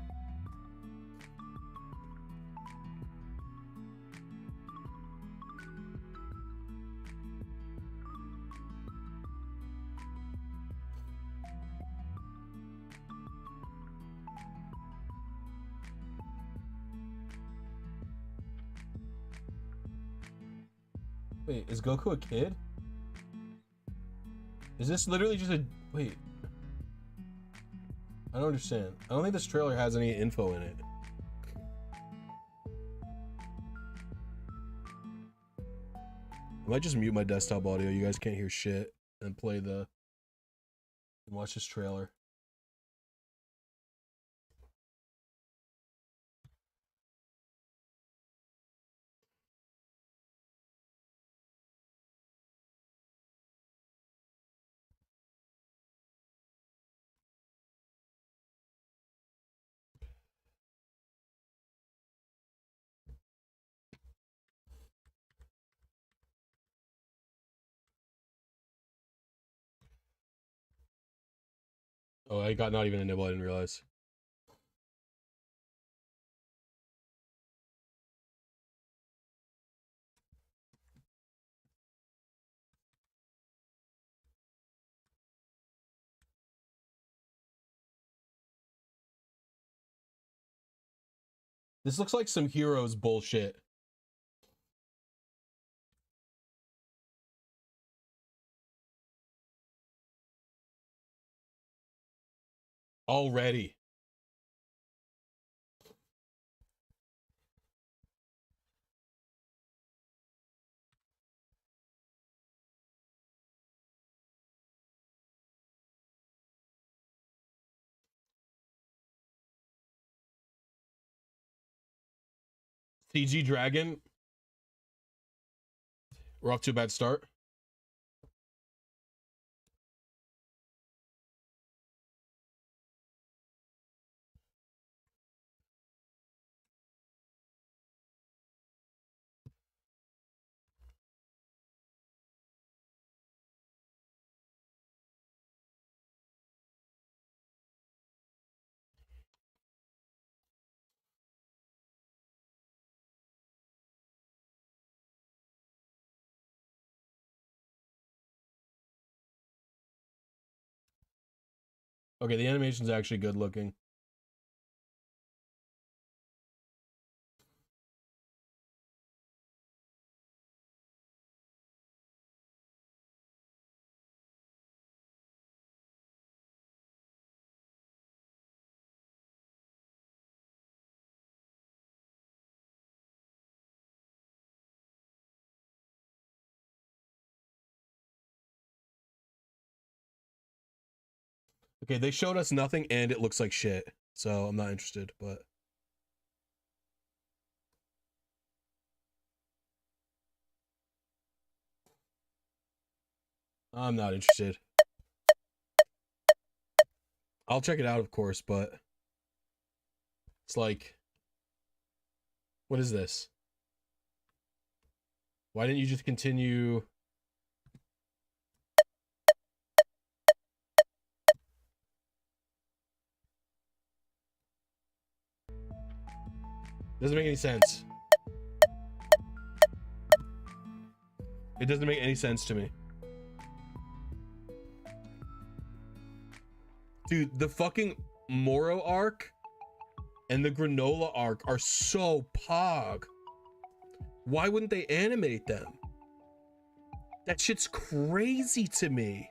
Wait, is Goku a kid? Is this literally just a... Wait. I don't understand. I don't think this trailer has any info in it. I might just mute my desktop audio. You guys can't hear shit. And play the... And watch this trailer. Oh, I got not even a nibble. I didn't realize. This looks like some Heroes bullshit. Already. CG Dragon. We're off to a bad start. Okay, the animation's actually good looking. Okay, they showed us nothing and it looks like shit. So I'm not interested, but I'm not interested. I'll check it out, of course, but it's like, what is this? Why didn't you just continue? Doesn't make any sense. It doesn't make any sense to me. Dude, the fucking Moro arc and the Granola arc are so pog. Why wouldn't they animate them? That shit's crazy to me.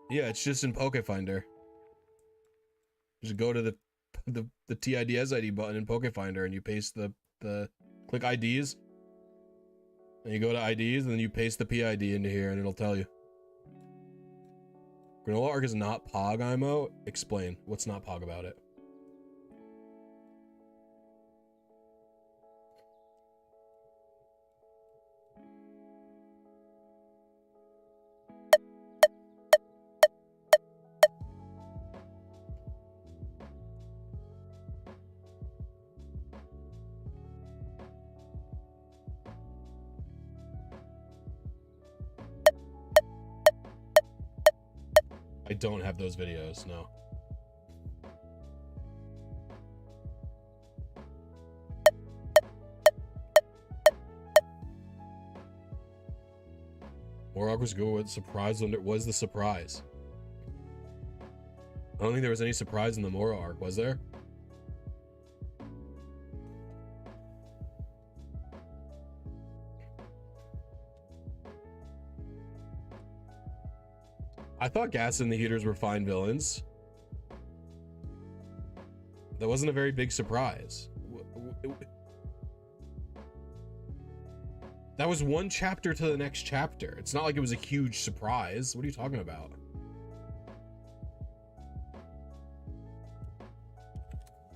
Yeah, it's just in Pokefinder. Just go to the TIDS ID button in Pokefinder and you paste the click IDs. And you go to IDs and then you paste the PID into here and it'll tell you. Granola arc is not Pog, IMO. Explain. What's not Pog about it? I don't have those videos, no. Morog was good with surprise when it was the surprise. I don't think there was any surprise in the Moro arc, was there? I thought Gas and the Heaters were fine villains. That wasn't a very big surprise. That was one chapter to the next chapter. It's not like it was a huge surprise. What are you talking about?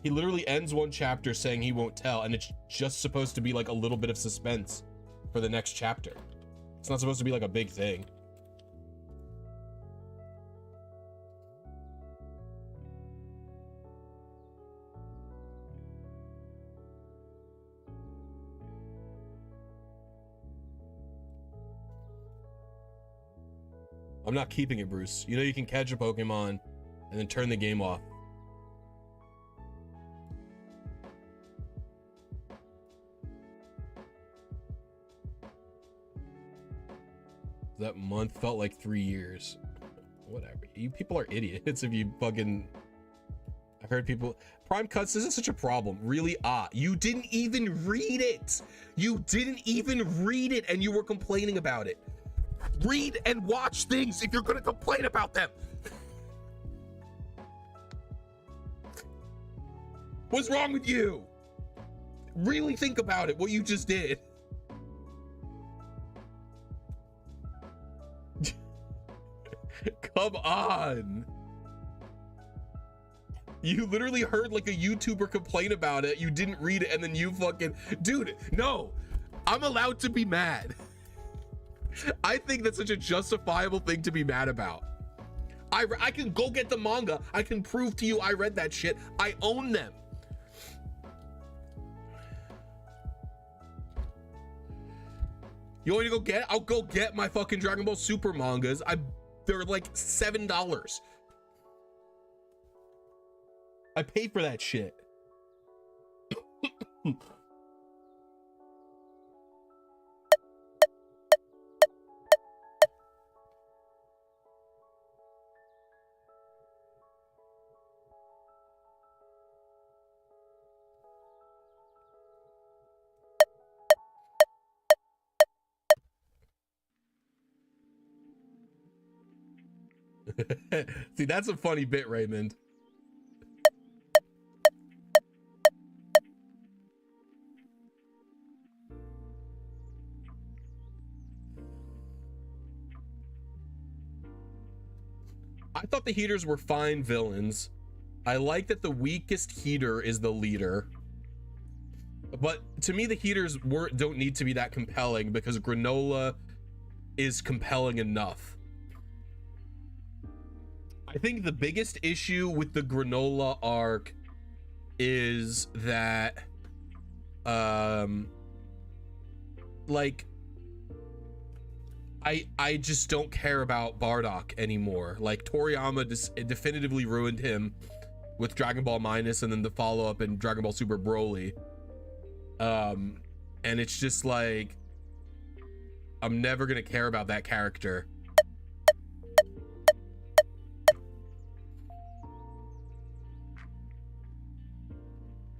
He literally ends one chapter saying he won't tell, and it's just supposed to be like a little bit of suspense for the next chapter. It's not supposed to be like a big thing. I'm not keeping it, Bruce. You know you can catch a Pokemon and then turn the game off. That month felt like 3 years. Whatever. You people are idiots if you fucking... I've heard people... Prime cuts isn't such a problem. Really? You didn't even read it. You didn't even read it and you were complaining about it. Read and watch things if you're gonna complain about them. What's wrong with you? Really think about it, what you just did. Come on. You literally heard like a YouTuber complain about it, you didn't read it, and then you fucking... Dude, no. I'm allowed to be mad. I think that's such a justifiable thing to be mad about. I can go get the manga. I can prove to you I read that shit. I own them. You want me to go get it? I'll go get my fucking Dragon Ball Super mangas. They're like $7. I paid for that shit. See, that's a funny bit, Raymond. I thought the heaters were fine villains. I like that the weakest heater is the leader. But to me, the heaters don't need to be that compelling because Granola is compelling enough. I think the biggest issue with the Granola arc is that, like, I just don't care about Bardock anymore. Like, Toriyama definitively ruined him with Dragon Ball Minus and then the follow-up in Dragon Ball Super Broly. And it's just like, I'm never gonna care about that character.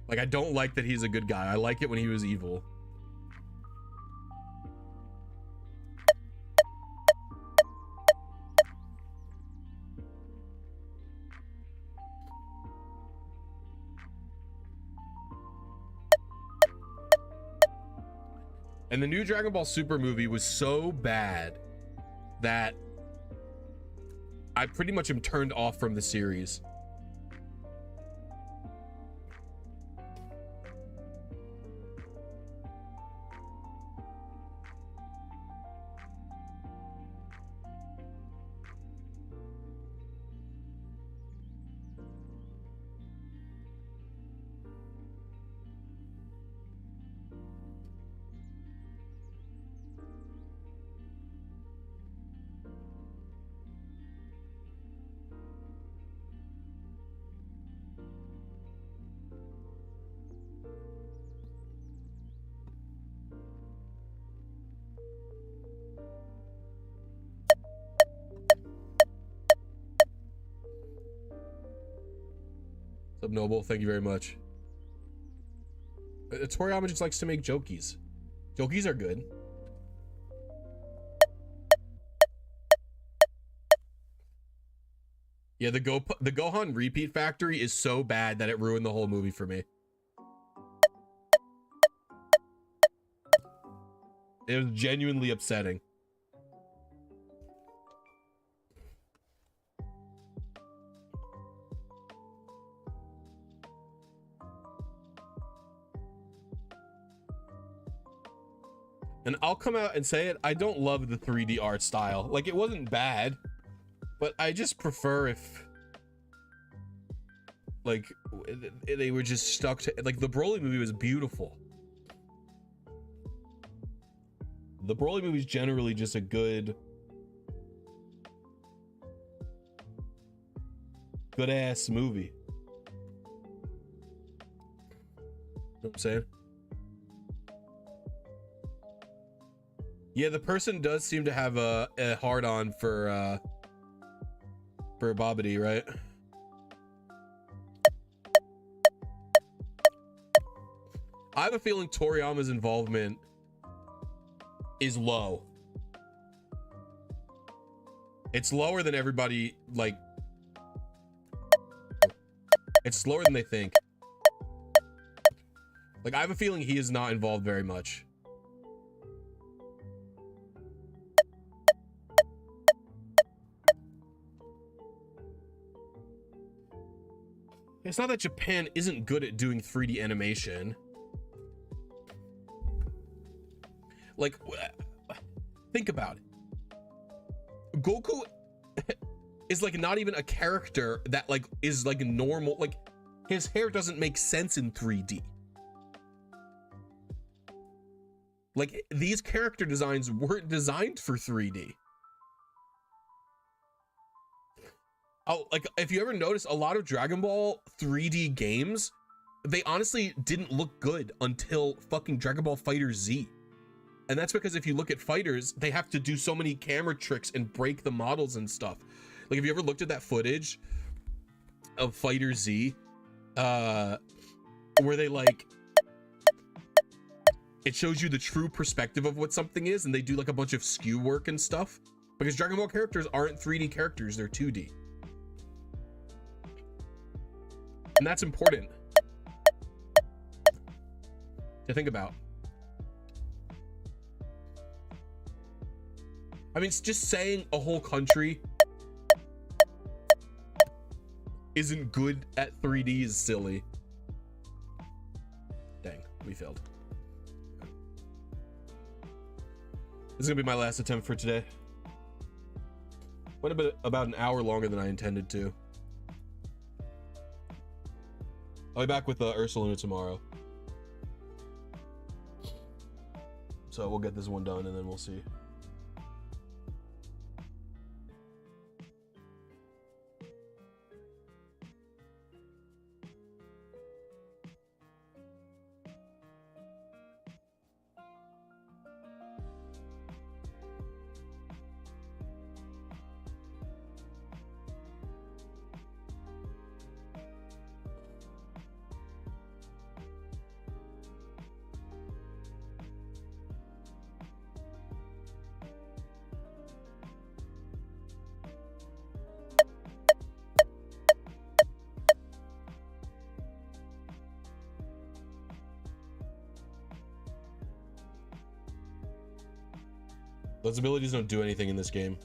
Like, I don't like that he's a good guy. I like it when he was evil. And the new Dragon Ball Super movie was so bad that I pretty much am turned off from the series. What's up, Noble? Thank you very much. Toriyama just likes to make jokies. Jokies are good. Yeah, the Gohan repeat factory is so bad that it ruined the whole movie for me. It was genuinely upsetting. And I'll come out and say it, I don't love the 3D art style. Like, it wasn't bad, but I just prefer if, like, they were just stuck to, like, the Broly movie was beautiful. The Broly movie is generally just a good ass movie. You know what I'm saying? Yeah, the person does seem to have a hard-on for Bobbity, right? I have a feeling Toriyama's involvement is low. It's lower than everybody, like, it's slower than they think. Like, I have a feeling he is not involved very much. It's not that Japan isn't good at doing 3D animation. Like, think about it. Goku is like not even a character that like is like normal. Like, his hair doesn't make sense in 3D. Like, these character designs weren't designed for 3D. Oh, like, if you ever notice, a lot of Dragon Ball 3D games, they honestly didn't look good until fucking Dragon Ball Fighter Z. And that's because if you look at fighters, they have to do so many camera tricks and break the models and stuff. Like, have you ever looked at that footage of Fighter Z, where they like, it shows you the true perspective of what something is, and they do like a bunch of skew work and stuff? Because Dragon Ball characters aren't 3D characters, they're 2D. And that's important to think about. I mean, it's just saying a whole country isn't good at 3D is silly. Dang, we failed. This is gonna be my last attempt for today. Went about an hour longer than I intended to. I'll be back with Ursuluna tomorrow. So we'll get this one done and then we'll see. Those abilities don't do anything in this game.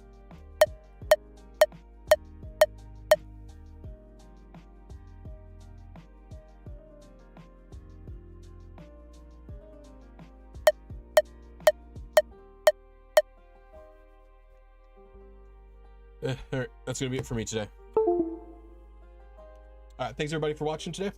All right, that's gonna be it for me today. All right, thanks everybody for watching today.